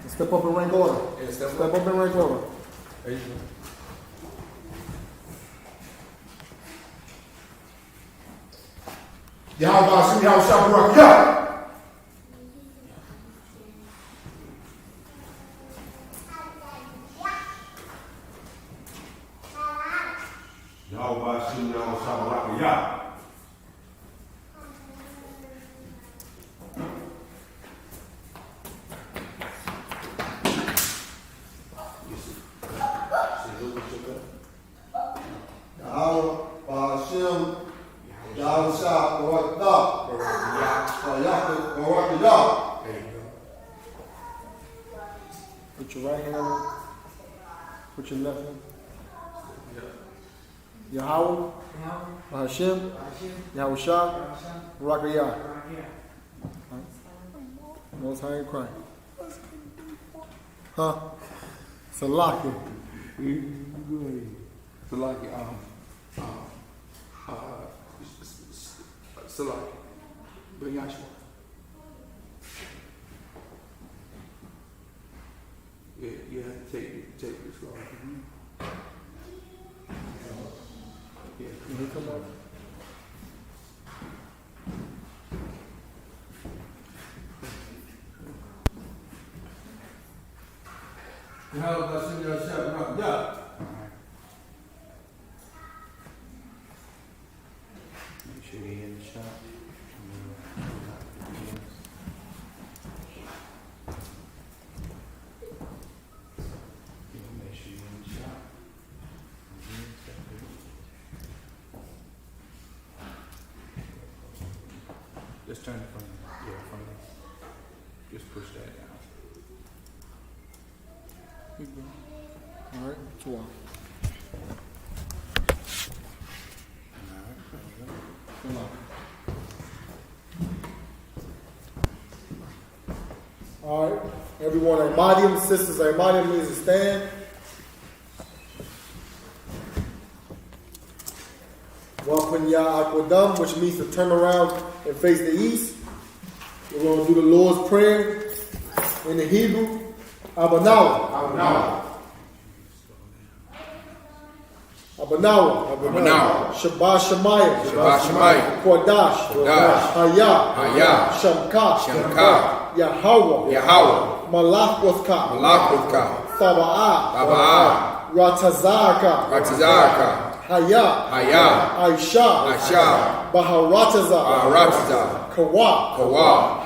Step up in rank order. Yeah, step up in rank order. There you go. Yahweh Hashem Yahshua Baraka Yah. Yahweh Hashem Yahshua Baraka Yah. Put your right hand, put your left hand. Yahweh, Hashem, Yahusha, Rakayah. Most High in Christ. Huh? Salaki. Salaki. Salaki. Bring Yahshua. Yeah, you have to take this law. Yeah. Can he come up? Yahweh Hashem Yahshua Baraka Yah. Make sure you're in the shop. Just turn it from there. Just push that down. All right, 2 on. All right, everyone, Al-Madium, sisters, Al-Madium needs to stand. Aquadam, which means to turn around and face the east. We're going to do the Lord's Prayer in the Hebrew. Abanawa. Shabbat Shemayim. Kodash. Haya. Shamka. Yahweh. Malachwathka. Taba'ah. Ratazaka. Haya. I.S.U.P.K. Baharataza. Kawa.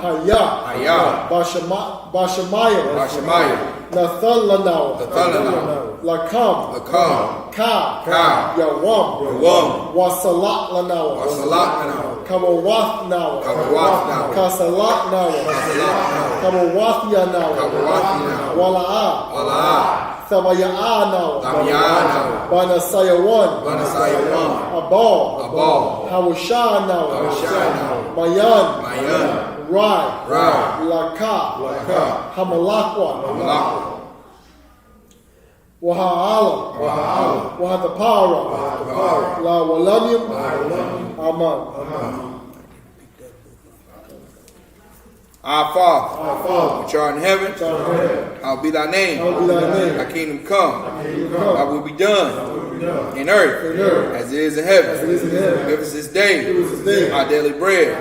Haya. Bashamayim. Nathan Lanawa. Lakam. Ka. Yawam. Wasalat Lanawa. Kamawath Nawa. Kasalat Nawa. Kamawathya Nawa. Wala'a. Thabaya'a Nawa. Banasayawan. Abal. Hawasha Nawa. Mayan. Rai. Laka. Hamalakwa. Waha'ala. Wahatapara. La Walanyam. Aman. Our Father, which art in heaven, hallowed be thy name. Thy kingdom come. Thy will be done in earth as it is in heaven. Give us this day our daily bread.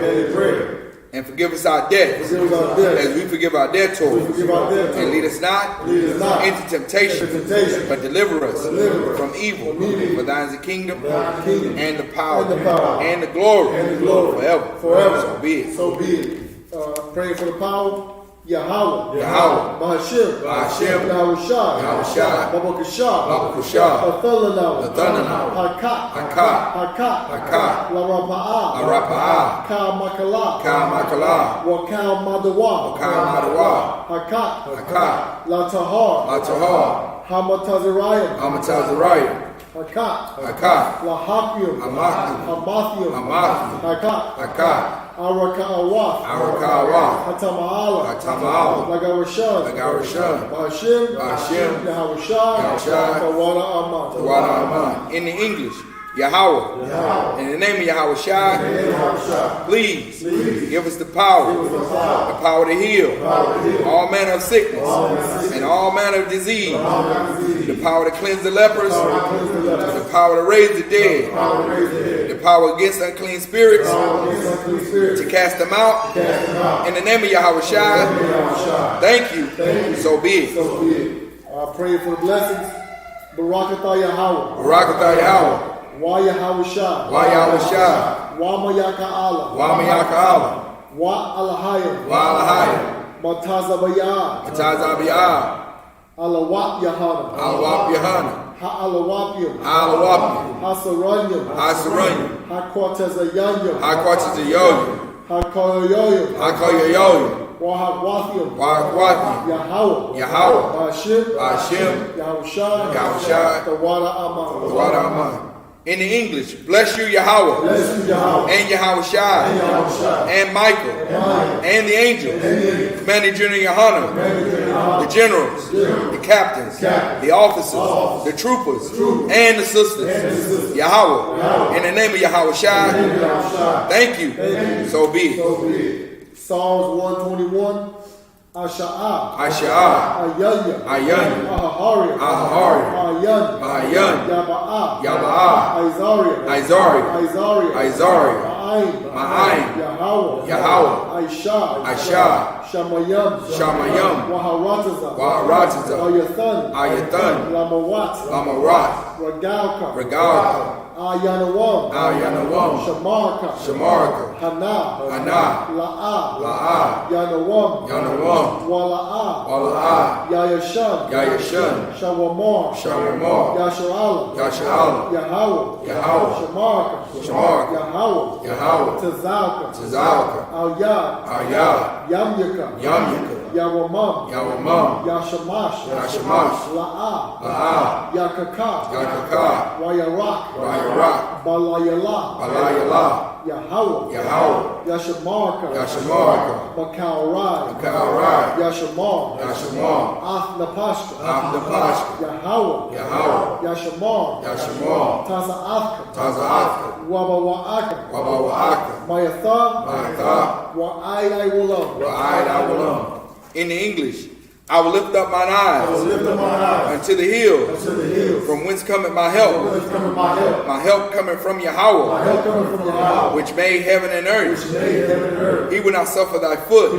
And forgive us our debts as we forgive our debtors. And lead us not into temptation, but deliver us from evil. For thine is the kingdom and the power and the glory forever. So be it. Praying for the power. Yahweh. Bahashim. Yahushai. Babakashah. Athalanaw. Hakat. Larapa'ah. Ka Makala. Wakal Madawa. Hakat. Latahar. Hamatazariah. Hakat. Lahapium. Hamathium. Hakat. Araka'awath. Hatama'ala. Lagarashan. Bahashim. Yahushai. Tawada Aman. In the English, Yahweh. In the name of Yahushai, please give us the power to heal all manner of sickness and all manner of disease, the power to cleanse the lepers, the power to raise the dead, the power against unclean spirits, to cast them out. In the name of Yahushai, thank you. So be it. I pray for the blessings. Barakatah Yahweh. Wa Yahushai. Wa Mayaka'ala. Wa Alahayim. Matazabiyah. Alawap Yahana. Ha'alawapiyum. Hasaranyam. Hakwatazayanyam. Hakoyoyim. Wahagwathium. Yahweh. Bahashim. Yahushai. Tawada Aman. In the English, bless you, Yahweh, and Yahushai, and Michael, and the angels, Commander General Yohanan, the generals, the captains, the officers, the troopers, and the sisters. Yahweh, in the name of Yahushai, thank you. So be it. Psalms 121. Asha'ah. Ayanya. Ahahari. Ayan. Yaba'ah. Izariah. Ma'ayin. Yahweh. Aisha. Shamayam. Waharataza. Ayathan. Lamawat. Regalka. Ayanawam. Shamarka. Hana. La'a. Yanawam. Wala'a. Yayashan. Shawamar. Yasha'ala. Yahweh. Shamarka. Yahweh. Tazalka. Al-Yad. Yamyaka. Yawamam. Yashamash. La'a. Yakaka. Wayarak. Balayala. Yahweh, Yahweh, Yashamarka, Yashamarka, Makaurai, Makaurai, Yashamar, Yashamar, Athnapashka, Athnapashka, Yahweh, Yahweh, Yashamar, Yashamar, Tazaafka, Tazaafka, Wabawaaka, Wabawaaka, Mayatha, Mayatha, Wa'ai Wa'ai. In the English, I will lift up mine eyes unto the hills, from whence cometh my help. My help cometh from Yahweh, which made heaven and earth. He will not suffer thy foot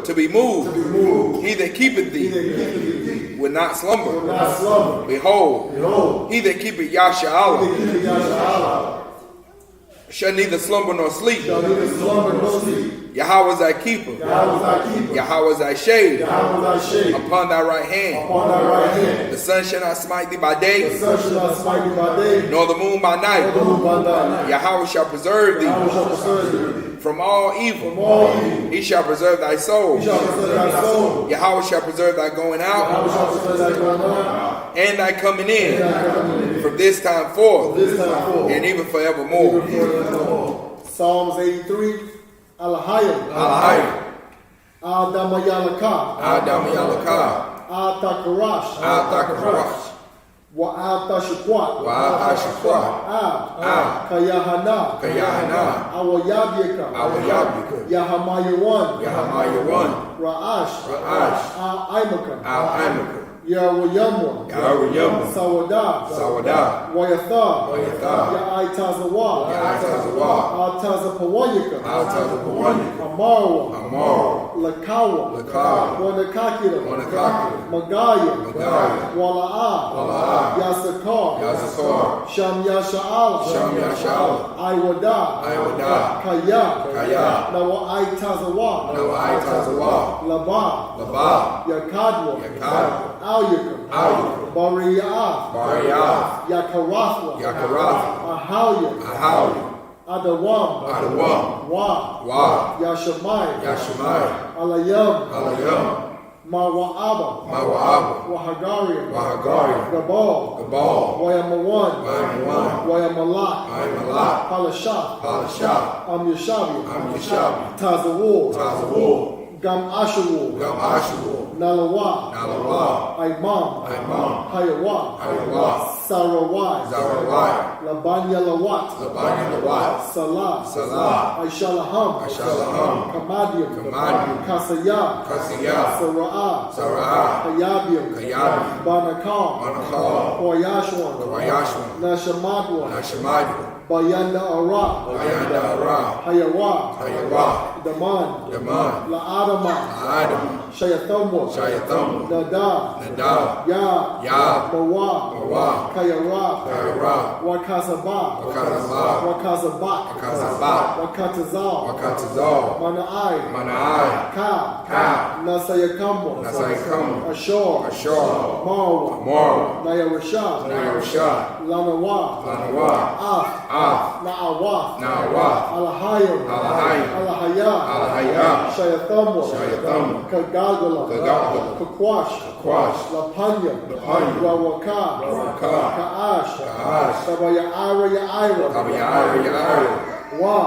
to be moved. He that keepeth thee will not slumber. Behold, he that keepeth Yasha shall neither slumber nor sleep. Yahweh is thy keeper. Yahweh is thy shade. Upon thy right hand. The sun shall not smite thee by day, nor the moon by night. Yahweh shall preserve thee from all evil. He shall preserve thy soul. Yahweh shall preserve thy going out and thy coming in from this time forth and even forevermore. Psalms 83. Alahayim, Adamayalaka, Atakarash, Wa'atashikwat, Kayahana, Awayabyaka, Yahamayawan, Ra'ash, Al-Imaka, Yahweh Sawada, Wayatha, Ya'itazawa, Altazapawayika, Amarwa, Lakawa, Wanakakira, Magaya, Wala'a, Yasakar, Sham Yasha'ala, Iwada, Kaya, Nawa'itazawa, Laba, Yakadwa, Al-Yukam, Bariyah, Yakarathwa, Ahawya, Adawam, Wa, Yashamai, Alayam, Mawa'aba, Wahagariya, Gabal, Wayamawan, Wayamalak, Palashah, Amyashabi, Tazawur, Gam Ashawur, Nalawa, Imam, Hayawa, Sarawai, Labanya Lawat, Salah, Aishalaham, Kamadium, Kasaya, Sara'ah, Hayabium, Banakam, Hoyashwan, Nashamadwan, Bayanda Ara, Hayawa, Daman, La'adama, Shayathamwa, Nadab, Ya, Mawa, Kayara, Wakazabak, Wakatazal, Mana'ai, Ka, Nasayakamwa, Ashor, Marwa, Nayarashad, Lanawa, Na'awaf, Alahayim, Alahaya, Shayathamwa, Kagagala, Kakwash, Lapanya, Rawaka, Ka'ash, Ira, Wa,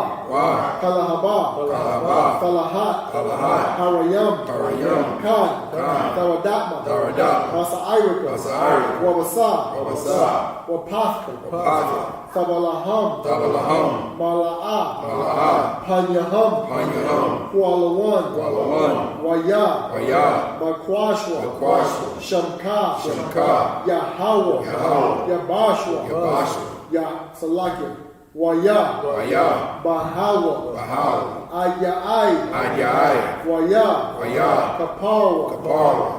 Kalahaba, Falahat, Harayam, Khan, Tharadama, Masa'irika, Wabasa, Wapathka, Tabalaham, Mala'a, Panyaham, Kualawan, Waya, Makwashwa, Shamka, Yahawah, Yabashwa, Salakia, Waya, Bahawa, Ayai, Waya, Kaparwa,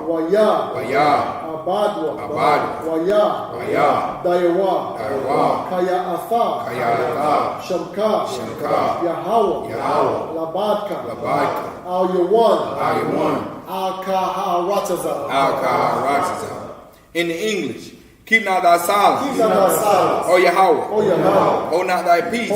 Waya, Abadwa, Waya, Dayawa, Kaya Atha, Shamka, Yahawah, Labadka, Al-Yawan, Al-Kaharatazah. In the English, keep not thy silence, O Yahweh. Hold not thy peace,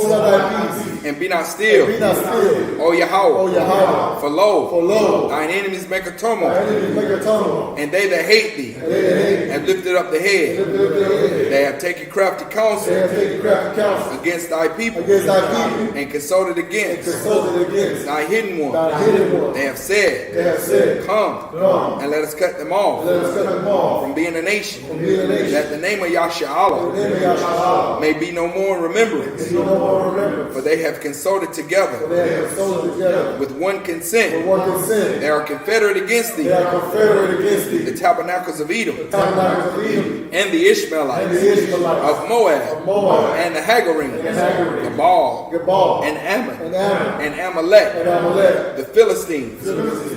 And be not still. Be not still. O Yahweh. O Yahweh. For lo, For lo, thine enemies make a thy turmoil, enemies make a tumult. and they that hate thee And they that hate have lifted up the head. lift up their head. They have taken crafty They counsel have taken crafty counsel against thy people, against thy people, and consulted and against consulted against thy hidden one. thy hidden one. They have said, They have said, Come, Come, and let us cut them off let us cut them off from being a nation, from being a nation. that the name of In Yahshua the name of Yahshua, may be no more in remembrance. no more remembrance. For they have consulted together They have consulted together with one consent. with one consent. They are confederate against They thee, are confederate against the thee. tabernacles of Edom, Tabernacles of Edom and the Ishmaelites, and the Ishmaelites of Moab, of Moab and the Hagarenes, Hagarenes, Gebal, Gebal and Ammon, and Ammon and Amalek, and Amalek, the Philistines,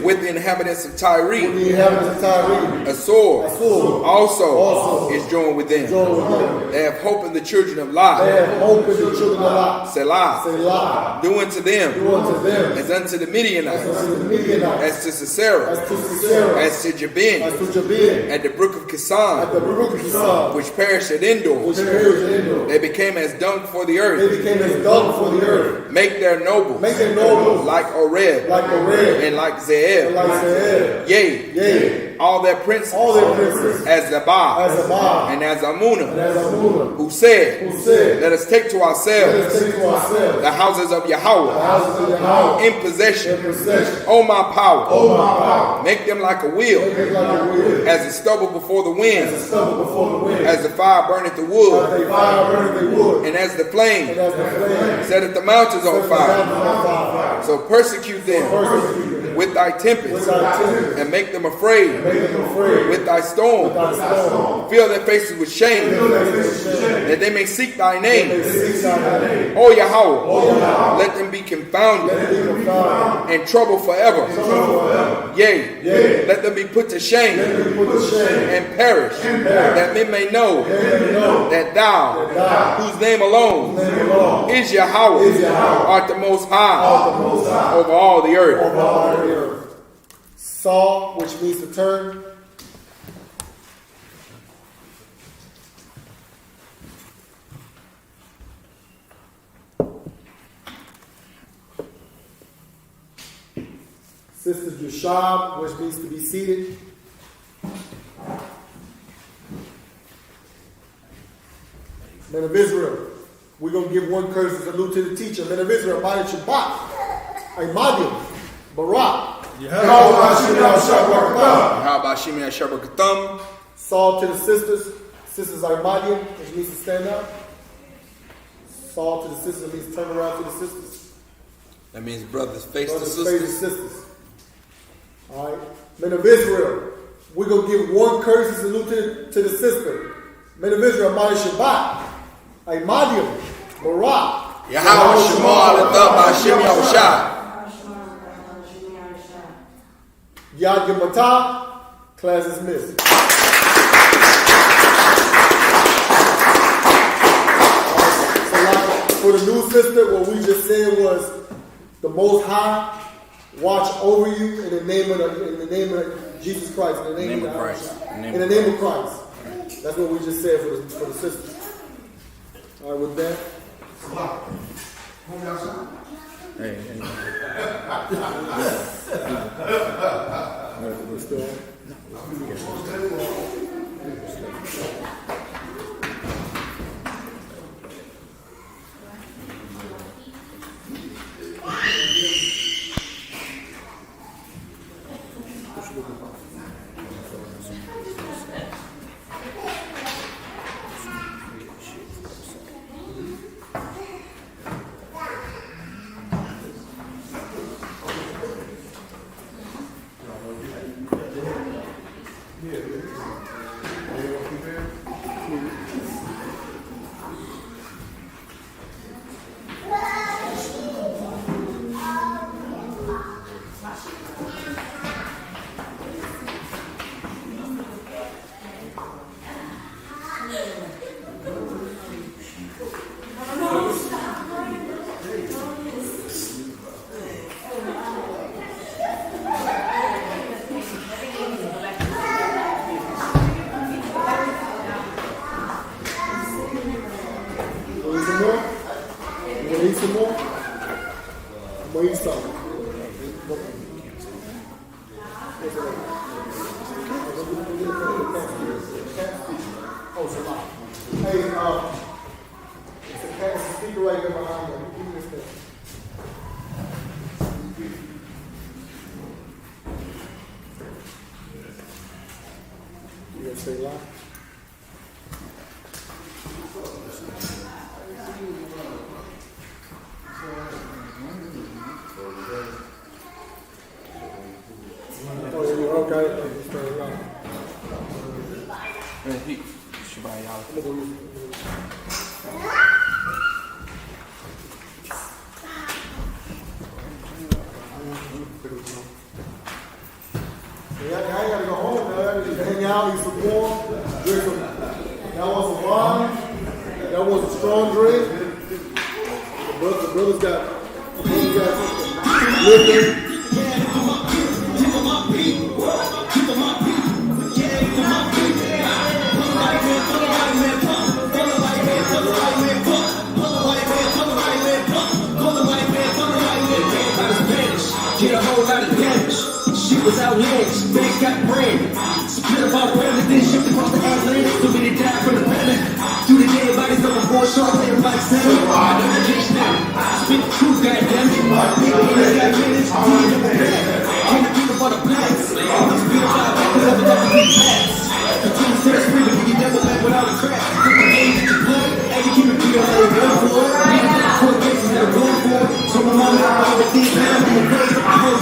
with the inhabitants of Tyre. the inhabitants of Tyre. A sword sword also is joined with them. Join with them. They have hope in the children of They Lot, have hope in the children of Lot. Selah, Selah. do unto them Do unto them as unto the Midianites, as the Midianites, as to Sisera, as to Sisera, as to Jabin, as to Jabin, at the brook of at Kisan, the Baruch Kisan, which perished at Endor. which perished in Endor. They became as dung for the They earth. became as dung for the earth. Make their nobles Make them nobles like Oreb like a red, and like and Zeeb. like Seir. Yea, Yea, all their princes all their princes, as Zabah as Abba and as and Amunah, as Amunah, who said, who said, Let us take to let ourselves us take to ourselves the houses of the Yahweh houses of Yahweh in in possession. possession. O my power, O my power, make them like a wheel, make it like a wheel, as the stubble before the wind, stubble before the wind. as the fire burneth the As wood, they fire burneth they wood, and as the and flame as the flame setteth the mountains on sets the fire. mountains on fire. So persecute them Persecute them with thy with tempest, thy tempest, and make them afraid make them afraid with thy storm. thy storm. Fill their faces with shame, Shame. that they may seek thy name. Seek thy name. O Yahweh, let them be confounded Be confounded. and troubled forever. Yea, Yea. let them be put to shame Be put to shame. and perish, that men may know They know that thou, thou, whose name alone name alone, is Yahweh, art the most high the Most High over all the earth. over all the earth. Saw, which means to turn. Sister Jushab, which means to be seated. Men of Israel, we're going to give one curse salute to the teacher. Men of Israel, I.S.U.P.K, I.M.A.D.I.M, Barak. How about you now, Shabbat? How about Shimei Shabbat? Saul to the sisters. Sisters I.M.A.D.I.M, which means to stand up. Saul to the sisters means turn around to the sisters. That means brothers face the Brothers, face the sisters. sisters. All right. Men of Israel, we're going to give one curse salute to the sister. Men of Israel, I.S.U.P.K, I.M.A.D.I.M, Barak. Yahweh Shema Latha Bashim Yahushai. Yad Yamata, class is missed. So like for the new sister, what we just said was the Most High watch over you in the name of Jesus Christ, in the name of Christ. In the name of Christ. That's what we just said for the sisters. All right, with that. Hey. We're still Need some more? stay live. Okay, stay live. Yeah, I gotta go home, man. Just hang out, eat some warm, drink some. That was some wine. That was a strong drink. The brothers got liquor. Did a whole lot of damage. Shit was outlandish. Banks got branded. Split about family, then shipped across the Atlantic. So many died from the panic. Through the dead bodies of a boy short, everybody saying, I never catch now. Spit the truth, goddammit. People in this got minutes. We ain't never back. Can't think about the blacks. Spit about back, never let the beat pass. The team says freedom, you never back without a crack. Put the game in your blood. And you keep it beat on the gun for it. Court cases that are going for it. So my mom got all the things down in the place. I'm a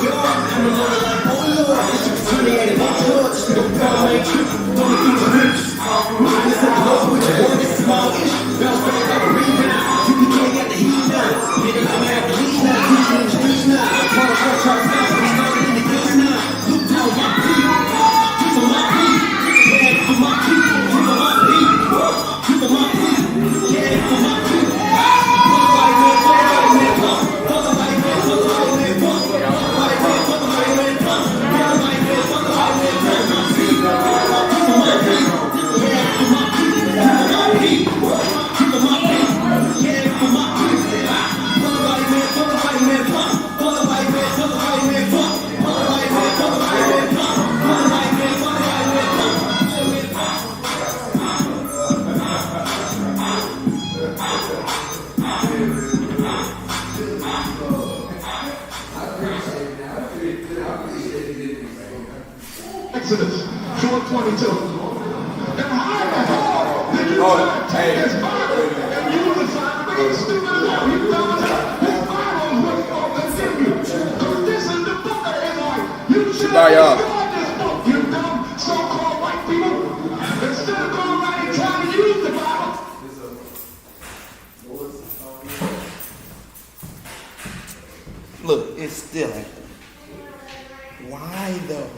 lawyer like, oh Lord, this is attorney at an George. Don't call my trip, don't be the rich. This is the Lord with your boy, this is small ish. Bounce back like a rebound. U.P.K got the heat now. Nigga, I'm at the leash now. Teaching in the streets now. Part of our trucks now. We started in the gates now. Look down my people. Keep on my feet. Yeah, for my people. Keep on my feet. Keep on my feet. Yeah, for my people. Exodus 4:22. Look, it's still like, why though?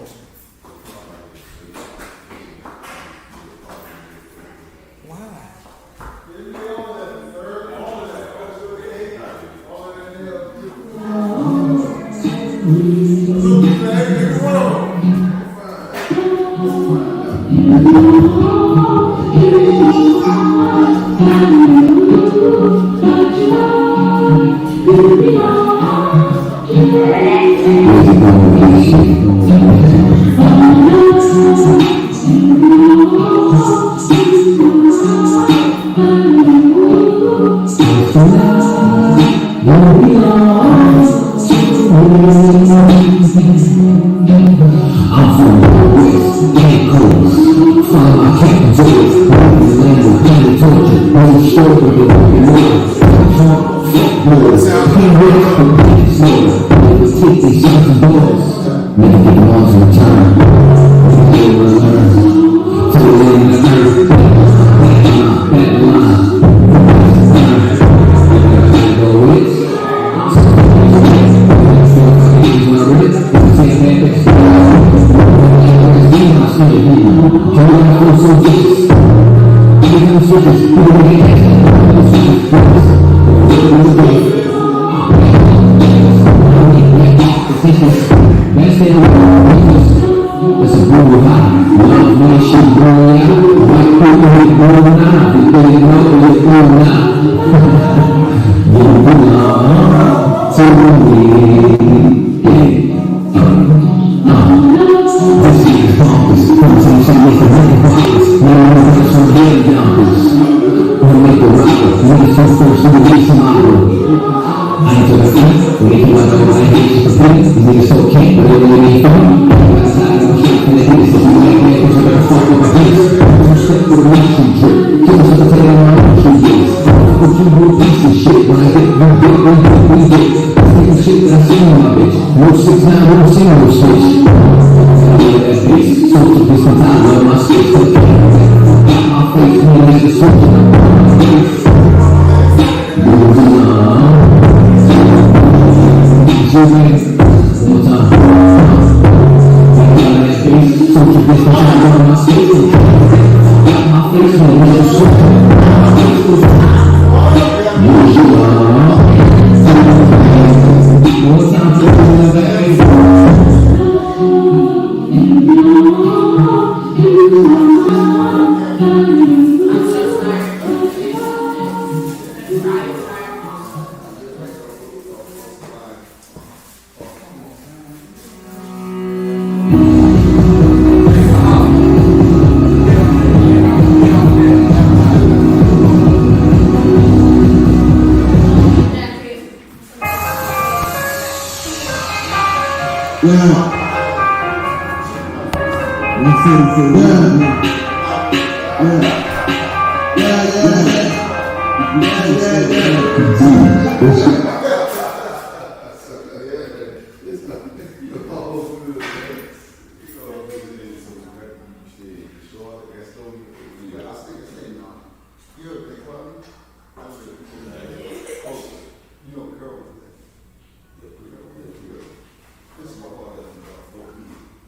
I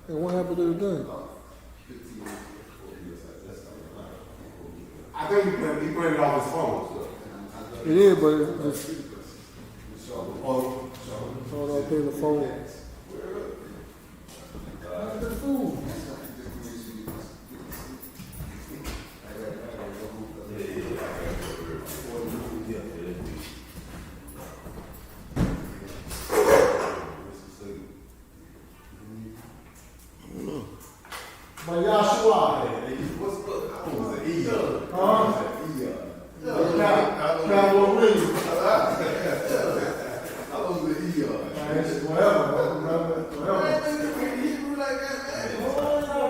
And what happened to the gun? I think he played it off his phone. It is, but it's I think the phone. But Yahshua, What's up? I was an E.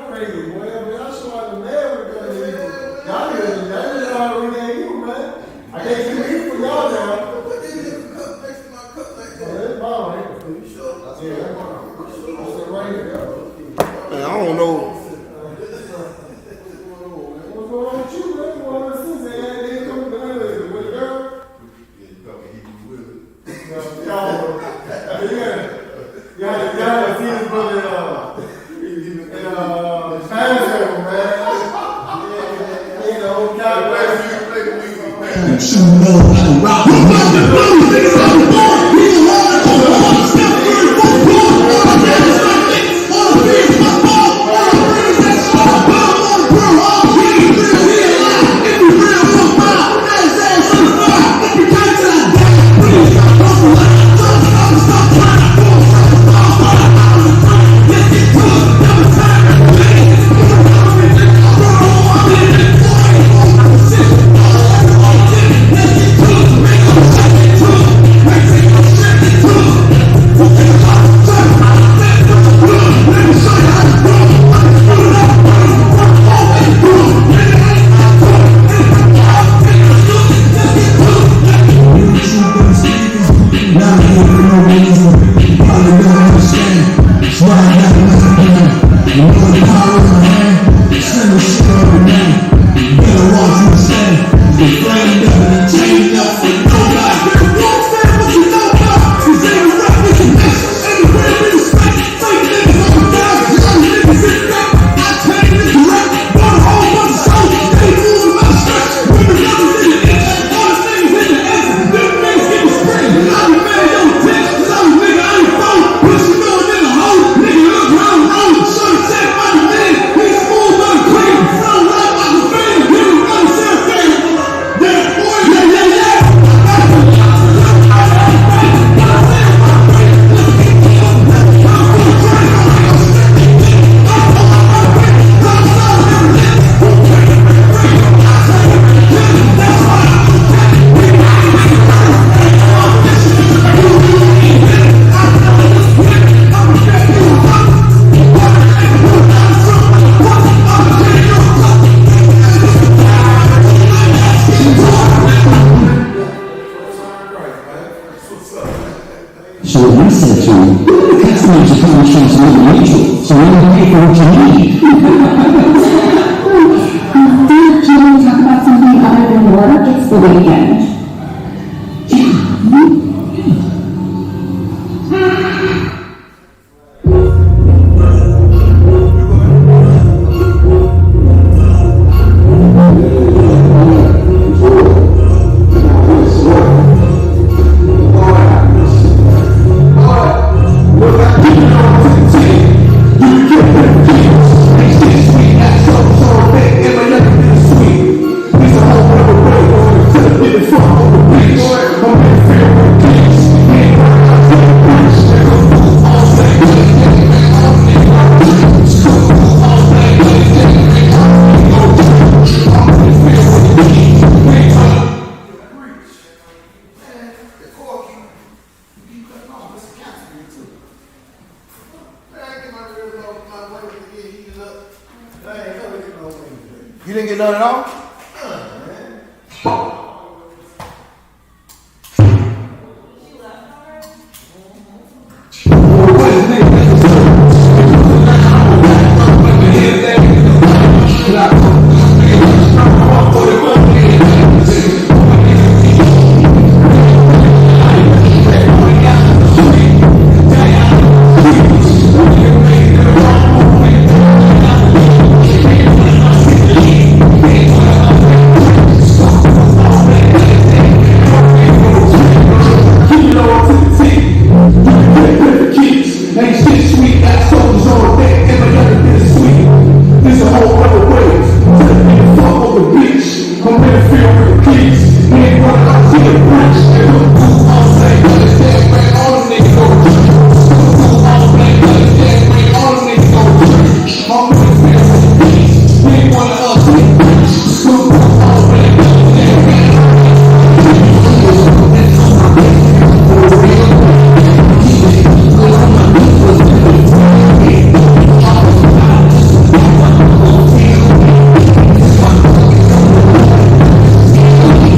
crazy, boy. Yahshua the man with the y'all didn't already ain't you, man. I can't do it for y'all now. Put this in the cup next to my cup like that. That's mine, right? You sure? Yeah, that's mine. That's right here. Man, I don't know. What's going on with you, man? Well, ever since they ain't coming to with the girl. Y'all see his brother in Passover, man. You know, You know how to rock it. mutual, so you can pay for what you need. Did Jimmy talk about something other than work? It's the weekend. You didn't get none at all?